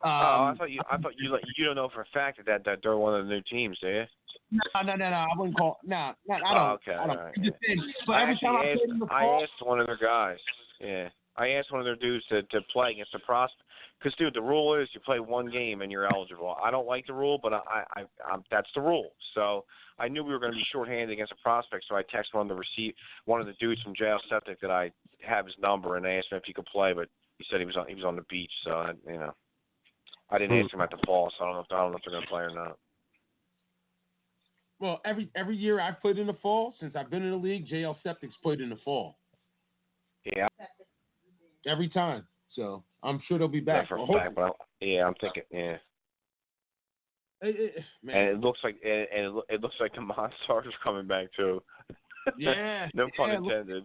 I thought you don't know for a fact that they're one of the new teams, do you? No. I wouldn't call. No, I don't. Oh, okay. I don't. Right. Just saying, but every time I played in the fall, I asked one of their guys. Yeah, I asked one of their dudes to play against the prospect. Because, dude, the rule is you play one game and you're eligible. I don't like the rule, but I'm that's the rule. So I knew we were going to be shorthanded against a prospect, so I texted one of the dudes from JL Septic that I have his number, and I asked him if he could play, but he said he was on the beach, so I didn't ask him at the fall, so I don't know if they're going to play or not. Well, every year I've played in the fall since I've been in the league. JL Septic's played in the fall. Yeah. Every time. So I'm sure they'll be back. I'm thinking, yeah. Man. And it looks like the Monstars are coming back too. Yeah. No pun intended.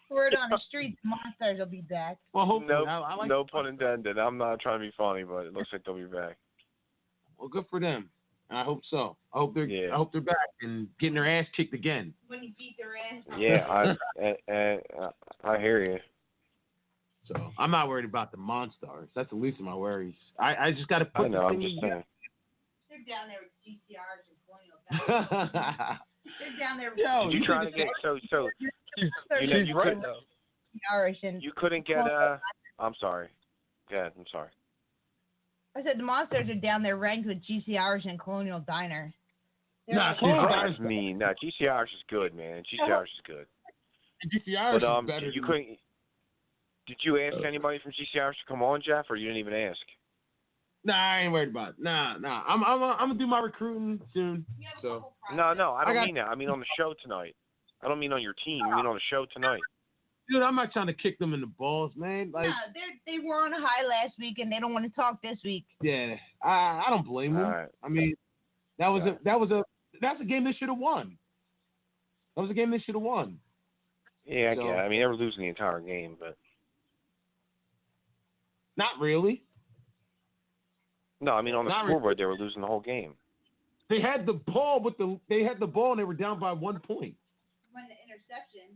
Word on the street, the Monstars will be back. Well, hopefully. No pun intended. I'm not trying to be funny, but it looks like they'll be back. Well, good for them. I hope so. I hope they're back and getting their ass kicked again. When you beat their ass. Yeah, I hear you. So I'm not worried about the Monstars. That's the least of my worries. I just got to put. I know. I'm just saying. They're down there with GCRs and Colonial. They're down there. Did you try to get so? You couldn't get I'm sorry. Go ahead. I'm sorry. I said the Monsters are down there ranked with GCRs and Colonial Diner. Colonial Diner's mean. No, GCRs is good, man. GCRs is good. GCRs is better. Did you ask anybody from GCRs to come on, Jeff, or you didn't even ask? Nah, I ain't worried about it. Nah. I'm gonna do my recruiting soon. So. No, I don't mean that. I mean on the show tonight. I don't mean on your team. I mean on the show tonight. Dude, I'm not trying to kick them in the balls, man. Like, they were on a high last week, and they don't want to talk this week. Yeah, I don't blame them. Right. I mean, that's a game they should have won. That was a game they should have won. Yeah, I get it. I mean, they were losing the entire game, but not really. No, I mean on the scoreboard they were losing the whole game. They had the ball and they were down by 1 point. When the interception.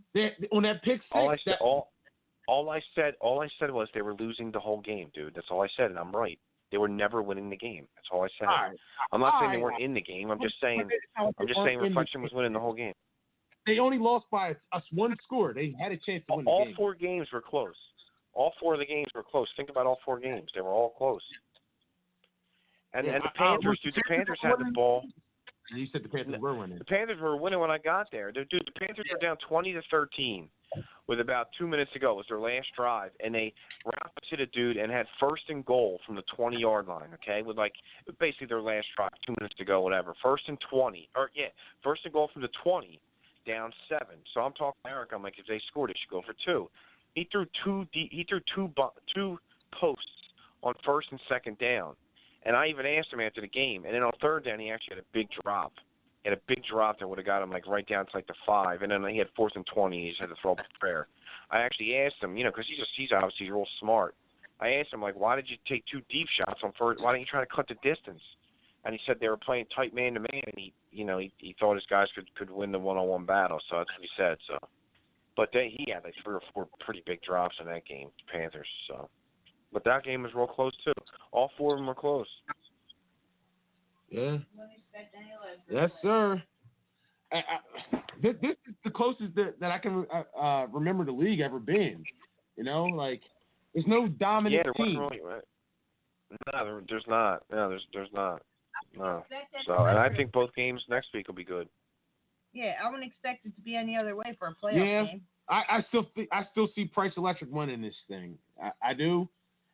On that pick six. All I said was they were losing the whole game, dude. That's all I said, and I'm right. They were never winning the game. That's all I said. Right. I'm not saying they weren't in the game. I'm just saying Reflection was winning the whole game. They only lost by one score. They had a chance to win the game. All 4 games were close. All 4 of the games were close. Think about all 4 games. They were all close. And the Panthers, dude, the Panthers had the ball. You said the Panthers were winning. The Panthers were winning when I got there. Dude, the Panthers were down 20-13 with about 2 minutes to go. It was their last drive, and they route hit a dude and had first and goal from the 20-yard line. Okay, with basically their last drive, 2 minutes to go, whatever. First and goal from the 20, down 7. So I'm talking to Eric. I'm like, if they scored, they should go for 2. He threw two posts on first and second down. And I even asked him after the game. And then on third down, he actually had a big drop. He had a big drop that would have got him right down to the 5. And then he had 4th and 20. He just had to throw up a prayer. I actually asked him, because he's obviously real smart. I asked him, why did you take 2 deep shots on first? Why didn't you try to cut the distance? And he said they were playing tight man-to-man, and he thought his guys could win the one-on-one battle. So that's what he said. So, but he had 3 or 4 pretty big drops in that game, Panthers. So. But that game was real close, too. All 4 of them were close. Yeah. Yes, sir. This is the closest that I can remember the league ever been. There's no dominant team. No, there's not. No, there's not. No. So, and I think both games next week will be good. Yeah, I wouldn't expect it to be any other way for a playoff game. I still see Price Electric winning this thing. I do.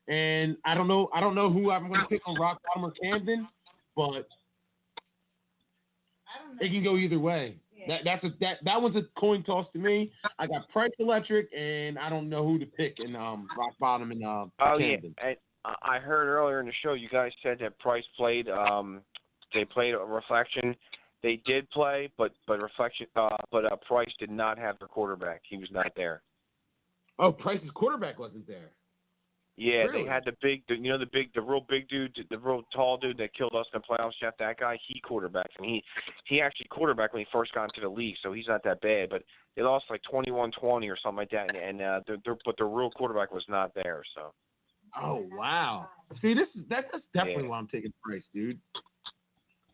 And I don't know who I'm going to pick on Rock Bottom or Camden, but it can go either way. Yeah. That one's a coin toss to me. I got Price Electric, and I don't know who to pick in Rock Bottom and Camden. Yeah, and I heard earlier in the show you guys said that Price played. They played Reflection. They did play, but Reflection. Price did not have their quarterback. He was not there. Oh, Price's quarterback wasn't there. Yeah, Really? They had the real big dude, the real tall dude that killed us in the playoffs. Jeff, that guy, he quarterbacked, and he actually quarterbacked when he first got into the league, so he's not that bad. But they lost 21-20 or something like that, and their real quarterback was not there. So. Oh wow! See, that's definitely why I'm taking Price, dude.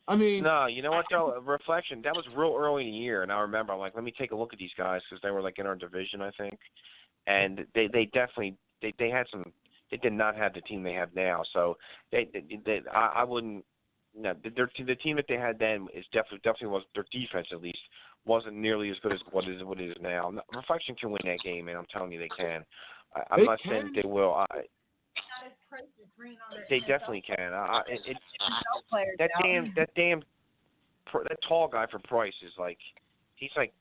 I mean, no, you know what though? Reflection. That was real early in the year, and I remember I'm like, let me take a look at these guys because they were like in our division, I think, and they definitely they had some. They did not have the team they have now, so I wouldn't. No, the team that they had then is definitely was their defense at least wasn't nearly as good as what it is now. Reflection can win that game, and I'm telling you they can. I'm not saying that they will. They definitely can. That tall guy for Price is like he's like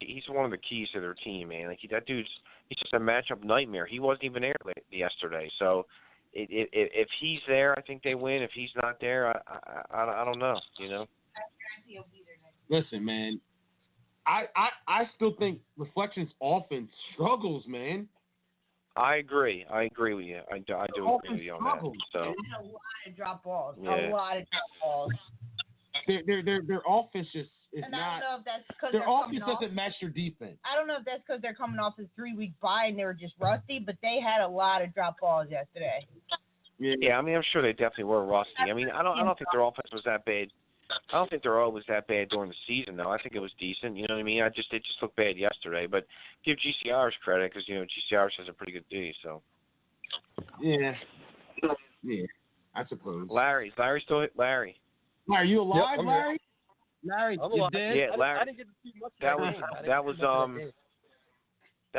he's one of the keys to their team, man. Like that dude's he's just a matchup nightmare. He wasn't even there yesterday, so if he's there, I think they win. If he's not there, I don't know. You know. Listen, man. I still think Reflection's offense struggles, man. I agree with you. I do agree with you on that. So a lot of drop balls. Yeah. A lot of drop balls. Their offense just is and not. I don't know if that's because their offense doesn't match their defense. I don't know if that's because they're coming off a 3-week bye and they were just rusty, but they had a lot of drop balls yesterday. Yeah, I mean, I'm sure they definitely were rusty. I mean, I don't think their offense was that bad. I don't think their O was that bad during the season, though. I think it was decent. You know what I mean? It just looked bad yesterday. But give GCRs credit because GCRs has a pretty good D. So. Yeah, I suppose. Larry still Larry. Larry, you alive, yep, Larry? Larry, you dead? Yeah, Larry. I didn't get to see much that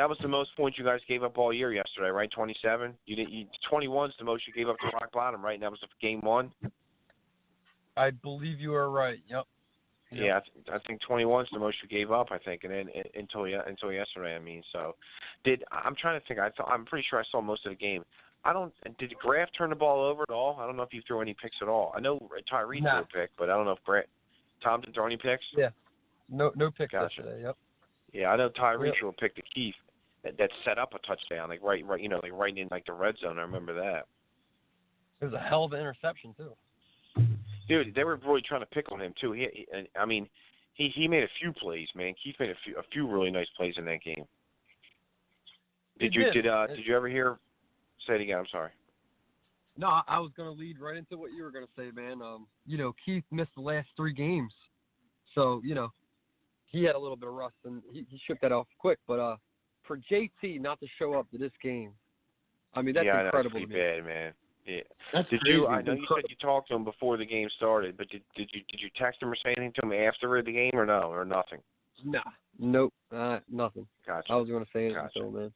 was the most points you guys gave up all year yesterday, right? 27. 21's the most you gave up to Rock Bottom, right? And that was game 1. I believe you are right. Yep. Yeah, I think 21's the most you gave up. I think, and then until yesterday. I mean, so I'm trying to think. I'm pretty sure I saw most of the game. Did Graf turn the ball over at all? I don't know if you threw any picks at all. I know Tyree threw a pick, but I don't know if Tom didn't throw any picks. Yeah, no picks Gotcha. yesterday. Yep. Yeah, I know Tyree threw a pick to Keith that set up a touchdown, like right, right in like the red zone. I remember that. It was a hell of an interception too. Dude, they were really trying to pick on him too. He made a few plays, man. Keith made a few really nice plays in that game. Did you ever hear? Say it again. I'm sorry. No, I was going to lead right into what you were going to say, man. Keith missed the last 3 games, so he had a little bit of rust and he shook that off quick. But for JT not to show up to this game, I mean that's incredible. That's pretty bad, man. Yeah. That's did crazy. I know you said you talked to him before the game started, but did you text him or say anything to him after the game or no or nothing? Nah, nope, nothing. Gotcha. I was going to say anything Gotcha. to him, man.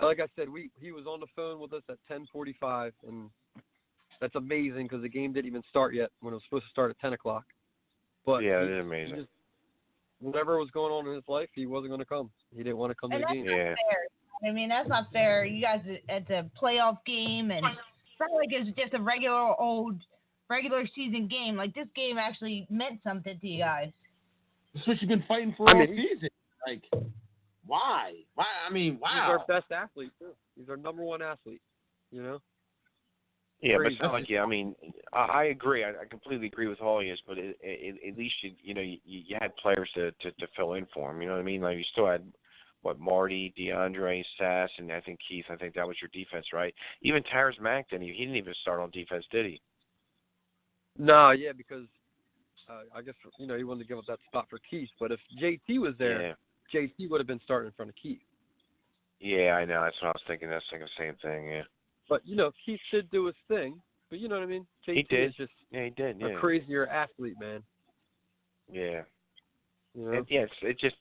Like I said, he was on the phone with us at 10:45, and that's amazing because the game didn't even start yet when it was supposed to start at 10 o'clock. But yeah, it is amazing. Whatever was going on in his life, he wasn't going to come. He didn't want to come to the game. That's not fair. I mean, that's not fair. You guys at the playoff game, and it's not like it's just a regular season game. Like this game actually meant something to you guys. That's what you've been fighting for all season. Like. Why? I mean, wow. He's our best athlete, too. He's our number 1 athlete, Yeah, Crazy. but it's not like, I mean, I agree. I completely agree with all of you, but at least, you had players to fill in for him. You know what I mean? Like, you still had, Marty, DeAndre, Sass, and I think Keith. I think that was your defense, right? Even Tyrus Mack, he didn't even start on defense, did he? No, yeah, because I guess, he wanted to give up that spot for Keith. But if JT was there, JT would have been starting in front of Keith. Yeah, I know. That's what I was thinking. That's the same thing, yeah. But, Keith should do his thing. But you know what I mean? JT he did. is just he did, a crazier athlete, man. Yeah. And, it's just,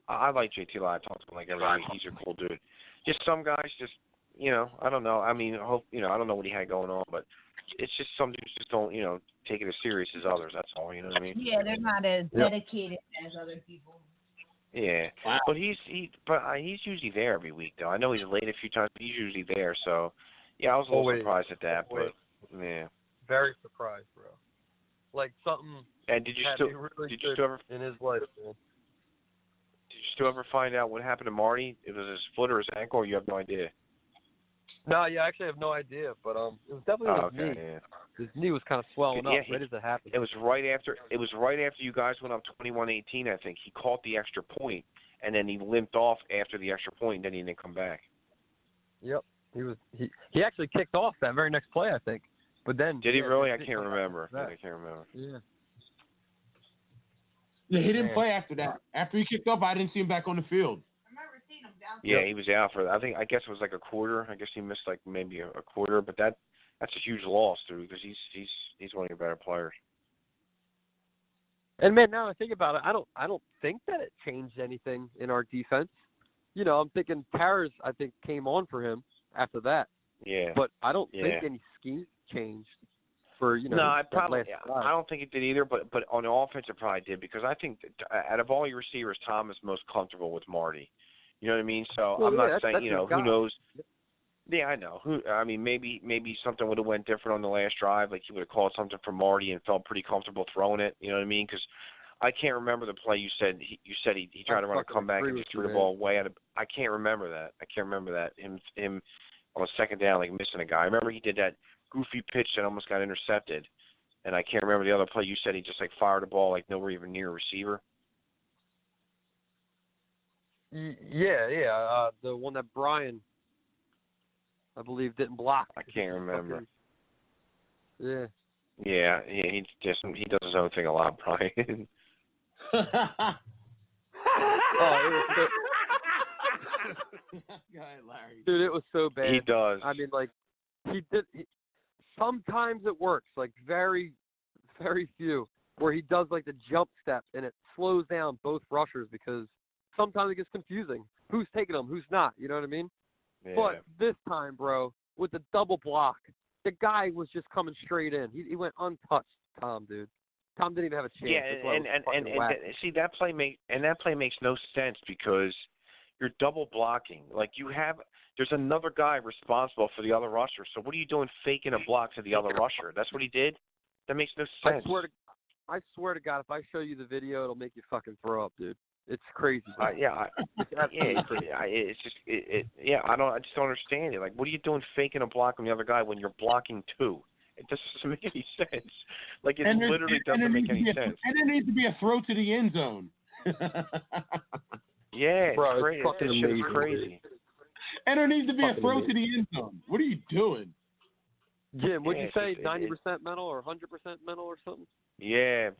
I like JT a lot. I talk to him like every week. He's a cool dude. Just some guys just, I don't know. I mean, I don't know what he had going on, but it's just some dudes just don't, take it as serious as others. That's all, you know what I mean? Yeah, they're not as dedicated as other people. Yeah, wow. But he's usually there every week though. I know he's late a few times, but he's usually there. So, yeah, I was a little surprised at that, but yeah, very surprised, bro. Like something. And did you still ever in his life, man? Did you still ever find out what happened to Marty? It was his foot or his ankle, or you have no idea? No, yeah, I actually have no idea, but it was definitely his knee. Yeah. His knee was kind of swelling up right as it happened. It was right after you guys went up 21-18, I think. He caught the extra point, and then he limped off after the extra point, and then he didn't come back. Yep. He actually kicked off that very next play, I think. But then did he really? I can't remember. I can't remember. Yeah. Yeah, he didn't play after that. After he kicked off, I didn't see him back on the field. I remember seeing him down. Yeah, he was out for. I guess it was like a quarter. I guess he missed like maybe a quarter. But that's a huge loss, dude, because he's one of your better players. And man, now I think about it, I don't think that it changed anything in our defense. You know, I'm thinking Paris, I think, came on for him after that. Yeah. But I don't think any scheme changed for, you know. No, I don't think it did either. But on the offense, it probably did, because I think that out of all your receivers, Tom is most comfortable with Marty. You know what I mean? So I'm not saying, you know, who knows. Yeah, I know. Maybe something would have went different on the last drive. Like he would have called something for Marty and felt pretty comfortable throwing it. You know what I mean? Because I can't remember the play you said. He tried to run a comeback and just threw the ball way out of. I can't remember that. Him on a second down, like missing a guy. I remember he did that goofy pitch that almost got intercepted, and I can't remember the other play. You said he just like fired the ball like nowhere even near a receiver. Yeah. The one that Brian, I believe, didn't block. I can't remember. Yeah. Yeah, he does his own thing a lot, Brian. Oh, it was so, Go ahead, Larry. dude, it was so bad. He does. I mean, like, sometimes it works, like very, very few, where he does like the jump step and it slows down both rushers, because sometimes it gets confusing. Who's taking them? Who's not? You know what I mean? Yeah. But this time, bro, with the double block, the guy was just coming straight in. He went untouched, Tom, dude. Tom didn't even have a chance. Yeah, and see, that play makes no sense, because you're double blocking. Like there's another guy responsible for the other rusher. So what are you doing faking a block to the other rusher? That's what he did? That makes no sense. I swear to God, if I show you the video, it'll make you fucking throw up, dude. It's crazy. It's absolutely crazy. I just don't understand it. Like, what are you doing faking a block on the other guy when you're blocking two? It just doesn't make any sense. Like, it literally doesn't make any sense. And there needs to be a throw to the end zone. Yeah, bro, it's fucking amazing. Crazy. And there needs to be a throw to the end zone. What are you doing? Jim, would you say 90% mental or 100% mental or something? Yeah.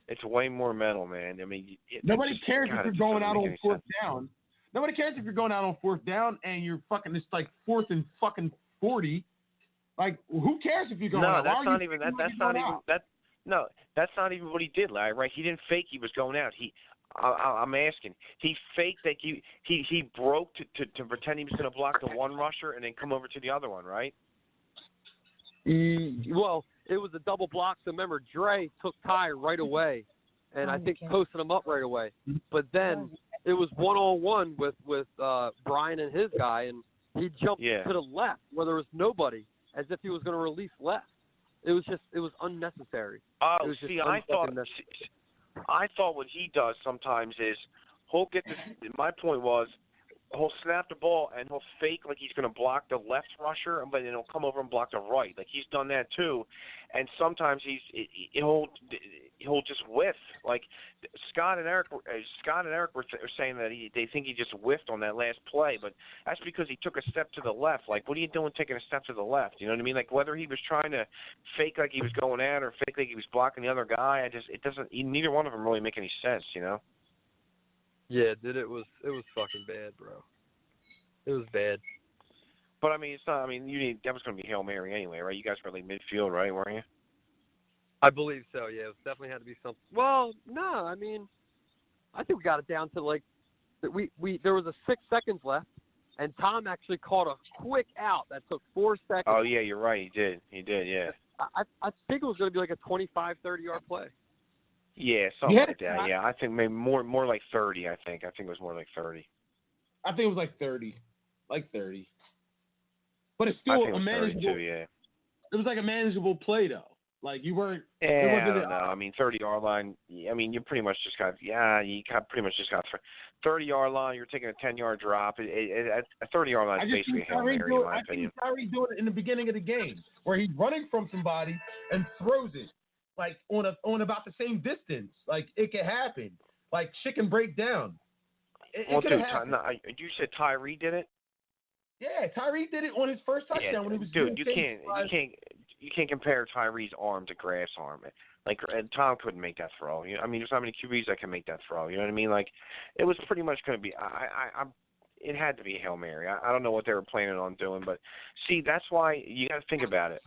It's way more mental, man. I mean, nobody cares if you're going out on fourth down. Nobody cares if you're going out on fourth down and you're fucking, it's like 4th and fucking 40. Like, who cares if you're going out? That's not even what he did, Larry. Right? He didn't fake he was going out. I'm asking. He faked that he broke to pretend he was going to block the one rusher and then come over to the other one, right? Well, it was a double block. So remember, Dre took Ty right away, and I think posted him up right away. But then it was one-on-one with Brian and his guy, and he jumped to the left where there was nobody, as if he was going to release left. It was unnecessary. Oh, see, I thought what he does sometimes is he'll get this. My point was, he'll snap the ball and he'll fake like he's going to block the left rusher, but then he'll come over and block the right. Like, he's done that too. And sometimes he'll just whiff. Like Scott and Eric were saying that they think he just whiffed on that last play, but that's because he took a step to the left. Like, what are you doing taking a step to the left? You know what I mean? Like, whether he was trying to fake like he was going out or fake like he was blocking the other guy, neither one of them really make any sense, you know? Yeah, dude, it was fucking bad, bro. It was bad. But I mean, it's not. I mean, that was going to be Hail Mary anyway, right? You guys were like midfield, right? Weren't you? I believe so. Yeah, it definitely had to be something. Well, no, I mean, I think we got it down to like there was 6 seconds left, and Tom actually caught a quick out that took 4 seconds. Oh yeah, you're right. He did. Yeah. I think it was going to be like a 25, 30-yard play. Yeah, something like that. Yeah, I think maybe more like 30. I think it was more like 30. I think it was like 30, But it's still a manageable. 32, yeah. It was like a manageable play though. Like, you weren't. Yeah, I don't know. I mean, 30-yard line. I mean, you pretty much just got. Yeah, you pretty much just got 30-yard line. You're taking a 10-yard drop. A 30-yard line is basically Hail Mary, in my opinion. I think Tyree doing it in the beginning of the game, where he's running from somebody and throws it, like on about the same distance. Like, it could happen. Like, shit can break down. It could happen. You said Tyree did it? Yeah, Tyree did it on his first touchdown when he was dude. You can't compare Tyree's arm to Graf's arm. Like, and Tom couldn't make that throw. I mean, there's not many QBs that can make that throw. You know what I mean? Like, it was pretty much going to be. It had to be a Hail Mary. I don't know what they were planning on doing, but see, that's why you got to think about it.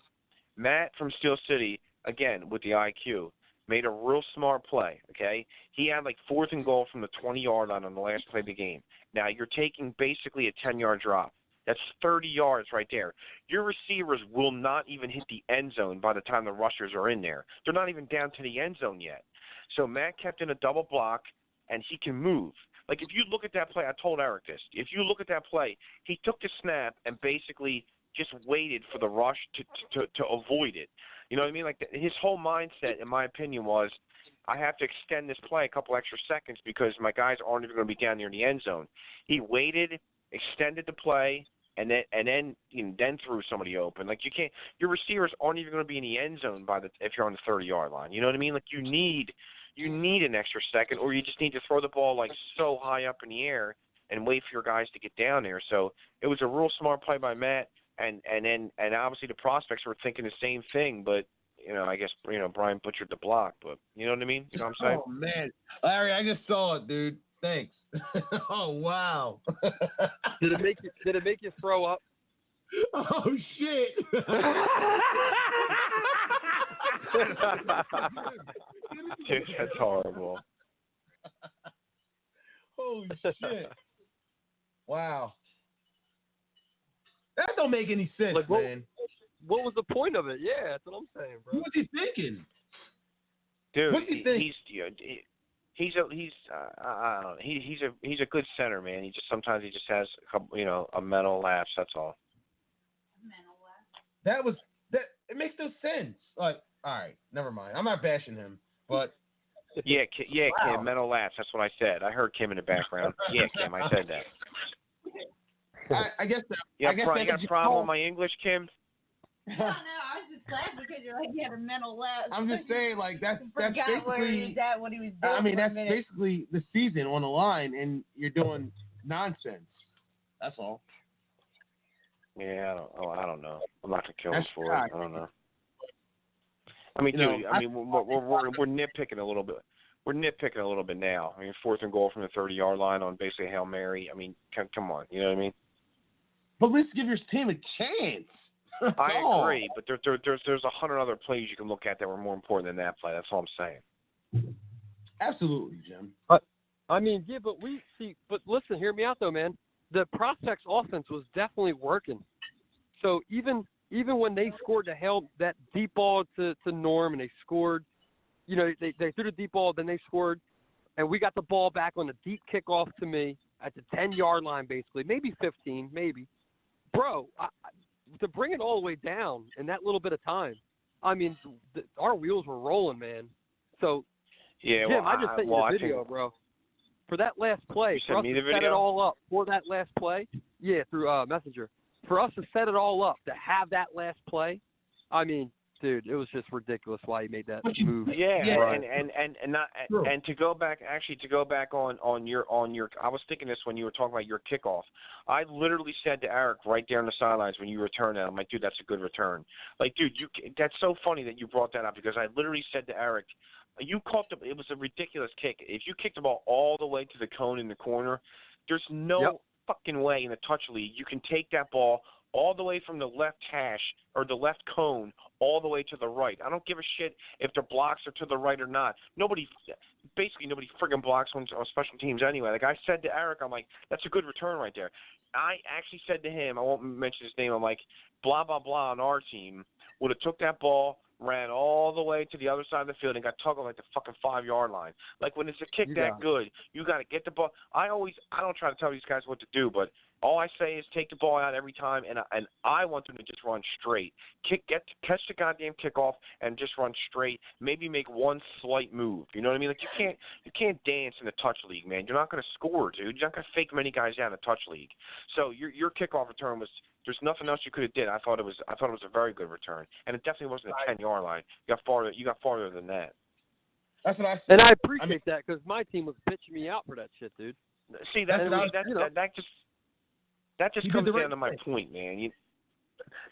Matt from Steel City, again with the IQ, made a real smart play. Okay, he had like 4th and goal from the 20-yard line on the last play of the game. Now you're taking basically a 10-yard drop. That's 30 yards right there. Your receivers will not even hit the end zone by the time the rushers are in there. They're not even down to the end zone yet. So Matt kept in a double block, and he can move. Like, if you look at that play, I told Eric this. If you look at that play, he took the snap and basically just waited for the rush to avoid it. You know what I mean? Like, his whole mindset, in my opinion, was, I have to extend this play a couple extra seconds because my guys aren't even going to be down near the end zone. He waited, extended the play, and then threw somebody open. Like, you can't. Your receivers aren't even going to be in the end zone if you're on the 30-yard line. You know what I mean? Like, you need an extra second, or you just need to throw the ball like so high up in the air and wait for your guys to get down there. So it was a real smart play by Matt, and obviously the prospects were thinking the same thing, but I guess Brian butchered the block, but you know what I mean? You know what I'm saying? Oh man, Larry, I just saw it, dude. Thanks. Oh wow. Did it make you throw up? Oh shit. Dude, that's horrible. Holy shit. Wow. That don't make any sense, like, man. What was the point of it? Yeah, that's what I'm saying, bro. What was he thinking? Dude, what do you think? He's a good center, man. He just sometimes has a mental lapse. That's all. It makes no sense. Like, all right, never mind. I'm not bashing him, but yeah, wow. Kim, mental lapse. That's what I said. I heard Kim in the background. Yeah, Kim, I said that. I guess. You got a problem with my English, Kim? No, I was just laughing because you're like, he had a mental lapse. I'm just saying, like, that's basically where he was at, what he was doing. I mean, that's basically the season on the line, and you're doing nonsense. That's all. Yeah, I don't know. I'm not gonna kill him That's for it. I don't know. I mean, dude. We're nitpicking a little bit. We're nitpicking a little bit now. I mean, 4th and goal from the 30-yard line on basically a Hail Mary. I mean, come on. You know what I mean? But let's give your team a chance. I agree, but there's 100 other plays you can look at that were more important than that play. That's all I'm saying. Absolutely, Jim. I mean, yeah, but listen, hear me out though, man. The Prospects offense was definitely working. So even when they scored that deep ball to Norm, and they scored, they threw the deep ball, then they scored, and we got the ball back on a deep kickoff to me at the 10-yard line, basically, maybe 15, maybe. Bro, to bring it all the way down in that little bit of time, I mean, our wheels were rolling, man. So, yeah, Jim, I just sent you the video, bro. For that last play, for us to set it all up for that last play, yeah, through Messenger. For us to set it all up, to have that last play, I mean, dude, it was just ridiculous why he made that move. Yeah, right. and to go back on your I was thinking this when you were talking about your kickoff. I literally said to Eric right there on the sidelines when you returned that, I'm like, dude, that's a good return. Like, dude, that's so funny that you brought that up because I literally said to Eric, you caught it was a ridiculous kick. If you kicked the ball all the way to the cone in the corner, there's no fucking way in a touch league you can take that ball all the way from the left hash or the left cone all the way to the right. I don't give a shit if the blocks are to the right or not. Nobody friggin' blocks on special teams anyway. Like I said to Eric, I'm like, that's a good return right there. I actually said to him, I won't mention his name, I'm like, blah, blah, blah on our team would have took that ball, ran all the way to the other side of the field and got tuggled like the fucking 5-yard line. Like when it's a kick that good, you got to get the ball. I don't try to tell these guys what to do, but all I say is take the ball out every time, and I want them to just run straight. Catch the goddamn kickoff and just run straight. Maybe make one slight move. You know what I mean? Like you can't dance in the touch league, man. You're not going to score, dude. You're not going to fake many guys out in a touch league. So your kickoff return was. There's nothing else you could have did. I thought it was a very good return, and it definitely wasn't a 10-yard line. You got farther than that. That's what I said. And I appreciate that because my team was bitching me out for that shit, dude. See, That just comes down to my point, man.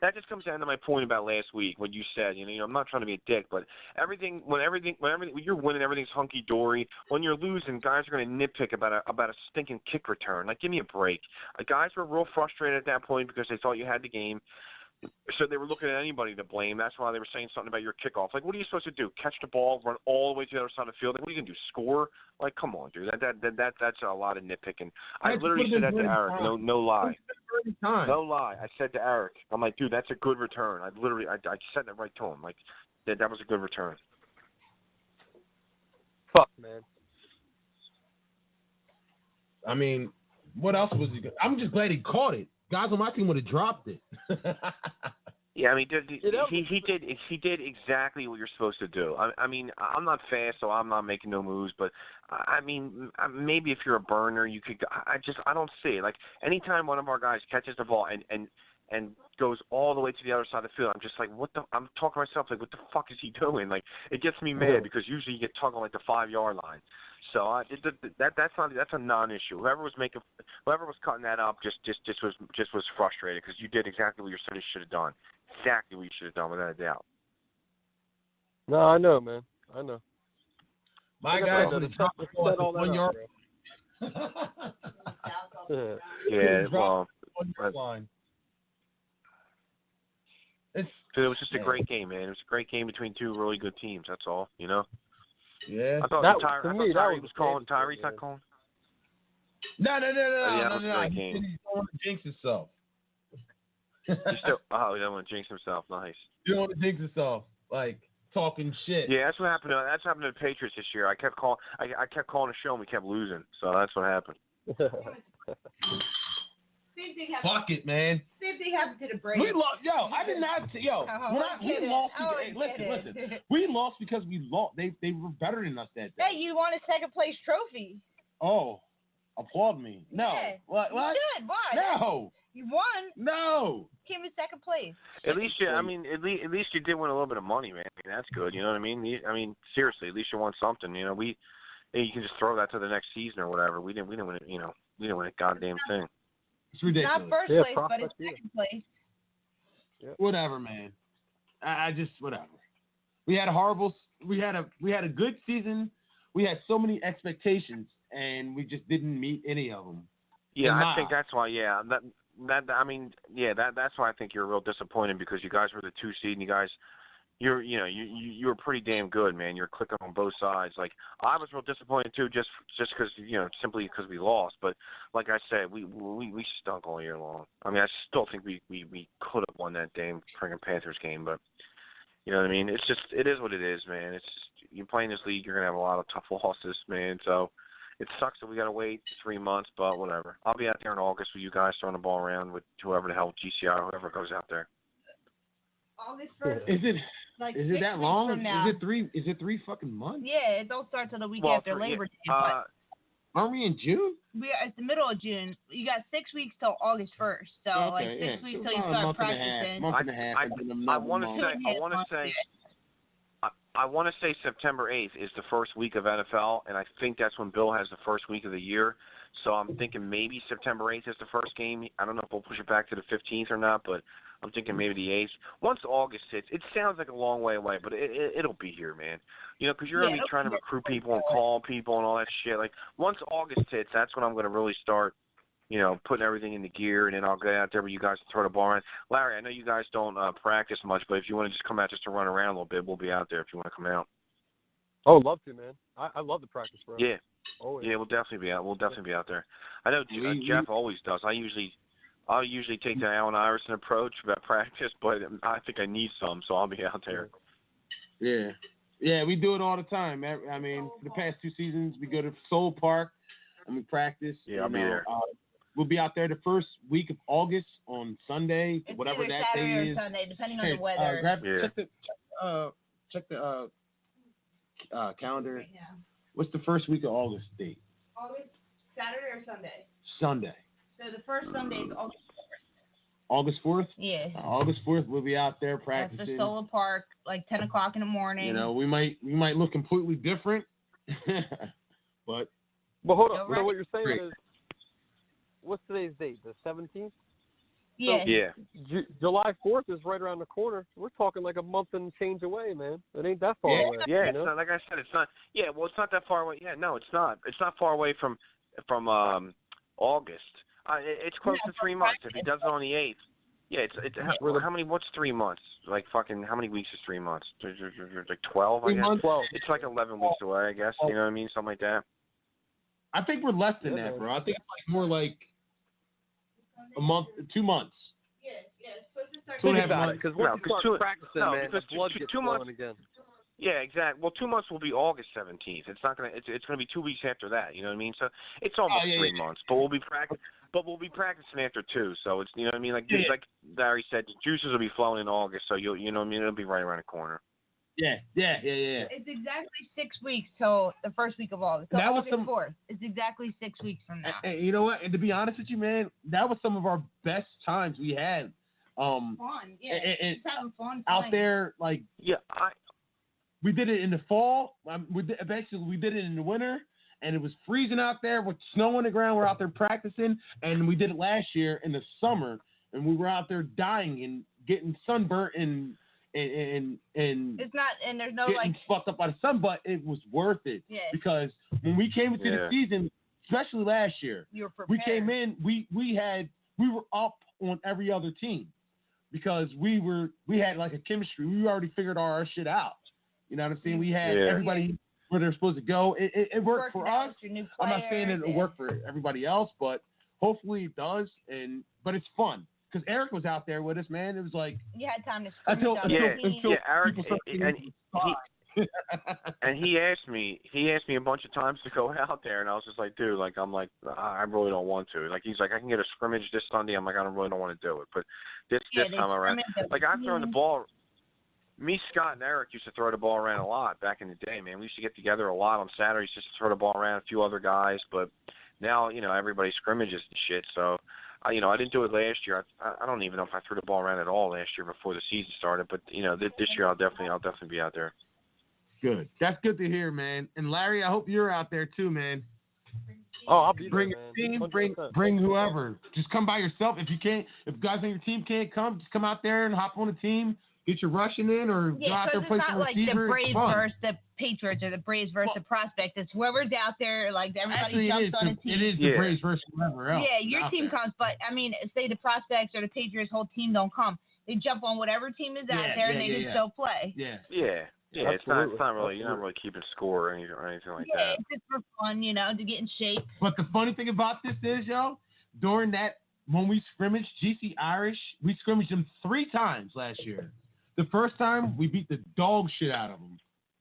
That just comes down to my point about last week, what you said. You know, I'm not trying to be a dick, but when you're winning, everything's hunky dory. When you're losing, guys are going to nitpick about a stinking kick return. Like, give me a break. Guys were real frustrated at that point because they thought you had the game. So they were looking at anybody to blame. That's why they were saying something about your kickoff. Like, what are you supposed to do? Catch the ball, run all the way to the other side of the field? Like, what are you going to do? Score? Like, come on, dude. That's a lot of nitpicking. I literally said that to Eric. No lie. No lie. I said to Eric, I'm like, dude, that's a good return. I said that right to him. Like, that was a good return. Fuck, man. I mean, what else was he going to? I'm just glad he caught it. Guys on my team would have dropped it. Yeah, I mean, he did exactly what you're supposed to do. I mean, I'm not fast, so I'm not making no moves. But I mean, maybe if you're a burner, you could. I don't see it. Like, anytime one of our guys catches the ball and goes all the way to the other side of the field, I'm just like, I'm talking to myself, like, what the fuck is he doing? Like, it gets me mad because usually you get tugged on like the 5-yard line. So that's a non-issue. Whoever was cutting that up just was frustrated because you did exactly what you said you should have done. Exactly what you should have done, without a doubt. No, I know, man. I know. My guys would have dropped the ball at the 1 yard. Yeah, well, it was just a great game, man. It was a great game between two really good teams. That's all, you know. Yeah. I thought Tyree was calling. Tyree's not calling. No. Yeah, that was a great game. He don't want to jinx himself. He don't want to jinx himself. Nice. You don't want to jinx himself, like talking shit. Yeah, that's what happened. That's happened to the Patriots this year. I kept calling the show, and we kept losing. So that's what happened. Same thing happened. Fuck it, man. Same thing happened to the Braves. We lost. Yo, I did not. Yo, we lost. Listen. We lost because we lost. They were better than us that day. Hey, you won a second place trophy. Oh, applaud me. No. Yeah. What? You did. Why? No. You won. No. Came in second place. At least you did win a little bit of money, man. I mean, that's good. You know what I mean? I mean, seriously, at least you won something. You know, you can just throw that to the next season or whatever. We didn't win it. You know, we didn't win a goddamn thing. It's ridiculous. Not first place, but it's second place. Yeah. Whatever, man. I just whatever. We had a good season. We had so many expectations, and we just didn't meet any of them. Yeah, I think that's why. Yeah, that's why I think you're real disappointed because you guys were the 2 seed, and you guys. You were pretty damn good, man. You're clicking on both sides. Like, I was real disappointed too, just because simply because we lost. But like I said, we stunk all year long. I mean, I still think we could have won that damn friggin' Panthers game, but you know what I mean. It is what it is, man. You're playing this league, you're gonna have a lot of tough losses, man. So it sucks that we gotta wait 3 months, but whatever. I'll be out there in August with you guys throwing the ball around with whoever the hell GCI, whoever goes out there. August 1st. Is it that long? Is it 3 fucking months? Yeah, it don't start till the week after Labor Day. Aren't we in June? It's the middle of June. You got 6 weeks till August 1st. So 6 weeks till you start practicing. Month and a half. I want to say September 8th is the first week of NFL, and I think that's when Bill has the first week of the year. So I'm thinking maybe September 8th is the first game. I don't know if we'll push it back to the 15th or not, but I'm thinking maybe the 8th. Once August hits, it sounds like a long way away, but it'll be here, man. You know, because you're going to be trying to recruit people and call people and all that shit. Like, once August hits, that's when I'm going to really start, putting everything into gear, and then I'll get out there with you guys to throw the ball around. Larry, I know you guys don't practice much, but if you want to just come out just to run around a little bit, we'll be out there if you want to come out. Oh, love to, man. I love the practice, bro. Yeah. Always. Yeah, we'll definitely be out. We'll definitely be out there. I know Jeff always does. I'll usually take the Allen Iverson approach about practice, but I think I need some, so I'll be out there. Yeah, we do it all the time. I mean, for the past 2 seasons, we go to Soul Park and we practice. Yeah, I'll be there. We'll be out there the first week of August on Sunday, it's whatever that Saturday day or is. Sunday, depending on the weather. Check the calendar. Right now. What's the first week of August date? August, Saturday or Sunday? Sunday. So the first Sunday is August 4th. August 4th? Yeah. August 4th, we'll be out there practicing. At the Solar Park, like 10 o'clock in the morning. You know, we might look completely different, but hold on. So what you're saying is, what's today's date? The 17th. Yeah. Yeah. July 4th is right around the corner. We're talking like a month and change away, man. It ain't that far away. Yeah, you it's know? not, like I said, it's not. Yeah, well, it's not that far away. Yeah, no, it's not. It's not far away from August. It's close to 3 months. If he does it on the 8th, yeah, it's how many? What's 3 months? Like fucking how many weeks is 3 months? Like 12, I guess. 12. It's like 11 weeks away, I guess. You know what I mean? Something like that. I think we're less than that, bro. I think it's like more like a month, 2 months. Think about it, because once you because start practicing, man, the because blood gets 2 months flowing again. Yeah, exactly. Well, 2 months will be August 17th. It's not gonna. It's gonna be 2 weeks after that. You know what I mean? So it's almost 3 months. But we'll be practicing after 2. So it's, you know what I mean? Like like Larry said, the juices will be flowing in August. So you know what I mean? It'll be right around the corner. Yeah. It's exactly 6 weeks till the first week of August. So August 4th. It's exactly 6 weeks from now. And you know what? And to be honest with you, man, that was some of our best times we had. Fun, yeah. And just having fun out there, like we did it in the fall. We did it in the winter, and it was freezing out there with snow on the ground. We're out there practicing, and we did it last year in the summer, and we were out there dying and getting sunburnt and it's not, and there's no getting fucked up by the sun, but it was worth it because when we came into the season, especially last year, you were prepared. we came in, we were up on every other team because we had like a chemistry. We already figured our shit out. You know what I'm saying? We had everybody where they're supposed to go. It worked for us. I'm not saying it'll work for everybody else, but hopefully it does. But it's fun. Because Eric was out there with us, man. It was like you had time to until Eric, and he asked me a bunch of times to go out there, and I was just like, dude, like I really don't want to. Like he's like, I can get a scrimmage this Sunday. I'm like, I really don't want to do it. But this time around, like I've thrown the ball. Me, Scott, and Eric used to throw the ball around a lot back in the day, man. We used to get together a lot on Saturdays just to throw the ball around, a few other guys. But now, you know, everybody scrimmages and shit, so. I didn't do it last year. I don't even know if I threw the ball around at all last year before the season started. But you know, this year I'll definitely be out there. Good. That's good to hear, man. And Larry, I hope you're out there too, man. Oh, I'll be bring there, a team, bring whoever. Just come by yourself if you can't. If guys on your team can't come, just come out there and hop on a team. Get your rushing in, or go out there and play some receiver. It's not like the Braves versus the Patriots or the Braves versus the Prospects. It's whoever's out there, like everybody jumps on a team. It is the Braves versus whoever else. Yeah, your team comes, but I mean, say the Prospects or the Patriots whole team don't come. They jump on whatever team is out there and they can still play. Yeah. It's not really, you're not really keeping score or anything like that. Yeah, it's just for fun, you know, to get in shape. But the funny thing about this is, during that, when we scrimmaged GC Irish, we scrimmaged them 3 times last year. The first time, we beat the dog shit out of them.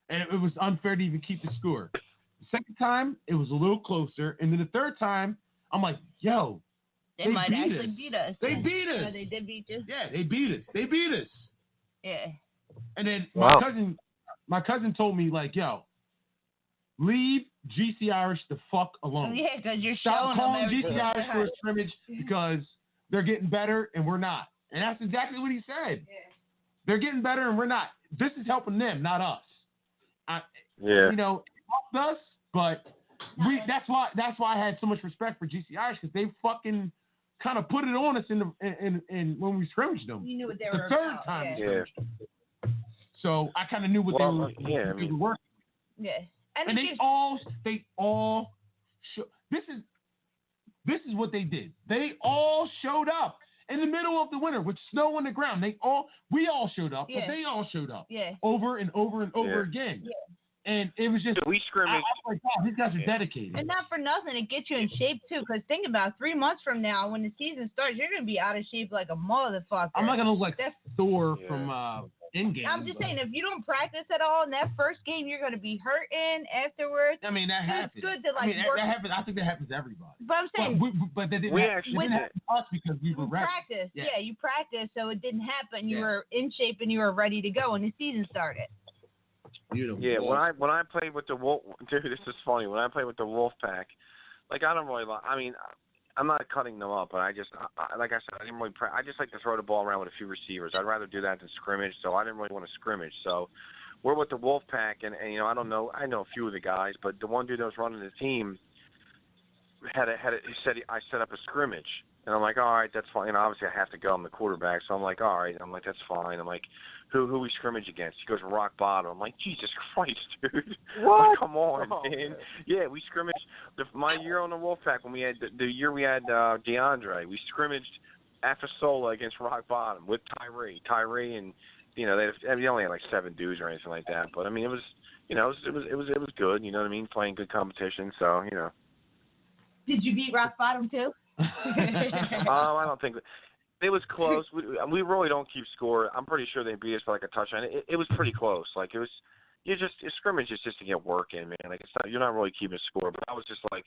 And it was unfair to even keep the score. The second time, it was a little closer. And then the third time, I'm like, they might actually beat us. They beat us. Yeah, they did beat us. Yeah, they beat us. Yeah. And then my cousin told me, like, leave GC Irish the fuck alone. Yeah, because you're Stop showing calling them GC Irish for a scrimmage because they're getting better and we're not. And that's exactly what he said. Yeah. They're getting better and we're not. This is helping them, not us. You know, it helped us, but that's why I had so much respect for GC Irish because they fucking kind of put it on us in when we scrimmaged them. You knew what they were the third about. time. Yeah. So I kind of knew what they were working. Yeah. And they all this is what they did. They all showed up. In the middle of the winter with snow on the ground, we all showed up, but they all showed up over and over and over again. Yeah. And it was just we scrimmaged. I was like, wow, these guys are dedicated. And not for nothing, it gets you in shape too. Because think about it, 3 months from now, when the season starts, you're gonna be out of shape like a motherfucker. I'm not gonna look like Thor from Endgame. I'm just saying, if you don't practice at all in that first game, you're gonna be hurting afterwards. I mean, that happens. It's good to work. That happens. I think that happens to everybody. But I'm saying, but that didn't happen to us because we were ready. Practice. Yeah, you practiced, so it didn't happen. You were in shape and you were ready to go when the season started. Yeah, when I played with the Wolf, dude, this is funny. When I played with the Wolfpack, like I don't really, I mean, I'm not cutting them up, but I like I said, I didn't really. I just like to throw the ball around with a few receivers. I'd rather do that than scrimmage, so I didn't really want to scrimmage. So we're with the Wolfpack, and you know, I know a few of the guys, but the one dude that was running the team, he said I set up a scrimmage, and I'm like, all right, that's fine. And obviously I have to go. I'm the quarterback, so I'm like, all right. I'm like, that's fine. I'm like, who we scrimmage against? He goes, rock bottom. I'm like, Jesus Christ, dude. What? Like, come on, Oh, man. Yeah, we scrimmaged my year on the Wolfpack when we had the year we had DeAndre. We scrimmaged Afasola against rock bottom with Tyree, and they only had like 7 dudes or anything like that. But I mean, it was. It was good. You know what I mean? Playing good competition. So Did you beat rock bottom too? I don't think it was close. We really don't keep score. I'm pretty sure they beat us by like a touchdown. It was pretty close. Like it was. Scrimmage is just to get work in, man. Like you're not really keeping score. But I was just like,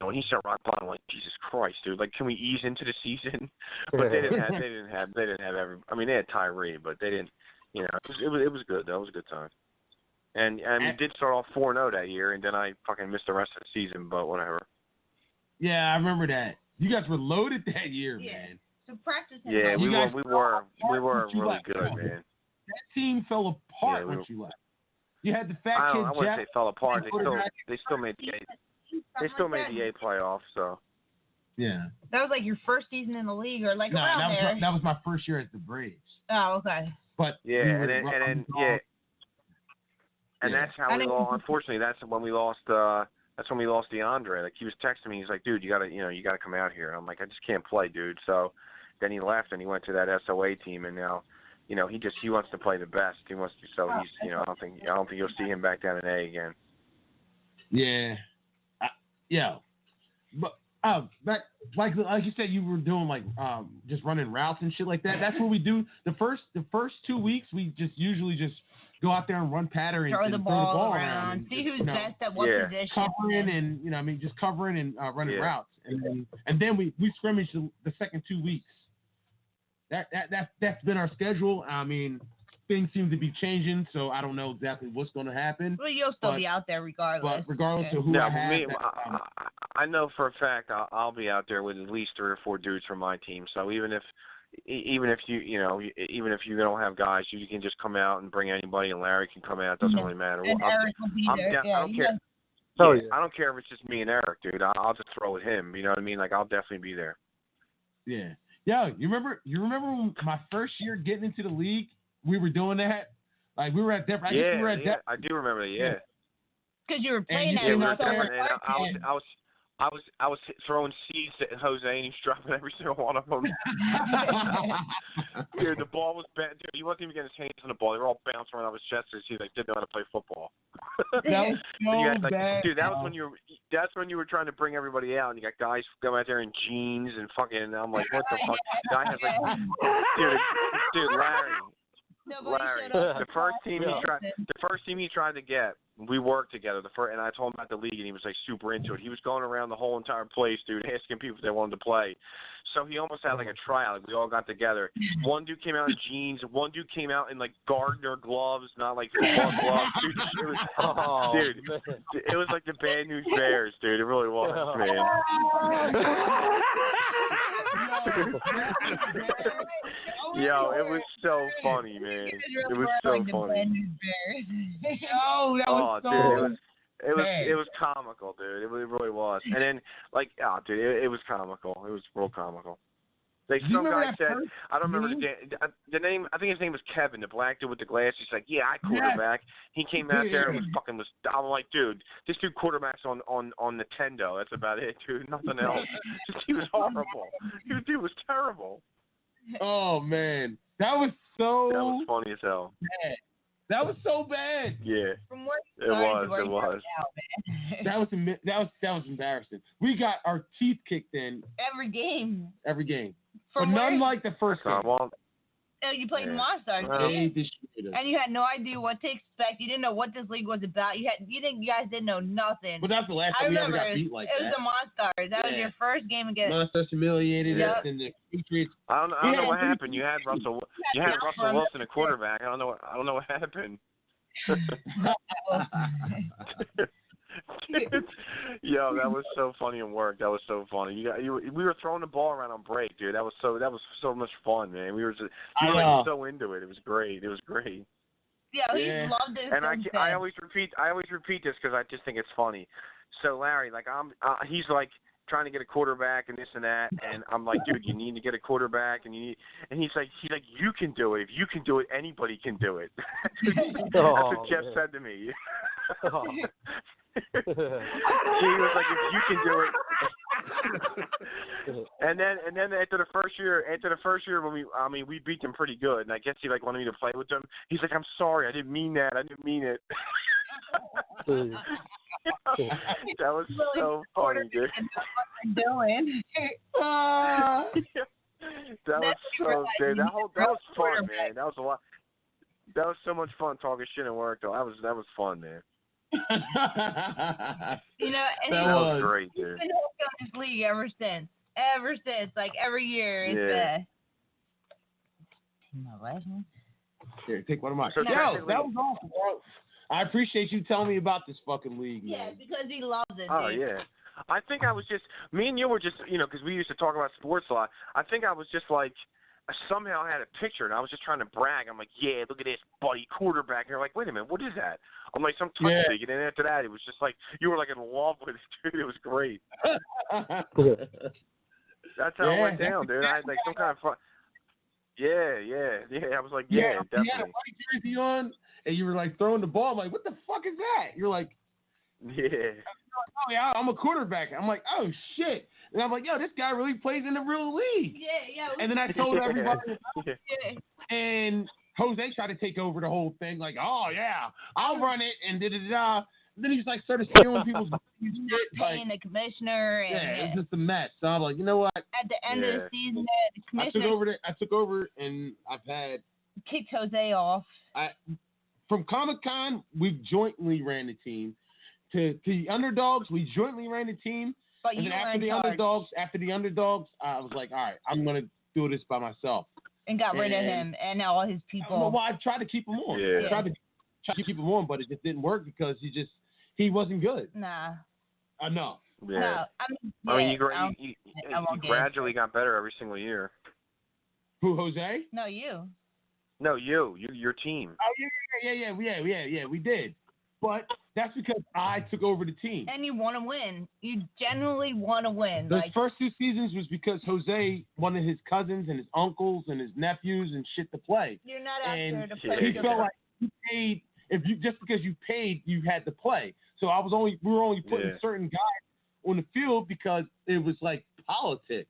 when he said rock bottom, I'm like, Jesus Christ, dude. Like, can we ease into the season? But they didn't have every. I mean, they had Tyree, but they didn't. It was good. That was a good time. And we did start off 4-0 that year, and then I fucking missed the rest of the season, but whatever. Yeah, I remember that. You guys were loaded that year, man. So practice. Yeah, we were really good, man. That team fell apart once you left. You had the fat kid. I wouldn't say fell apart. They still made the A playoff. So. Yeah. That was like your first season in the league, or like around there. That was my first year at the Braves. Oh, okay. But and that's how we lost. Unfortunately, that's when we lost. That's when we lost DeAndre. Like he was texting me, he's like, "Dude, you gotta come out here." And I'm like, "I just can't play, dude." So then he left and he went to that SOA team, and now, he wants to play the best. He wants to. So he's, I don't think you'll see him back down in A again. Yeah, but back like you said, you were doing like just running routes and shit like that. That's what we do. The first 2 weeks, we usually just go out there and run pattern and throw the ball around. And see who's best at what position. Covering and just covering and running routes. And then we scrimmage the second 2 weeks. That's been our schedule. I mean, things seem to be changing, so I don't know exactly what's going to happen. Well, you'll still be out there regardless. But regardless of who I have. I know for a fact I'll be out there with at least 3 or 4 dudes from my team. So even if you don't have guys, you can just come out and bring anybody, and Larry can come out. It doesn't really matter. And Eric will be there. I don't care. I don't care if it's just me and Eric, dude. I'll just throw with him. You know what I mean? Like I'll definitely be there. Yeah. Yeah. You remember when my first year getting into the league, we were doing that? Like we were at Denver. I do remember that. Yeah. Because you were playing at I was throwing seeds at Jose, and he was dropping every single one of them. Dude, the ball was bent. Dude, he wasn't even getting his hands on the ball. They were all bouncing around his chest as he didn't know how to play football. That was so bad. Dude, that's when you were trying to bring everybody out, and you got guys going out there in jeans and fucking. And I'm like, what the fuck? Guy has dude, Larry, the first team he tried to get, we worked together. And I told him about the league, and he was like super into it. He was going around the whole entire place, dude, asking people if they wanted to play. So he almost had like a tryout. Like, we all got together. One dude came out in jeans. One dude came out in like Gardner gloves, not like football gloves. Dude, it was like the Bad News Bears, dude. It really was, man. Yo, it was so funny, man. It was so funny. Oh, that was so It was comical, dude. It really was. And then, it was comical. It was real comical. Like some guy said, I don't remember the name. I think his name was Kevin, the black dude with the glasses. He's like, yeah, I quarterback. He came out there and I'm like, dude, this dude quarterbacks on Nintendo. That's about it, dude. Nothing else. He was horrible. Dude was terrible. Oh man, that was funny as hell. Bad. That was so bad. Yeah. From where it was. That was embarrassing. We got our teeth kicked in every game. But none like the first game. You played Monstars, and you had no idea what to expect. You didn't know what this league was about. You guys didn't know nothing. But that's the last time we ever got beat like that. It was the Monstars. That was your first game against Monstars. Humiliated us, and the Patriots. I don't know what happened. You had Russell Wilson, a quarterback. I don't know what happened. Yo, that was so funny in work. That was so funny. We were throwing the ball around on break, dude. That was so much fun, man. We were so into it. It was great. Yeah, he loved it. And I always repeat this because I just think it's funny. So Larry, like he's like trying to get a quarterback and this and that, and I'm like, dude, you need to get a quarterback, and he's like, you can do it. If you can do it, anybody can do it. That's what Jeff said to me. He was like, if you can do it. and then after the first year when we beat them pretty good, and I guess he like wanted me to play with them. He's like, I'm sorry, I didn't mean that. I didn't mean it. That was so funny, dude. Doing. That was so good. That was fun, man. That was a lot. That was so much fun talking shit at work, though. That was fun, man. You know, and that was great, dude. He's been hooked on this league ever since. Like every year, it's my last one. Here, take one of mine. So that was awesome, bro. I appreciate you telling me about this fucking league, man. Yeah, because he loves it. Oh, dude. yeah. I think I was just, me and you were just, you know, because we used to talk about sports a lot. I think I was just like, I somehow had a picture, and I was just trying to brag. I'm like, yeah, look at this, buddy, quarterback. And you're like, wait a minute, what is that? I'm like, some touch league. And then after that, it was just like, you were like in love with it, dude. It was great. That's how it went down, dude. I had like some kind of fun. Yeah. I was like, definitely. You had a white jersey on, and you were like throwing the ball. I'm like, what the fuck is that? You're like, oh yeah, I'm a quarterback. I'm like, oh shit. And I'm like, yo, this guy really plays in the real league. Yeah. And then I told everybody, and Jose tried to take over the whole thing, like, oh yeah, I'll run it, and da-da-da. Then he just like started stealing people's shit, paying the commissioner. And, it was just a mess. So I'm like, you know what? At the end of the season, the commissioner I took over, and I've had kicked Jose off. From Comic-Con, we jointly ran the team. To the underdogs, we jointly ran the team. But and then after the underdogs, I was like, all right, I'm gonna do this by myself. And got rid of him and all his people. Well, I tried to keep him on. Yeah. I tried to keep him on, but it just didn't work because he wasn't good. Nah. No. Yeah. No, I mean, you gradually got better every single year. Who, Jose? No, you. No, your team. Oh yeah, we did. But that's because I took over the team. And you want to win. You generally want to win. Those first 2 seasons was because Jose wanted his cousins and his uncles and his nephews and shit to play. You're not out there to play. He felt like you paid. Just because you paid, you had to play. So we were only putting certain guys on the field because it was like politics,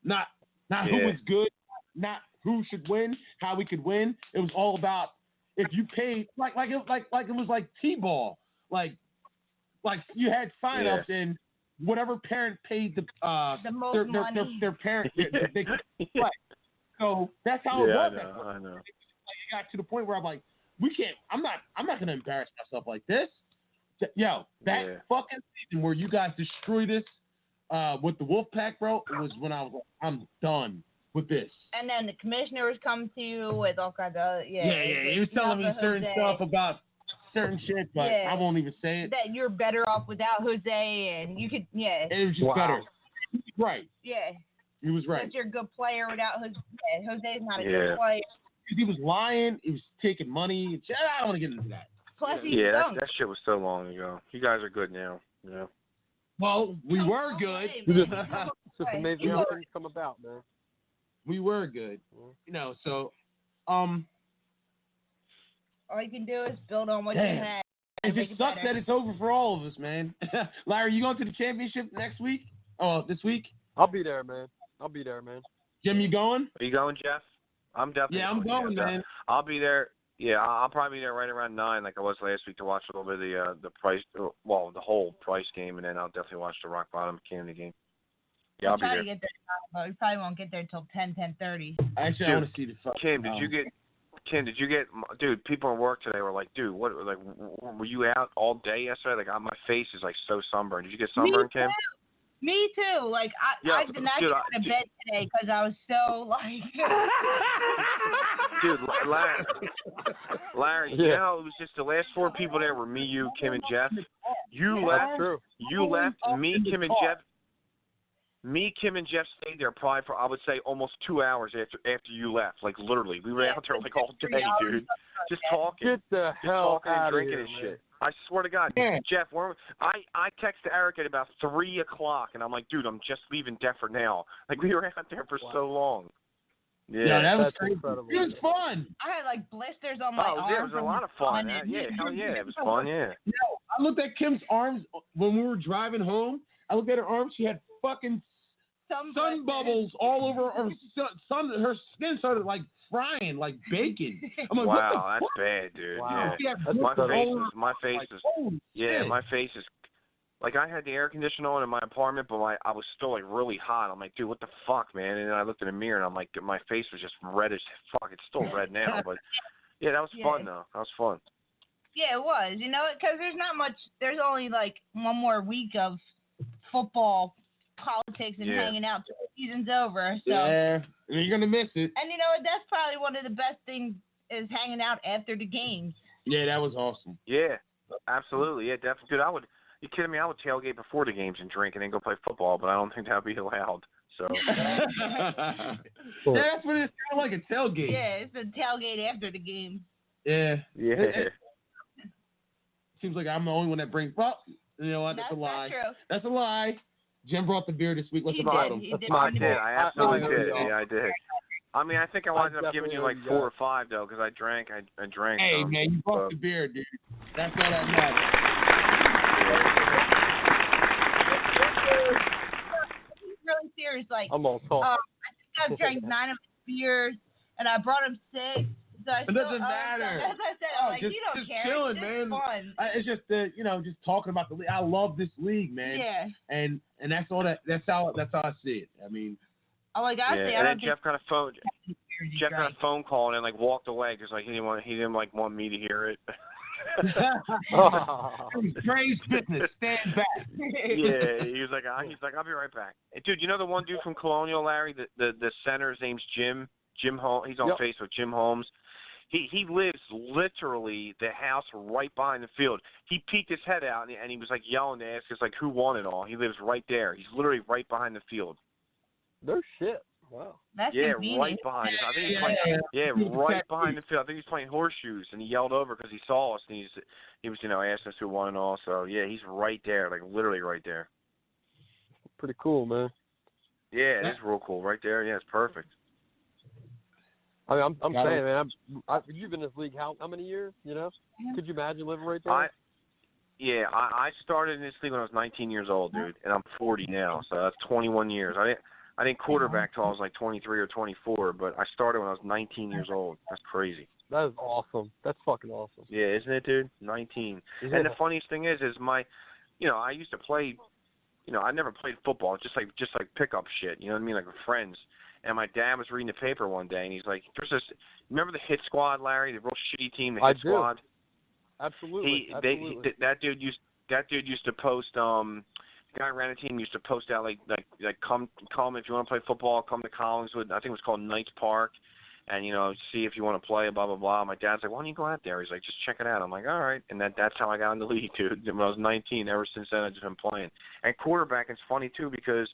not who was good, not who should win, how we could win. It was all about if you paid like it was like T-ball, like you had sign-ups and whatever parent paid the most money. their parent they could play. So that's how it was. I know. It got to the point where I'm like, I'm not gonna embarrass myself like this. Yo, that fucking season where you guys destroyed us with the Wolfpack, bro, it was when I was like, I'm done with this. And then the commissioner was coming to you with all kinds of he was telling me certain stuff about certain shit, but I won't even say it. That you're better off without Jose, and you could It was just better. Right. Yeah. He was right. That you're a good player without Jose. Jose's not a good player. He was lying. He was taking money. I don't want to get into that. Plus, that shit was so long ago. You guys are good now. Yeah. Well, we were good. It's amazing how things come about, man. We were good. So all you can do is build on what you had. It just sucks that it's over for all of us, man. Larry, you going to the championship next week? Oh, this week? I'll be there, man. Jim, you going? Are you going, Jeff? I'm definitely. Yeah, I'm going, man. I'll be there. Yeah, I'll probably be there right around 9, like I was last week, to watch a little bit of the Price, the whole Price game, and then I'll definitely watch the Rock Bottom Kennedy game. Yeah, I'll be there. Get there, but we probably won't get there until 10:30. Actually, I want to see the fuck. Kim, did you get? Dude, people at work today were like, dude, what? Like, were you out all day yesterday? Like, my face is like so sunburned. Did you get sunburned, Kim? Me too. Like I did not get out of bed today because I was so like. Dude, Larry, you know, it was just the last 4 people there were me, you, Kim, and Jeff. You left. Me, Kim, and Jeff. Me, Kim, and Jeff stayed there probably for, I would say, almost 2 hours after you left. Like, literally. We were out there, like, all day, dude. Just talking. Get the Just hell talking out and drinking of and here, shit. I swear to God. Yeah. Jeff, I texted Eric at about 3 o'clock, and I'm like, dude, I'm just leaving Deptford now. Like, we were out there for so long. Yeah. that was That's crazy. incredible. It was fun. I had like blisters on my arms. Yeah, it was a lot of fun. Yeah, hell yeah, it was fun, yeah. I looked at Kim's arms when we were driving home. I looked at her arms. She had fucking sun bubbles all over her sun. Her skin started like frying, like bacon. I'm like, wow, what the that's bad, dude. Wow. Yeah. That's My incredible. face is shit. my face is like I had the air conditioner on in my apartment, but I was still like really hot. I'm like, dude, what the fuck, man? And then I looked in the mirror and I'm like, my face was just red as fuck. It's still red now, but yeah, that was fun though. That was fun. Yeah, it was. You know, because there's not much. There's only like one more week of football, politics, and hanging out till the season's over. So yeah, you're gonna miss it. And you know what? That's probably one of the best things is hanging out after the games. Yeah, that was awesome. Yeah, absolutely. Yeah, definitely. Dude, you kidding me? I would tailgate before the games and drink and then go play football, but I don't think that would be allowed. So. Yeah, that's what it's kind of like a tailgate. Yeah, it's a tailgate after the game. Yeah. Yeah. It seems like I'm the only one that brings. Well, you know what? That's a lie. Not true. That's a lie. Jim brought the beer this week. Let's He about did. him. He did. I did. I absolutely I did. know. Yeah, I did. I mean, I think I wound up giving you like definitely 4 or 5 though, because I drank. Hey some, man, you brought the beer, dude. That's all that matters. He's really serious. Like, I'm all talk. I think I've drank 9 of his beers, and I brought him 6. So It doesn't matter. As I said, I'm like, just, you don't just care. chilling, It's man. fun. It's just just talking about the league. I love this league, man. Yeah. And that's all that. That's how I see it. I mean. I'm like, honestly, yeah. I And don't then Jeff got a phone call and then like walked away because like he didn't want me to hear it. Praise fitness, stand back. Yeah, he was like, I'll be right back. Hey, dude, you know the one dude from Colonial, Larry, the center, his name's Jim Holmes. He's on Facebook, Jim Holmes. He lives literally the house right behind the field. He peeked his head out and he was like yelling to ask us like who won it all. He lives right there. He's literally right behind the field. No shit. Wow. That's Yeah, convenient. right behind us. I think he's playing. Right behind the field. I think he's playing horseshoes, and he yelled over because he saw us, and he was asking us who won and all. So yeah, he's right there, like literally right there. Pretty cool, man. Yeah, it is real cool, right there. Yeah, it's perfect. I mean, I'm saying, man, you've been in this league how many years? You know, could you imagine living right there? I started in this league when I was 19 years old, dude, and I'm 40 now, so that's 21 years. I didn't quarterback till I was like 23 or 24, but I started when I was 19 years old. That's crazy. That is awesome. That's fucking awesome. Yeah, isn't it, dude? 19. And the funniest thing is I used to play, I never played football, just like pickup shit, you know what I mean, like with friends. And my dad was reading the paper one day, and he's like, "There's this. Remember the Hit Squad, Larry? The real shitty team, the Hit Squad." Absolutely. That dude used to post. The guy who ran the team used to post out like come if you want to play football, come to Collingswood. I think it was called Knights Park, and see if you want to play. Blah blah blah. My dad's like, "Why don't you go out there?" He's like, "Just check it out." I'm like, "All right." And that's how I got in the league, dude. When I was 19. Ever since then, I've just been playing. And quarterback is funny too because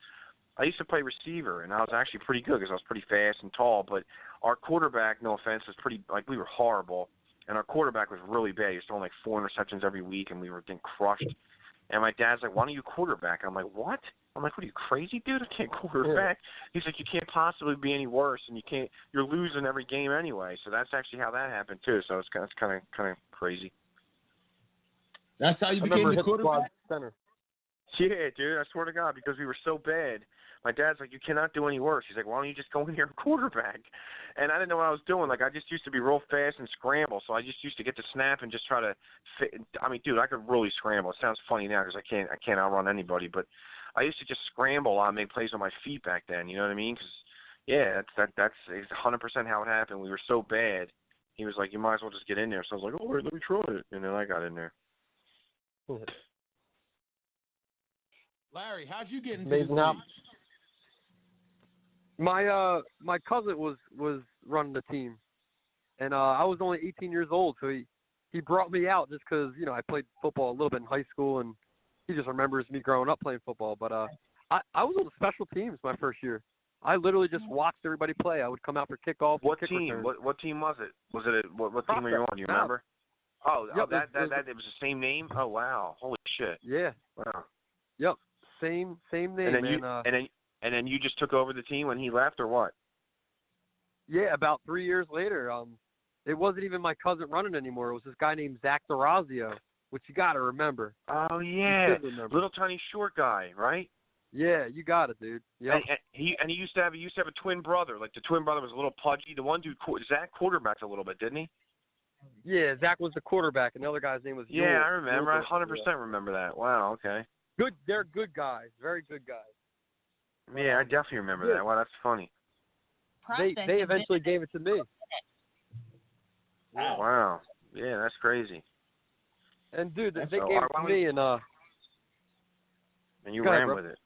I used to play receiver, and I was actually pretty good because I was pretty fast and tall. But our quarterback, no offense, was pretty we were horrible, and our quarterback was really bad. He was throwing like 4 interceptions every week, and we were getting crushed. And my dad's like, "Why don't you quarterback?" I'm like, "What?" I'm like, "What are you crazy, dude? I can't quarterback." He's like, "You can't possibly be any worse, and you're losing every game anyway." So that's actually how that happened too. So it's kind of crazy. That's how you became the quarterback. Center. Yeah, dude, I swear to God, because we were so bad. My dad's like, "You cannot do any worse." He's like, "Why don't you just go in here and quarterback?" And I didn't know what I was doing. Like, I just used to be real fast and scramble, so I just used to get the snap and just try to fit. I mean, dude, I could really scramble. It sounds funny now because I can't outrun anybody, but I used to just scramble a lot and make plays on my feet back then. You know what I mean? Because, yeah, that's 100% how it happened. We were so bad. He was like, "You might as well just get in there." So I was like, "All right, let me try it." And then I got in there. Larry, how'd you get into Amazing this how league? my cousin was running the team, and I was only 18 years old, so he brought me out just because I played football a little bit in high school, and he just remembers me growing up playing football. But I was on the special teams my first year. I literally just watched everybody play. I would come out for kickoff. What kick team? returns. What team was it? Was it what team were you on? Do you remember? Oh, Yep, that it was the same name. Oh wow, holy shit. Yeah. Wow. Yep. Same name. And then you just took over the team when he left, or what? Yeah, about 3 years later. It wasn't even my cousin running anymore. It was this guy named Zach DeRazio, which you got to remember. Oh yeah, remember. Little tiny short guy, right? Yeah, you got it, dude. Yep. And he used to have a twin brother. Like the twin brother was a little pudgy. The one dude, Zach, quarterbacked a little bit, didn't he? Yeah, Zach was the quarterback, and the other guy's name was Yul. Yeah, I remember. I 100% remember that. Wow. Okay. Good. They're good guys. Very good guys. Yeah, I definitely remember that. Wow, that's funny. They eventually gave it to me. Yeah. Wow. Yeah, that's crazy. And dude, they gave it to me, and you ran with it.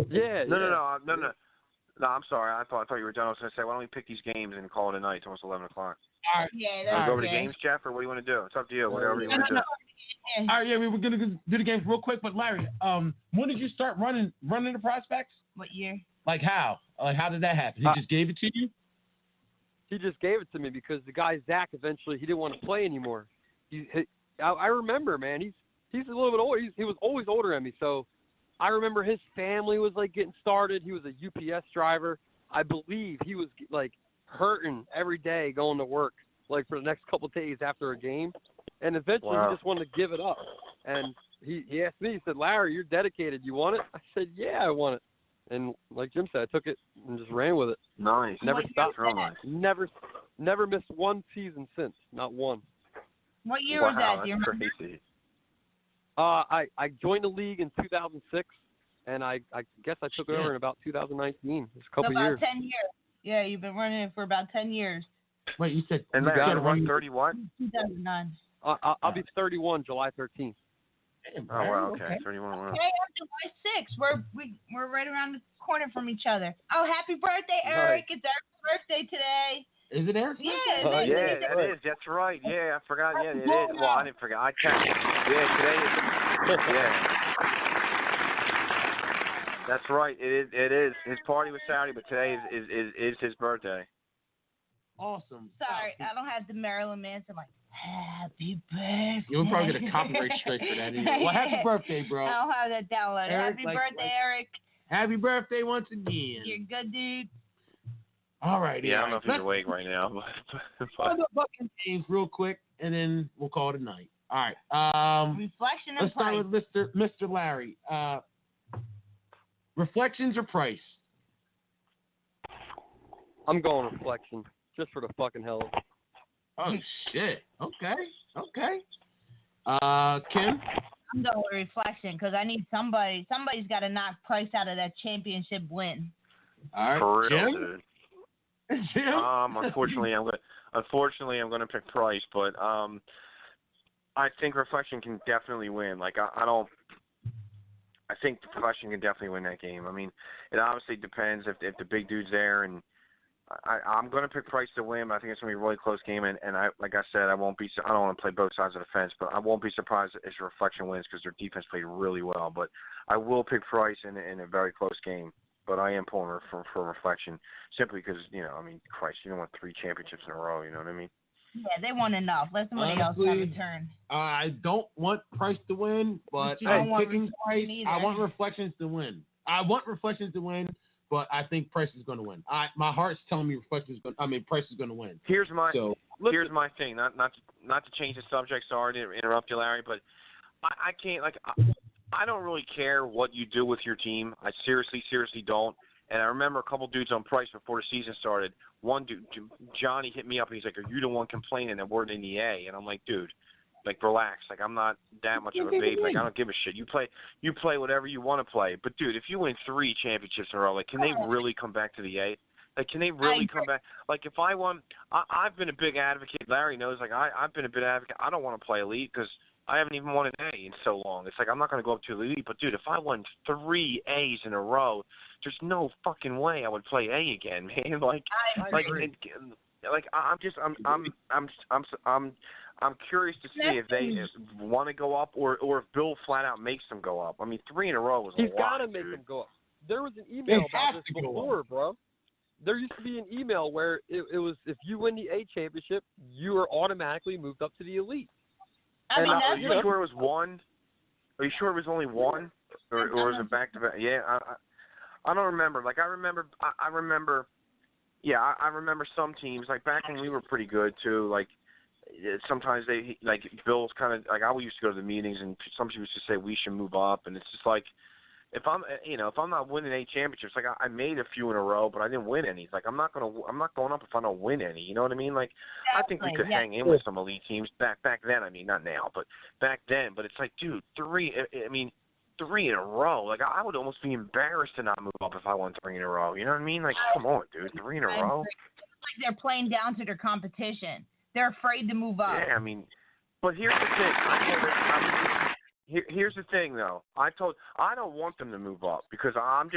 Yeah. No. I'm sorry. I thought you were done. I was going to say, why don't we pick these games and call it a night? It's almost 11 o'clock. All right. Yeah, Want to go over the games, Jeff, or what do you want to do? It's up to you. Whatever you want to do. All right, yeah, we were gonna do the games real quick, but Larry, when did you start running the prospects? What year? Like how? Like how did that happen? He just gave it to you? He just gave it to me because the guy Zach eventually he didn't want to play anymore. I remember, man. He's a little bit older. He was always older than me, so I remember his family was like getting started. He was a UPS driver. I believe he was like hurting every day going to work, like for the next couple of days after a game. And eventually he just wanted to give it up. And he asked me, he said, Larry, you're dedicated. You want it? I said, yeah, I want it. And like Jim said, I took it and just ran with it. Nice. Never stopped. Real nice. Never missed one season since. Not one. What year was that? Do you remember? Crazy. I joined the league in 2006, and I guess I took it over in about 2019. It's a couple years. About 10 years. Yeah, you've been running it for about 10 years. Wait, you said and you got to run 31? 2009. I'll be 31 July 13th. Damn, oh wow, okay, 31. Wow. Okay, I'm July 6th. We're right around the corner from each other. Oh, happy birthday, Eric! Nice. It's Eric's birthday today. Is it Eric's birthday? Yeah, that is. That's right. Yeah, I forgot. Yeah, it is. Well, I didn't forget. I checked. Yeah, today is. Yeah. That's right. It is. His party was Saturday, but today is his birthday. Awesome. Sorry, I don't have the Marilyn Manson like happy birthday. You'll probably get a copyright strike for that. Well, happy birthday, bro. I don't have that downloaded. Eric, Happy birthday, Eric. Happy birthday once again. You're good, dude. All right. Yeah, I don't know if he's awake right now. But the fucking games real quick, and then we'll call it a night. All right. Reflection and let's price. start with Mr. Larry. Reflections or price? I'm going reflection, just for the fucking hell of it. Oh shit. Okay. Kim? I'm going with reflection because I need somebody. Somebody's got to knock Price out of that championship win. All right. For real, Jim? dude. Jim? Unfortunately, I'm gonna pick Price, but I think reflection can definitely win. Like I think reflection can definitely win that game. I mean, it obviously depends if the big dude's there, and I'm going to pick Price to win, but I think it's going to be a really close game. And I, like I said, I don't want to play both sides of the fence, but I won't be surprised if reflection wins because their defense played really well. But I will pick Price in a very close game. But I am pulling for reflection simply because, Christ, you don't want 3 championships in a row. You know what I mean? Yeah, they won enough. Let somebody else have a turn. I don't want Price to win, but I'm picking Price. I want reflections to win. But I think Price is going to win. My heart's telling me Price is going to win. Here's my thing. Not to change the subject. Sorry to interrupt you, Larry, but I can't I don't really care what you do with your team. I seriously don't. And I remember a couple dudes on Price before the season started. One dude, Johnny, hit me up and he's like, "Are you the one complaining that we're in the A?" And I'm like, "Dude, relax. I'm not that much of a baby. I don't give a shit. You play whatever you want to play. But dude, if you win 3 championships in a row, can they really come back to the A? Can they really come back? If I won, I've been a big advocate. Larry knows. I've been a big advocate. I don't want to play elite because I haven't even won an A in so long. It's I'm not going to go up to the elite. But dude, if I won 3 A's in a row, there's no fucking way I would play A again, man. I'm curious to see if they want to go up or if Bill flat out makes them go up. I mean, 3 in a row was a lot. He's got to make them go up. There was an email about this before, bro. There used to be an email where it was if you win the A championship, you are automatically moved up to the elite. I mean, are you sure it was one? Are you sure it was only one, or was it back to back? Yeah, I don't remember. Like I remember. Yeah, I remember some teams like back when we were pretty good too. Like sometimes they like Bill's kind of like I used to go to the meetings and some people used to say we should move up, and it's just like if I'm not winning 8 championships, like I made a few in a row, but I didn't win any. Like I'm not going up if I don't win any. You know what I mean? Like I think we could hang in with some elite teams back then. I mean, not now, but back then. But it's like, dude, 3. I mean, 3 in a row. Like I would almost be embarrassed to not move up if I won 3 in a row. You know what I mean? Like come on, dude, 3 in a row. Like they're playing down to their competition. They're afraid to move up. Yeah, I mean, but here's the thing. Here's the thing, though. I don't want them to move up because I'm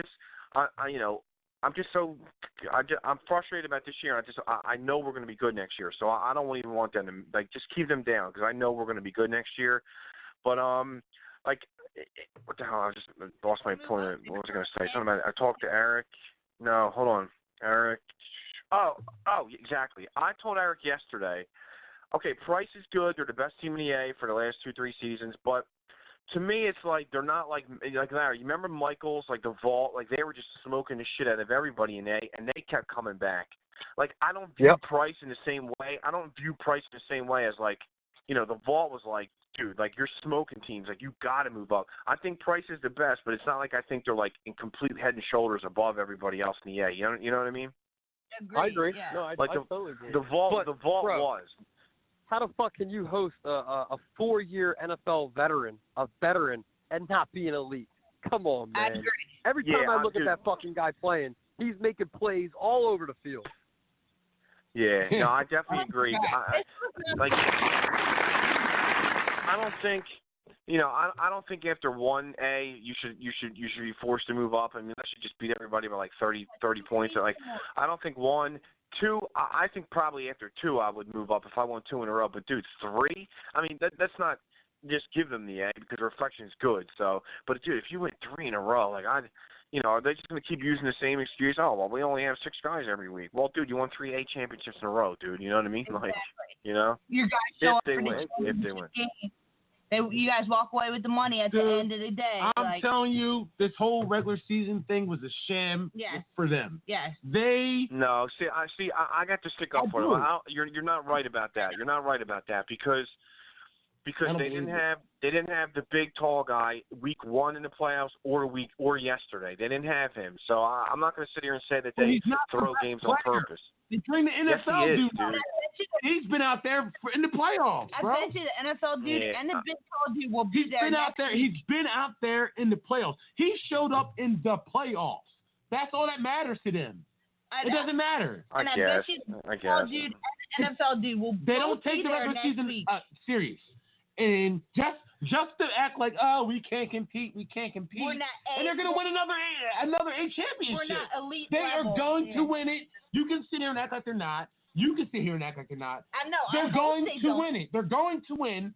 frustrated about this year. I know we're going to be good next year, so I don't even want them to like just keep them down because I know we're going to be good next year. But like what the hell? I just lost my point. What was I going to say? Something about I talked to Eric. No, hold on, Eric. Oh, exactly. I told Eric yesterday. Okay, Price is good. They're the best team in the A for the last 2-3 seasons, but to me, it's like they're not like Larry. You remember Michaels, like the Vault, like they were just smoking the shit out of everybody in A, and they kept coming back. Like I don't view Price in the same way. I don't view Price in the same way as like, the Vault was like, dude, like you're smoking teams, like you got to move up. I think Price is the best, but it's not like I think they're like in complete head and shoulders above everybody else in the A. You know what I mean? I agree. Yeah. No, I totally agree. The Vault bro, was. How the fuck can you host a 4-year NFL veteran, and not be an elite? Come on, man. I agree. Every time I look at that fucking guy playing, he's making plays all over the field. Yeah, no, I definitely agree. I don't think, I don't think after 1A you should be forced to move up. I mean, that should just beat everybody by like 30 points. Like, I don't think 1. 2, I think probably after 2 I would move up if I won 2 in a row. But dude, 3, I mean that's not just give them the A because reflection is good. So, but dude, if you win 3 in a row, like are they just gonna keep using the same excuse? Oh well, we only have 6 guys every week. Well, dude, you won 3 A championships in a row, dude. You know what I mean? Exactly. Like, your guys show if they win. You guys walk away with the money at the end of the day. I'm telling you, this whole regular season thing was a sham for them. Yes. I got to stick up for them. You're not right about that. You're not right about that because they didn't have the big tall guy week 1 in the playoffs or yesterday. They didn't have him. So I'm not going to sit here and say that they throw games on purpose. Between the NFL yes, dude. He's been out there in the playoffs, bro. I bet you the NFL dude and the big tall dude will be there. He's been out there in the playoffs. He showed up in the playoffs. That's all that matters to them. It doesn't matter. I bet you the guess. Dude and the NFL dude will They don't take the regular season serious. And just to act like, we can't compete. We're not and they're going to win another A championship. We're not elite They level. are going to win it. You can sit here and act like they're not. You can sit here and act like they're not. I know. They're going to win it. They're going to win.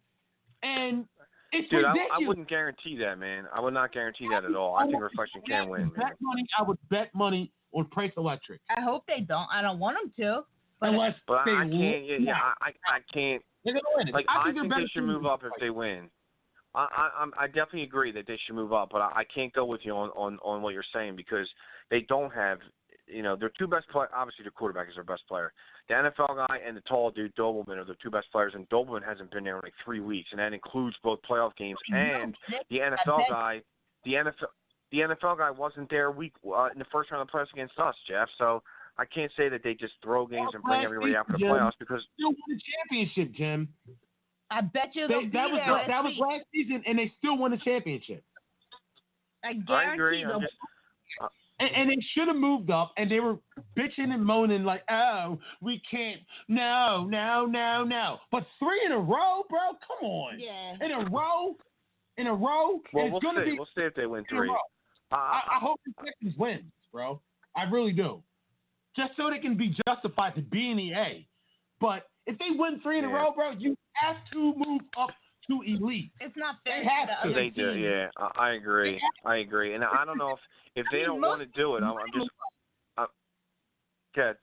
And it's ridiculous. I wouldn't guarantee that, man. I would not guarantee that at all. I think Reflection can win, man. I would bet money on Price Electric. I hope they don't. I don't want them to. But I can't. I can't. They're going to win it. Like, I think they should move up if they win. I definitely agree that they should move up, but I can't go with you on what you're saying because they don't have, their 2 best players. Obviously, the quarterback is their best player. The NFL guy and the tall dude, Dobleman, are their 2 best players, and Dobleman hasn't been there in like 3 weeks, and that includes both playoff games and the NFL guy. The NFL guy wasn't there in the first round of the playoffs against us, Jeff. So I can't say that they just throw games and bring everybody out for the playoffs because still won the championship, Jim. I bet you they'll be there. That was last season, and they still won the championship. I guarantee agree. And they should have moved up, and they were bitching and moaning like, oh, we can't. No. But 3 in a row, bro? Come on. Yeah. In a row? Well, we'll see if they win 3. I hope the Texans wins, bro. I really do. Just so they can be justified to be in the A. But if they win 3 in a row, bro, have to move up to elite. It's not fair. They have to to. the other They do, teams. yeah. I agree. I agree. And I don't know if they don't want to do it. I'm just. Good.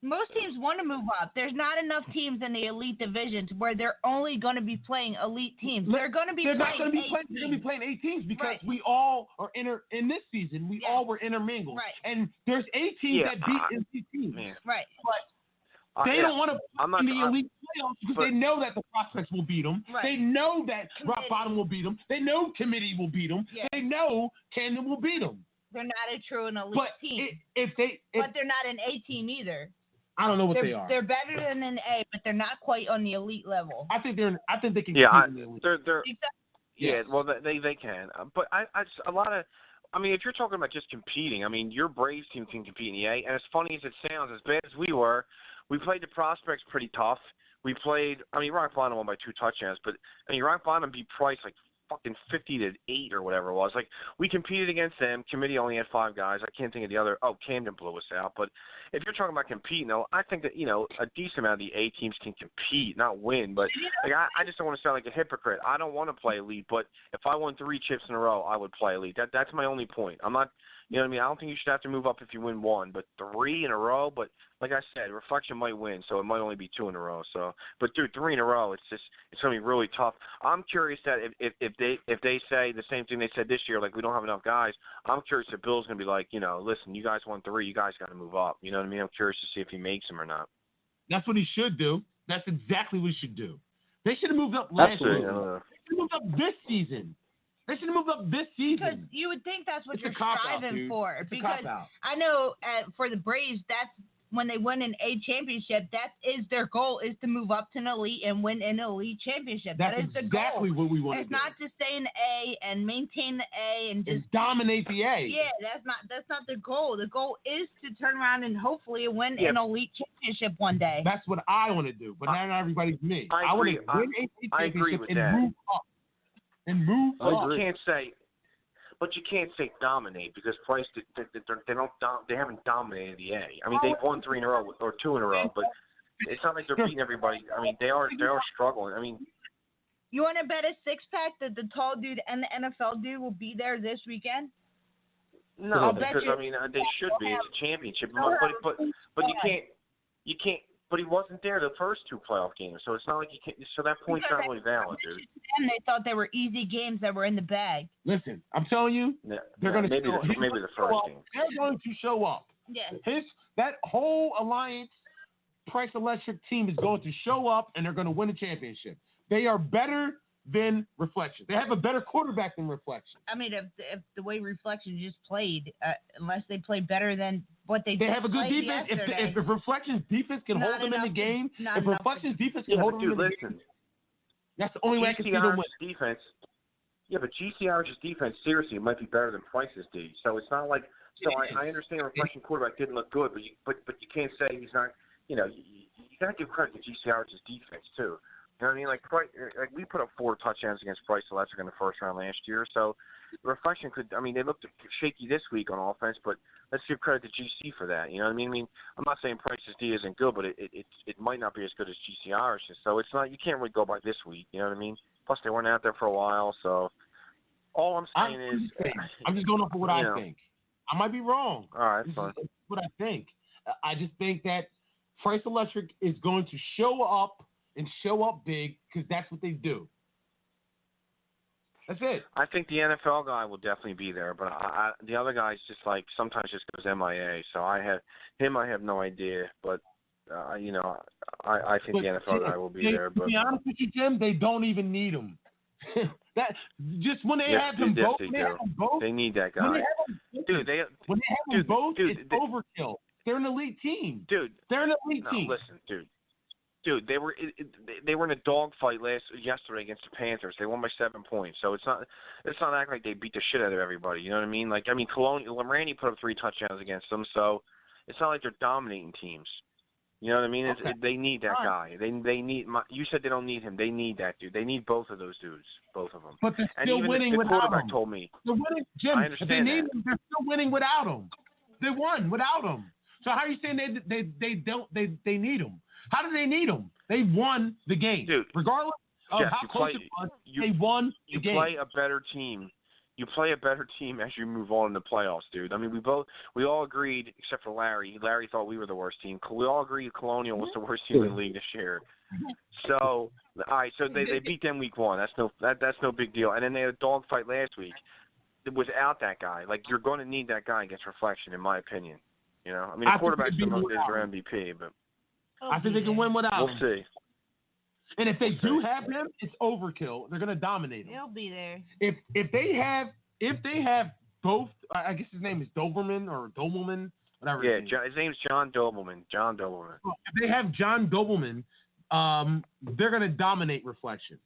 Most teams want to move up. There's not enough teams in the elite divisions where they're only going to be playing elite teams. They're going to be They're playing not going to be playing. teams. They're going to be playing 8 teams because Right. we all are in this season. We all were intermingled. Right. And there's 8 teams that beat NC teams. Man. Right. But they don't want to I'm in the elite playoffs because they know that the prospects will beat them. Right. They know that Rock Bottom will beat them. They know Committee will beat them. Yeah. They know Camden will beat them. They're not a true and elite But team. if but they're not an A team either. I don't know what they are. They're better than an A, but they're not quite on the elite level. I think they can. Yeah, compete in the elite. they're. Yes. Yeah, well, they can. But I a lot of. I mean, if you're talking about just competing, I mean, your Braves team can compete in the A. And as funny as it sounds, as bad as we were, we played the prospects pretty tough. We played. I mean, Rock Bottom won by 2 touchdowns, but I mean, Rock Bottom beat Price like fucking 50-8 or whatever it was. Like, we competed against them. Committee only had 5 guys. I can't think of the other. Oh, Camden blew us out. But if you're talking about competing, though, I think that, a decent amount of the A teams can compete, not win. But like, I just don't want to sound like a hypocrite. I don't want to play elite, but if I won 3 chips in a row, I would play elite. That's my only point. I'm not, you know what I mean? I don't think you should have to move up if you win 1, but 3 in a row. But like I said, Reflection might win, so it might only be 2 in a row. So, but dude, 3 in a row, it's going to be really tough. I'm curious that if they say the same thing they said this year, like we don't have enough guys. I'm curious if Bill's going to be like, listen, you guys won 3, you guys got to move up. You know what I mean? I'm curious to see if he makes them or not. That's what he should do. That's exactly what he should do. They should have moved up last season. They should have moved up this season. They should have moved up this season. Because you would think that's what you're cop-out, striving dude. for. It's because a I know for the Braves, that's when they win an A championship. That is their goal, is to move up to an elite and win an elite championship. That's that is exactly the goal. what we want to do. It's not to stay in the A and maintain the A and just dominate the A. Yeah, that's not the goal. The goal is to turn around and hopefully win an elite championship one day. That's what I want to do, but not everybody's me. I want to win a championship and move up. And move up. But you can't say dominate because Price they haven't dominated the A. I mean, they've won 3 in a row or 2 in a row, but it's not like they're beating everybody. I mean, they are struggling. I mean, you want to bet a 6-pack that the tall dude and the NFL dude will be there this weekend? No, because I mean they should be. It's a championship, but you can't. But he wasn't there the first 2 playoff games, so it's not like you can't. So that point's not really valid, dude. And they thought they were easy games that were in the bag. Listen, I'm telling you, they're going to maybe the first game. They're going to show up. Yeah. That whole Alliance Price Electric team is going to show up, and they're going to win a championship. They are better than Reflection. They have a better quarterback than Reflection. I mean, if the way Reflection just played, unless they play better than what they have a good defense. If Reflection's defense can hold them in the game, if Reflection's defense can hold them in the game, that's the only way I can see them win. Defense. Yeah, but GCR's defense, seriously, might be better than Price's D. So it's not like. So I understand Reflection quarterback didn't look good, but you can't say he's not. You got to give credit to GCR's defense too. You know what I mean? Like we put up 4 touchdowns against Price Electric in the first round last year. So Reflection could. I mean, they looked shaky this week on offense, but let's give credit to GC for that. You know what I mean? I mean, I'm not saying Price's D isn't good, but it might not be as good as GCR's. So it's not. You can't really go by this week. You know what I mean? Plus, they weren't out there for a while. So all I'm saying is, I'm just going off of what I think. I might be wrong. All right, fine. That's what I think. I just think that Price Electric is going to show up and show up big because that's what they do. That's it. I think the NFL guy will definitely be there, but the other guy's just like sometimes just goes MIA. So I have no idea, but I think the NFL guy will be there. But to be honest with you, Tim, they don't even need him. That just when they have them both, they need that guy. When they have them both, it's overkill. They're an elite team. Dude, they're an elite team. Listen, dude, they were in a dogfight yesterday against the Panthers. They won by 7 points. So it's not acting like they beat the shit out of everybody. You know what I mean? Like Colonial Randy put up 3 touchdowns against them. So it's not like they're dominating teams. You know what I mean? Okay. They need that guy. They need. You said they don't need him. They need that dude. They need both of those dudes. Both of them. But they're still winning without him. The quarterback told me. They're winning, Jim. I understand if they need him, they're still winning without him. They won without him. So how are you saying they need him? How do they need them? They won the game. Dude, regardless of Jeff, how close it was, they won the game. You play a better team. You play a better team as you move on in the playoffs, dude. I mean, we all agreed, except for Larry. Larry thought we were the worst team. We all agreed Colonial was the worst team in the league this year. So, all right, so they beat them week 1. That's no big deal. And then they had a dogfight last week without that guy. Like, you're going to need that guy against Reflection, in my opinion. You know, I mean, the quarterback's is their MVP, but I think they can win without him. We'll see. And if they do have him, it's overkill. They're going to dominate him. He'll be there. If they have both, I guess his name is Doberman or Dobelman, whatever. Yeah, his name's John Dobelman. John Dobelman. If they have John Dobelman, they're going to dominate Reflection.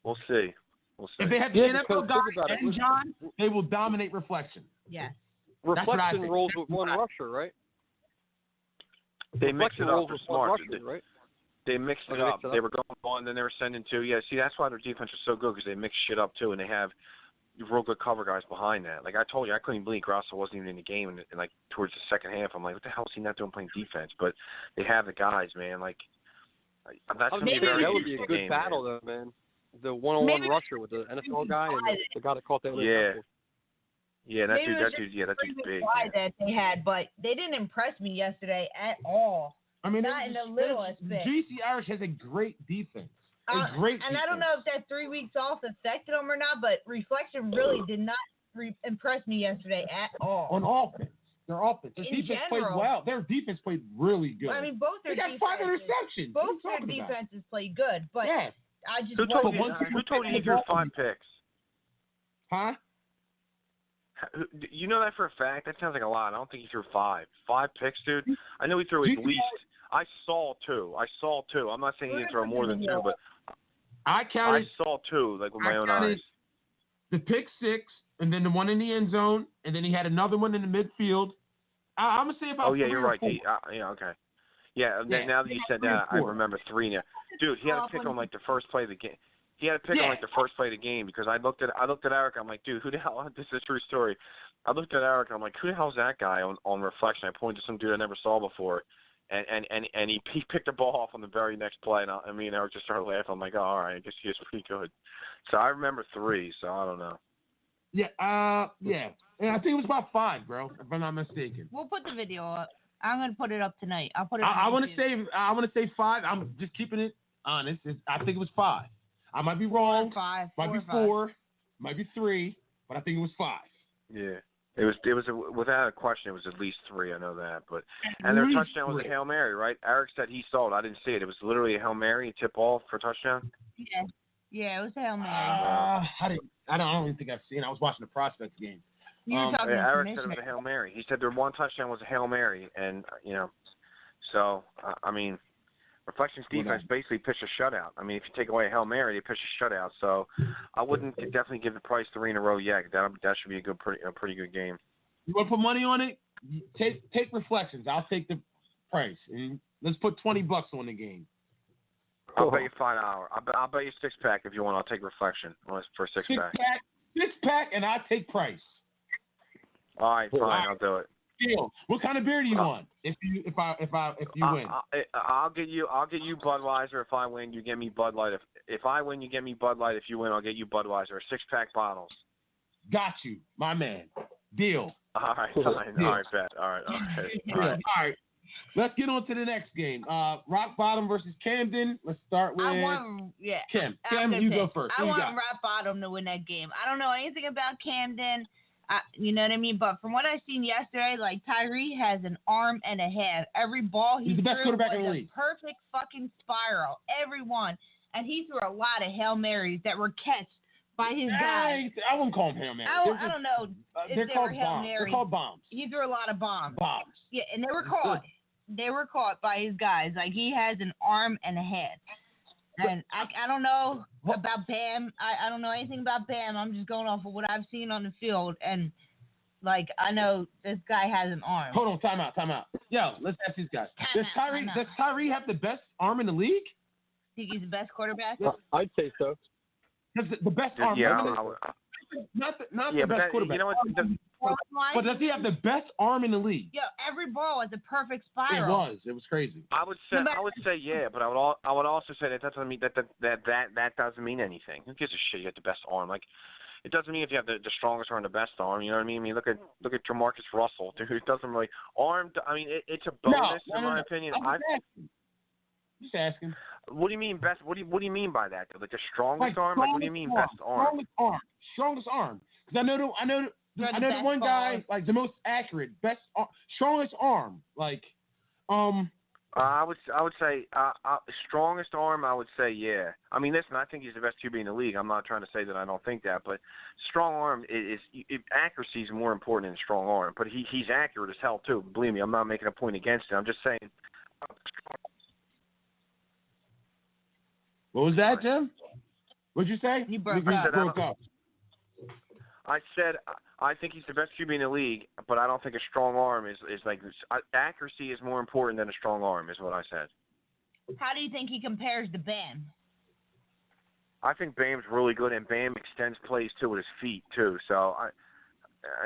We'll see. If they have the NFL guy and John, they will dominate Reflection. Yes. Reflection rolls with one rusher, right? They mixed it up for smart. Rusher, right? They mixed it up. They were going one, then they were sending two. Yeah, see, that's why their defense was so good because they mixed shit up too, and they have real good cover guys behind that. Like I told you, I couldn't believe Grosso wasn't even in the game, and like towards the second half, I'm like, what the hell is he not doing playing defense? But they have the guys, man. Like that's gonna be very that would be a good battle, though, man. The one-on-one rusher with the NFL guy and the guy that caught the other. Yeah, that dude's big. That they had, but they didn't impress me yesterday at all. I mean, not in the littlest bit. GC Irish has a great defense. And I don't know if that 3 weeks off affected them or not, but Reflection really did not impress me yesterday at all. On offense. Their offense. Their defense played well. Their defense played really good. I mean, both their defenses. They got 5 interceptions. Both their defenses played good, but I just Who told you he threw 5 picks? Huh? You know that for a fact? That sounds like a lot. I don't think he threw 5. 5 picks, dude? I know he threw at least. I saw 2. I'm not saying he didn't throw more than 2, but I saw 2, like with my own eyes. The pick 6, and then the one in the end zone, and then he had another one in the midfield. I'm gonna say about. Oh yeah, 3 you're or right. 4. Okay. Yeah. Now that you said that, I remember 3 now. Dude, he had a pick on like the first play of the game. He had a pick on like the first play of the game because I looked at Eric. I'm like, dude, who the hell? This is a true story. I looked at Eric. I'm like, who the hell's that guy on Reflection? I pointed to some dude I never saw before, and he picked the ball off on the very next play, and me and Eric just started laughing. I'm like, oh, all right, I guess he is pretty good. So I remember 3. So I don't know. Yeah. And I think it was about 5, bro, if I'm not mistaken. We'll put the video up. I'm gonna put it up tonight. I'll put it. I want to say 5. I'm just keeping it honest. I think it was 5. I might be wrong. 5. Might be 4. Might be 3. But I think it was 5. Yeah. It was without a question. It was at least 3. I know that, and their touchdown was a Hail Mary, right? Eric said he saw it. I didn't see it. It was literally a Hail Mary, a tip ball for a touchdown. Yeah, it was a Hail Mary. I don't even think I've seen it. I was watching the Prospects game. Eric said it was a Hail Mary. He said their one touchdown was a Hail Mary, and so I mean, Reflection's defense basically pitched a shutout. I mean, if you take away a Hail Mary, they pitched a shutout. So I wouldn't definitely give the price 3 in a row yet. That should be a pretty good game. You want to put money on it? Take Reflections. I'll take the price. And let's put $20 on the game. I'll bet you $5. I'll bet you 6-pack if you want. I'll take Reflection for a 6-pack. 6-pack, and I'll take price. All right, fine. I'll do it. Deal. What kind of beer do you want? If you win, I'll get you Budweiser. If I win, you get me Bud Light. If I win, you get me Bud Light. If you win, I'll get you Budweiser. 6-pack bottles. Got you, my man. Deal. All right, fine. Deal. All right, bet. All right. All right. Let's get on to the next game. Rock Bottom versus Camden. Let's start with Kim. Kim, you go first. I want Rock Bottom to win that game. I don't know anything about Camden. You know what I mean? But from what I've seen yesterday, like Tyree has an arm and a half. Every ball he the best threw quarterback was in the league. Perfect fucking spiral. Every one. And he threw a lot of Hail Marys that were catched by his guys. I wouldn't call them Hail Marys. I don't know. They're called bombs. They're called bombs. He threw a lot of bombs. Bombs. Yeah, and they were caught. They were caught by his guys. Like, he has an arm and a head. And I don't know about Bam. I don't know anything about Bam. I'm just going off of what I've seen on the field. And, like, I know this guy has an arm. Hold on. Time out. Yo, let's ask these guys. Does Tyree have the best arm in the league? Think he's the best quarterback? I'd say so. The best arm. Yeah, not the best quarterback. You know what? but does he have the best arm in the league? Yeah, every ball was a perfect spiral. It was crazy. I would say yeah, but I would also say that doesn't mean that doesn't mean anything. Who gives a shit? You have the best arm, like. It doesn't mean if you have the strongest arm, the best arm. You know what I mean? I mean, look at Jamarcus Russell, dude. It doesn't really arm. I mean, it's a bonus in my opinion. I'm just asking. What do you mean best? What do you mean by that? Like the strongest arm? Like what do you mean best arm? Strongest arm. Because I know the one guy like the most accurate, strongest arm. Like I would say strongest arm. I would say yeah. I mean, listen, I think he's the best QB in the league. I'm not trying to say that I don't think that, but strong arm accuracy is more important than strong arm. But he's accurate as hell too. Believe me, I'm not making a point against it. I'm just saying. What was that, Jim? What'd you say? You broke up. I said I think he's the best QB in the league, but I don't think a strong arm is like accuracy is more important than a strong arm, is what I said. How do you think he compares to Bam? I think Bam's really good, and Bam extends plays too with his feet too. So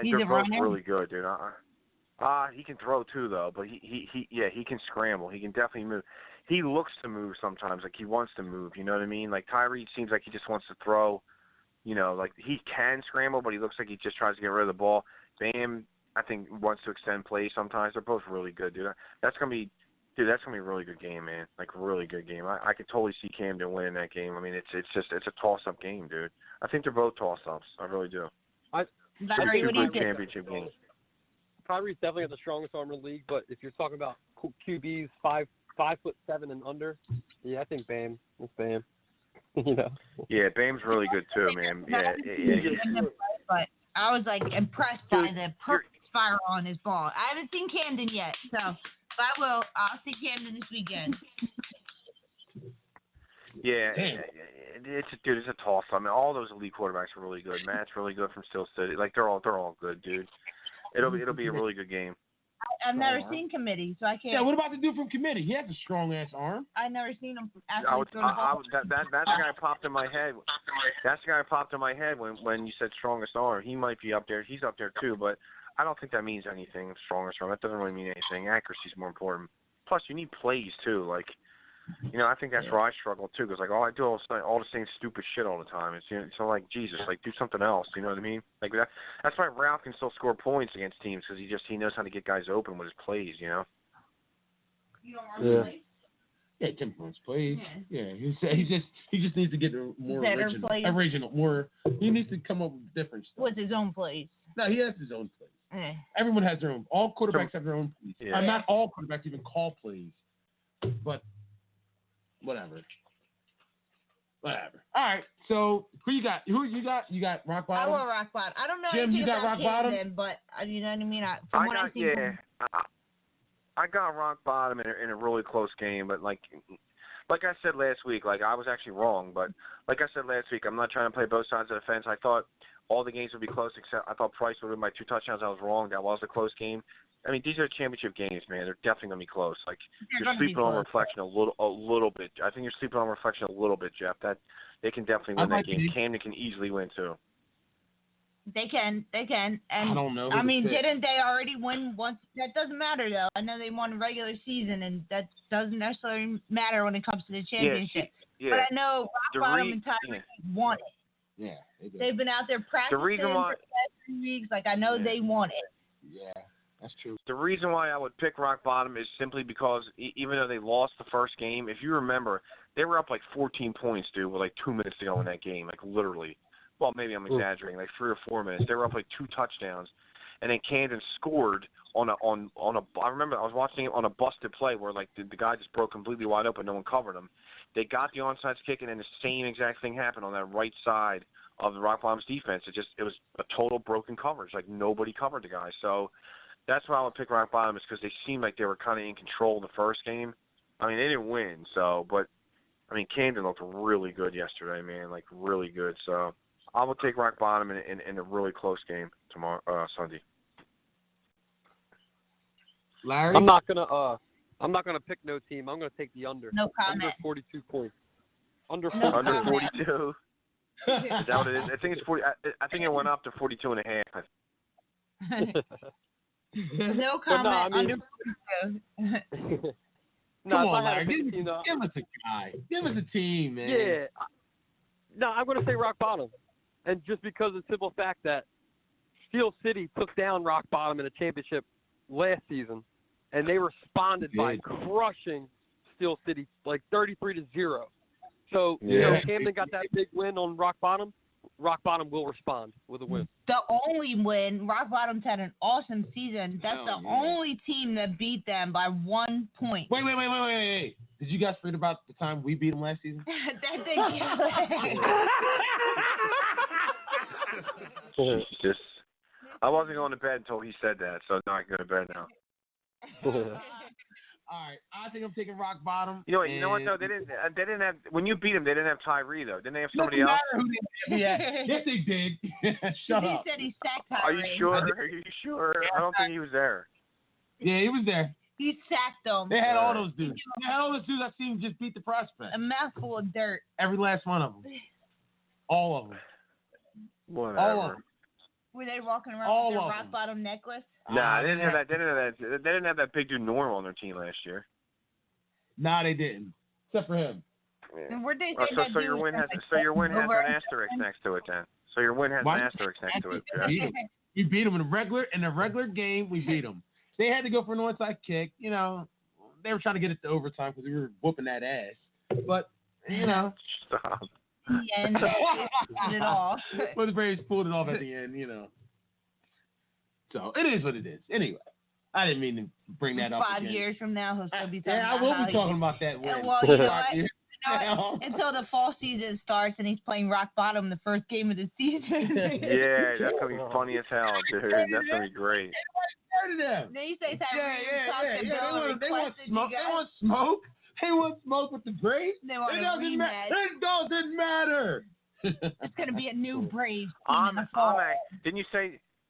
they're both really good, dude. He can throw too though, but he can scramble. He can definitely move. He looks to move sometimes, like he wants to move. You know what I mean? Like Tyree seems like he just wants to throw. You know, like he can scramble, but he looks like he just tries to get rid of the ball. Bam, I think, wants to extend plays sometimes. They're both really good, dude. That's gonna be a really good game, man. Like a really good game. I could totally see Camden winning that game. I mean, it's a toss-up game, dude. I think they're both toss-ups. I really do. Larry, what do you think? Championship games. Tyree's definitely got the strongest arm in the league, but if you're talking about QBs 5'7" and under, yeah, I think Bam. It's Bam. You know. Yeah, Bam's really good too, man. Yeah. But I was like impressed by the perfect spiral on his ball. I haven't seen Camden yet, so but I'll see Camden this weekend. Yeah, it's a toss. I mean, all those elite quarterbacks are really good. Matt's really good from Steel City. Like they're all good, dude. It'll be a really good game. I've never seen Committee, so I can't. Yeah, what about the dude from Committee? He has a strong ass arm. I've never seen him. That's the guy popped in my head. That's the guy popped in my head when you said strongest arm. He might be up there. He's up there too, but I don't think that means anything. Strongest arm. That doesn't really mean anything. Accuracy is more important. Plus, you need plays too. Like, you know, I think that's where I struggle too. Because like, all I do is all the same stupid shit all the time. It's so like Jesus, like do something else. You know what I mean? Like that's why Ralph can still score points against teams because he knows how to get guys open with his plays. You know. You don't run plays? Yeah, Tim runs plays. Yeah, he just needs to get more original. More. He needs to come up with different stuff. With his own plays. No, he has his own plays. Everyone has their own. All quarterbacks have their own plays. Yeah. Not all quarterbacks even call plays, but. Whatever. All right. So who you got? You got Rock Bottom. I will Rock Bottom. I don't know Jim, anything you got about Rock Camden, but you know what I mean. I got Rock Bottom in a really close game, but like I said last week, like I was actually wrong, but like I said last week, I'm not trying to play both sides of the fence. I thought all the games would be close, except I thought Price would win by 2 touchdowns. I was wrong. That was a close game. I mean, these are championship games, man. They're definitely going to be close. Like, you're sleeping on reflection a little bit. I think you're sleeping on reflection a little bit, Jeff. That they can definitely win that game. Camden can easily win, too. They can. And I don't know. I mean, didn't they already win once? That doesn't matter, though. I know they won a regular season, and that doesn't necessarily matter when it comes to the championship. Yeah. But I know Rock Bottom and Tyler won it. Yeah. They've been out there practicing for the last 3 weeks. Like, I know they won it. Yeah. That's true. The reason why I would pick Rock Bottom is simply because even though they lost the first game, if you remember, they were up like 14 points, dude, with like 2 minutes to go in that game, like literally. Well, maybe I'm exaggerating, like 3 or 4 minutes. They were up like 2 touchdowns, and then Camden scored on a. I remember I was watching it on a busted play where like the guy just broke completely wide open, no one covered him. They got the onside kick, and then the same exact thing happened on that right side of the Rock Bottom's defense. It was a total broken coverage, like nobody covered the guy. So. That's why I would pick Rock Bottom is because they seemed like they were kind of in control the first game. I mean, they didn't win, but I mean, Camden looked really good yesterday, man, like really good. So I will take Rock Bottom in a really close game tomorrow, Sunday. Larry, I'm not gonna pick no team. I'm gonna take the under. No comment. Under 42 points. Under 42. Under 42. Is that what it is? I think it's 40. I think it went up to 42 and a half. No But no, comment I mean, under. no, Come if on, I had Larry. to pick a Give team, though, us a guy. Give us a team, man. yeah. No, I'm going to say Rock Bottom. And just because of the simple fact that Steel City took down Rock Bottom in a championship last season, and they responded by crushing Steel City like 33-0. So, you know, Camden got that big win on Rock Bottom. Rock Bottom will respond with a win. The only win, Rock Bottom's had an awesome season. That's only team that beat them by 1 point. Wait. Did you guys forget about the time we beat them last season? That thing. Jesus. I wasn't going to bed until he said that, so now I can go to bed now. All right, I think I'm taking Rock Bottom. You know what though? They didn't have when you beat them. They didn't have Tyree though. Didn't they have somebody else? Yes, they did. Shut up. He said he sacked Tyree. Are you sure? Are you sure? I don't think he was there. Yeah, he was there. He sacked them. They had all those dudes. They had all those dudes that seemed just beat the prospect. A mouthful of dirt. Every last one of them. All of them. Whatever. All of them. Were they walking around All with their of rock them. bottom necklace? Nah, they didn't have that. They didn't have that big dude Normal on their team last year. Nah, they didn't. Except for him. Yeah. And where'd they say that So your win has an asterisk next to it then. So your win has an asterisk next to it. Yeah. We beat them in a regular game. We beat them. They had to go for an onside kick. You know, they were trying to get it to overtime because we were whooping that ass. But you know, Stop. Yeah, and pulled it off. Well, the Braves pulled it off at the end. You know. So it is what it is. Anyway, I didn't mean to bring that up. 5 years from now, he'll still be talking I about will be talking he, about that win. Well, you know what? Until the fall season starts and he's playing rock bottom the first game of the season. Yeah, that's gonna be funny as hell, dude. That's gonna be great. Then you say They want smoke. They want smoke. They want smoke with the Braves. They want it a rematch. It doesn't matter. It's gonna be a new Braves I team in the fall.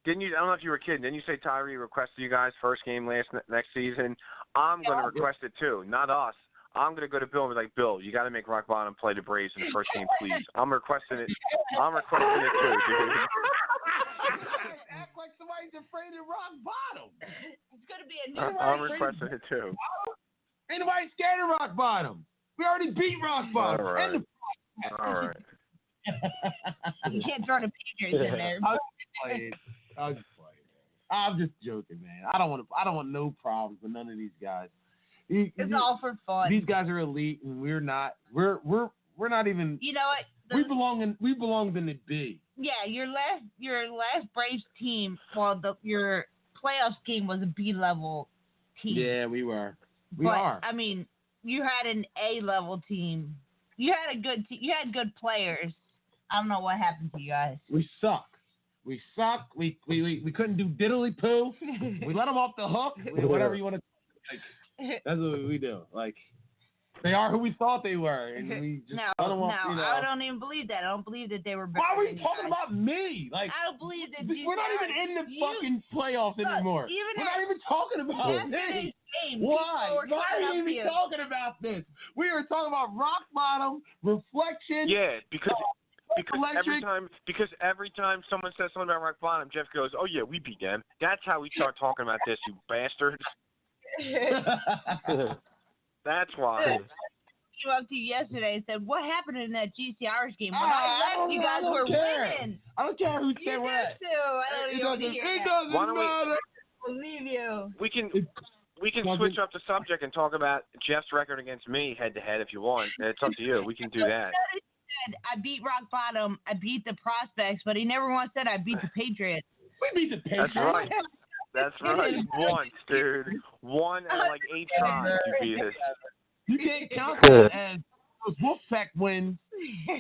don't know if you were kidding. Didn't you say Tyree requested you guys first game next season? I'm going to request it too, not us. I'm going to go to Bill and be like, Bill, you got to make Rock Bottom play the Braves in the first game, please. I'm requesting it. I'm requesting it too, dude. Act like somebody's afraid of Rock Bottom. It's going to be a new I'm requesting it too. Ain't nobody scared of Rock Bottom. We already beat Rock Bottom. All right. All right. You can't throw the Patriots in there. I'm just joking, man. I don't want no problems with none of these guys. It's all for fun. These guys are elite, and we're not. We're not even. You know what? We belong in the B. Yeah, your last Braves team. Well, your playoffs game was a B level team. Yeah, we were. We are. I mean, you had an A level team. You had a good. You had good players. I don't know what happened to you guys. We suck. We couldn't do diddly poo. We let them off the hook. Whatever you want to. Like, that's what we do. Like, they are who we thought they were, and we just I don't even believe that. I don't believe that they were better. Why were you than talking guys. about me? Like, I don't believe that. We're not even in the fucking playoffs anymore. We're not even talking about this. Why? Why are we even talking about this? We were talking about Rock Bottom, Reflection. Yeah, because every time someone says something about Rock Bottom, Jeff goes, "Oh yeah, we beat them." That's how we start talking about this, you bastards. That's why. I came up to you yesterday and said, "What happened in that GC Irish game?" When I left, you guys were winning. I don't care who said what. It doesn't matter. I believe you. We can switch up the subject and talk about Jeff's record against me head to head if you want. It's up to you. We can do that. I beat Rock Bottom. I beat the Prospects, but he never once said I beat the Patriots. We beat the Patriots. That's right. That's right. Once, dude. One out of like 8 times you beat us. You can't count that as those Wolfpack wins.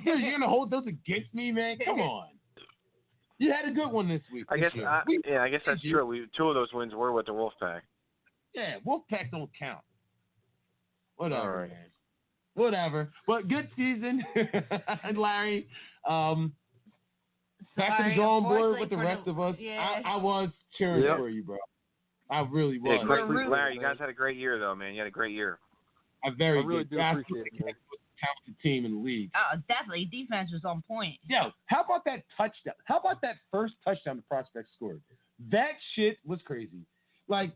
You're going to hold those against me, man? Come on. You had a good one this week. I guess that's true. 2 of those wins were with the Wolfpack. Yeah, Wolfpack don't count. Whatever, All right. man. Whatever. But good season, Larry. Back to the drawing board with the rest of us. Yeah. I was cheering for you, bro. I really was. Yeah, great, Larry, you guys had a great year, though, man. You had a great year. I really do appreciate it, man. Talented team in the league. Oh, definitely. Defense was on point. Yo, how about that touchdown? How about that first touchdown the Prospects scored? That shit was crazy. Like,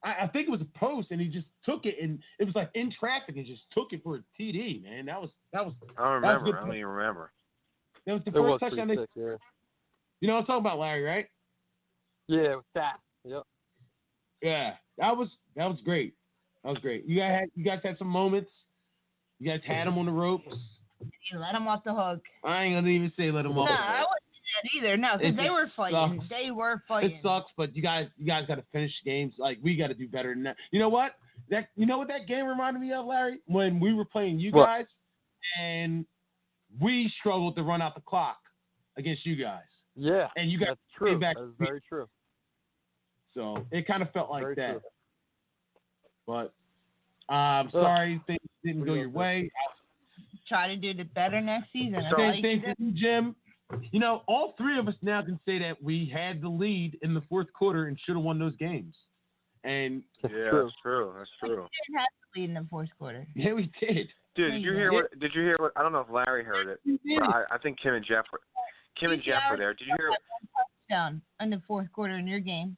I think it was a post, and he just took it, and it was like in traffic, and just took it for a TD, man. That was. I don't remember. I don't even remember. That was the first touchdown. Sick, yeah. You know what I'm talking about, Larry, right? Yeah, with that. Yep. Yeah, that was great. That was great. You guys had some moments. You guys had him on the ropes. You let him off the hook. I ain't gonna even say let him off. No, I wouldn't do that either. No, because they were fighting. Sucks. They were fighting. It sucks, but you guys got to finish games. Like, we got to do better than that. You know what? That game reminded me of, Larry? When we were playing you guys, and we struggled to run out the clock against you guys. Yeah, and you guys that's true. back. That's very true. So it kind of felt like very that. True. But I'm sorry things didn't go your way. Try to do it better next season. Same for you, Jim. You know, all three of us now can say that we had the lead in the fourth quarter and should have won those games. And that's true. That's true. We didn't have the lead in the fourth quarter. Yeah, we did. Dude, did you hear what? I don't know if Larry heard it. But I think Kim and Jeff were there. Did you hear? Touchdown in the fourth quarter in your game.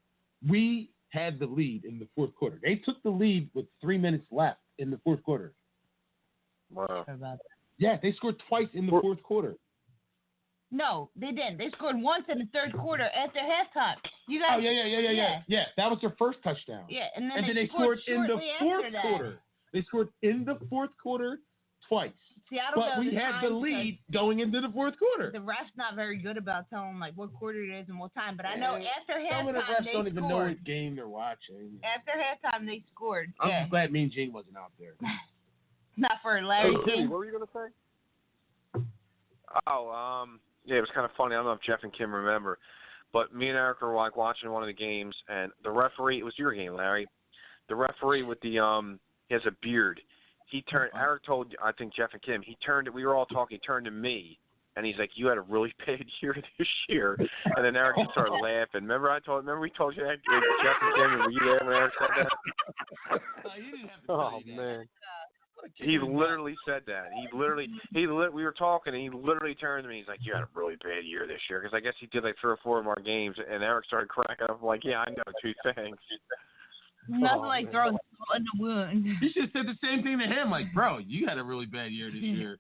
We had the lead in the fourth quarter. They took the lead with 3 minutes left in the fourth quarter. Wow. Yeah, they scored twice in the fourth quarter. No, they didn't. They scored once in the third quarter after halftime. You guys. Oh yeah. That was their first touchdown. Yeah, and then they scored in the fourth quarter. They scored in the fourth quarter twice. See, I don't know. But we had the lead going into the fourth quarter. The ref's not very good about telling like what quarter it is and what time. But I know after halftime some of the refs they don't even scored. know what game they're watching. After halftime they scored. I'm just glad Mean Gene wasn't out there. Not for Larry King. What were you gonna say? Oh, yeah, it was kind of funny. I don't know if Jeff and Kim remember, but me and Eric were like watching one of the games, and the referee. It was your game, Larry. The referee with the he has a beard. He turned. Eric told, I think, Jeff and Kim. He turned. We were all talking. He turned to me, and he's like, "You had a really bad year this year." And then Eric just started laughing. Remember we told you that, Jeff and Kim, were you there when Eric said that? You didn't have to tell you that. Man. He literally said that. We were talking, and he literally turned to me. He's like, "You had a really bad year this year," because I guess he did like 3 or 4 of our games. And Eric started cracking up. I'm like, "Yeah, I know. 2 things." Nothing like throwing salt in the wound. You should have said the same thing to him. Like, bro, you had a really bad year this year.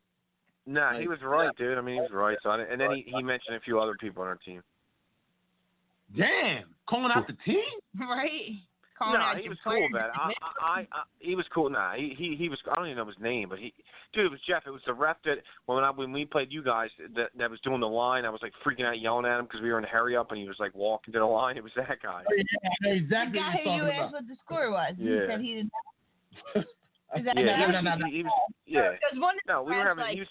Nah, he was right, dude. I mean, he was right. So, and then he mentioned a few other people on our team. Damn, calling out the team, right? He was cool about it. He was cool. Nah, he was. I don't even know his name, but it was Jeff. It was the ref that when we played you guys that was doing the line. I was like freaking out, yelling at him because we were in a hurry up, and he was like walking to the line. It was that guy. Yeah, I know exactly the guy who you asked what the score was. Yeah. He said he didn't know. No, we were having.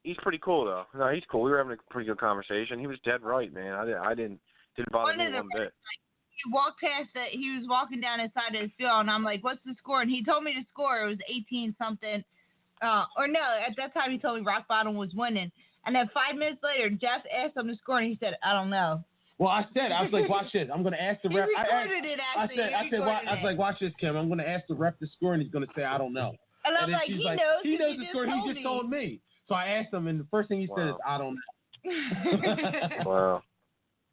He's pretty cool though. No, he's cool. We were having a pretty good conversation. He was dead right, man. I didn't bother me one bit. He walked past that. He was walking down inside of his field, and I'm like, "What's the score?" And he told me the score. It was 18-something. Or no, at that time he told me Rock Bottom was winning. And then 5 minutes later, Jeff asked him the score, and he said, "I don't know." Well, I was like, watch this. I'm going to ask the ref. I was like, watch this, Kim. I'm going to ask the ref the score, and he's going to say, "I don't know." And I'm like, he knows the score. He just told me. So I asked him, and the first thing he said is, "I don't know." Wow.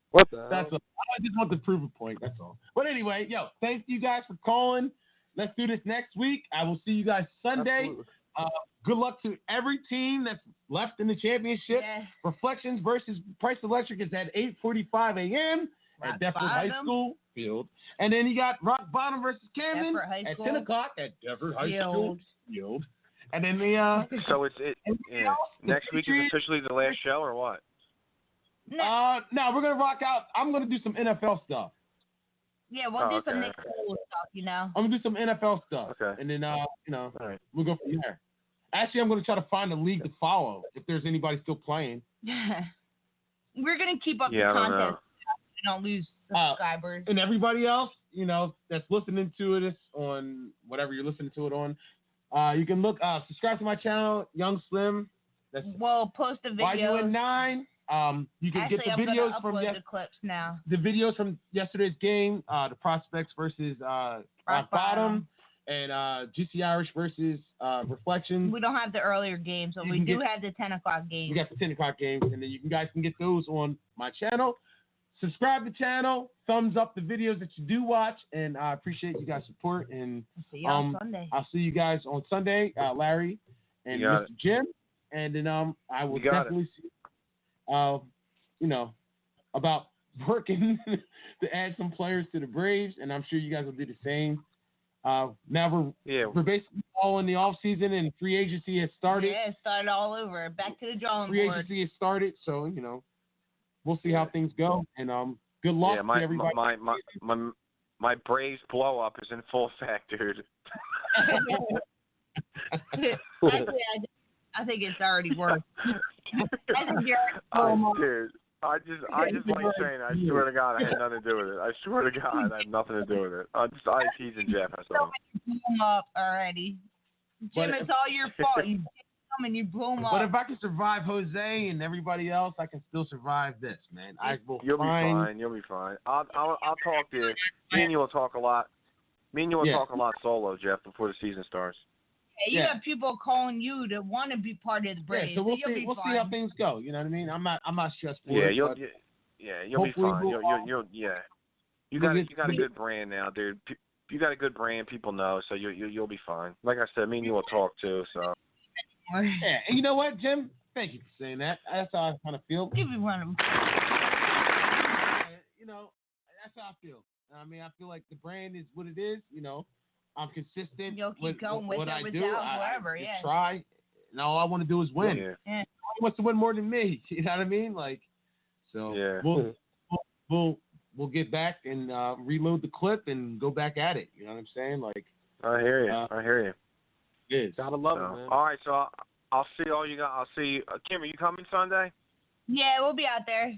What the hell? That's all. I just want to prove a point. That's all. But anyway, thank you guys for calling. Let's do this next week. I will see you guys Sunday. Good luck to every team that's left in the championship. Yes. Reflections versus Price Electric is at 8:45 a.m. at Deptford High School field. And then you got Rock Bottom versus Camden at 10 o'clock at Deptford High School field. And then So next week is officially the last show, or what? No, we're gonna rock out. I'm gonna do some NFL stuff. Yeah, we'll do some Nick Cole stuff, I'm gonna do some NFL stuff. Okay. And then All right. we'll go from there. Actually, I'm gonna try to find a league to follow if there's anybody still playing. We're gonna keep up the content so we don't lose subscribers. And everybody else, that's listening to this on whatever you're listening to it on, you can subscribe to my channel, Young Slim. We'll post a video. Yun9. You can get the videos from the clips now. The videos from yesterday's game, the Prospects versus Rock Bottom, and GC Irish versus Reflections. We don't have the earlier games, but we do have the 10 o'clock games. We got the 10 o'clock games, and then you guys can get those on my channel. subscribe to the channel, thumbs up the videos that you do watch, and I appreciate you guys' support. And See you on Sunday. I'll see you guys on Sunday, Larry and Mr. Jim, and then I will definitely see, about working to add some players to the Braves, and I'm sure you guys will do the same. Now we're basically all in the off season, and free agency has started. Yeah, it started all over. Back to the drawing free board. agency has started, so we'll see how things go, and good luck to everybody. My Braves blow up is in full effect, dude. Actually, I think it's already worse. I think you're dude, I just like saying, I swear to God, I had nothing to do with it. I swear to God, I had nothing to do with it. I teasing Jeff. That's all. You blew him up already. Jim, it's all your fault. You come and you blew him up. But if I can survive Jose and everybody else, I can still survive this, man. You'll be fine. You'll be fine. I'll talk to you. Me and you will talk a lot. Talk a lot solo, Jeff, before the season starts. You have people calling you to want to be part of the Braves. Yeah, so we'll see how things go. You know what I mean? I'm not stressed for it. You'll be fine. You got a good brand now, dude. You got a good brand. People know, so you'll be fine. Like I said, me and you will talk too. So. Yeah, and you know what, Jim? Thank you for saying that. That's how I kind of feel. You be one of them. That's how I feel. I mean, I feel like the brand is what it is. I'm consistent with what I do. I try. And all I want to do is win. Yeah. Nobody wants to win more than me. You know what I mean? We'll get back and reload the clip and go back at it. You know what I'm saying? I hear you. It is. Gotta love it, man. All right, so I'll see all you guys. I'll see Kim. Are you coming Sunday? Yeah, we'll be out there.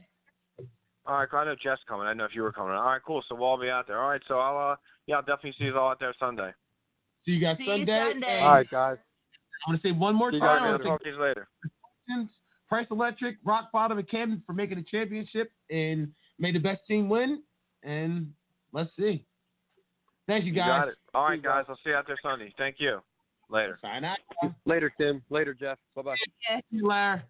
All right, I know Jeff's coming. I didn't know if you were coming. All right, cool. So we'll all be out there. All right, so I'll definitely see you all out there Sunday. See you guys Sunday. All right, guys. I want to say one more time. I'll talk to you later. Price Electric, Rock Bottom, and Camden for making the championship, and may the best team win. And let's see. Thank you, guys. You got it. All right, guys. I'll see you out there Sunday. Thank you. Later. Sign out. Later, Tim. Later, Jeff. Bye-bye. See you, Larry.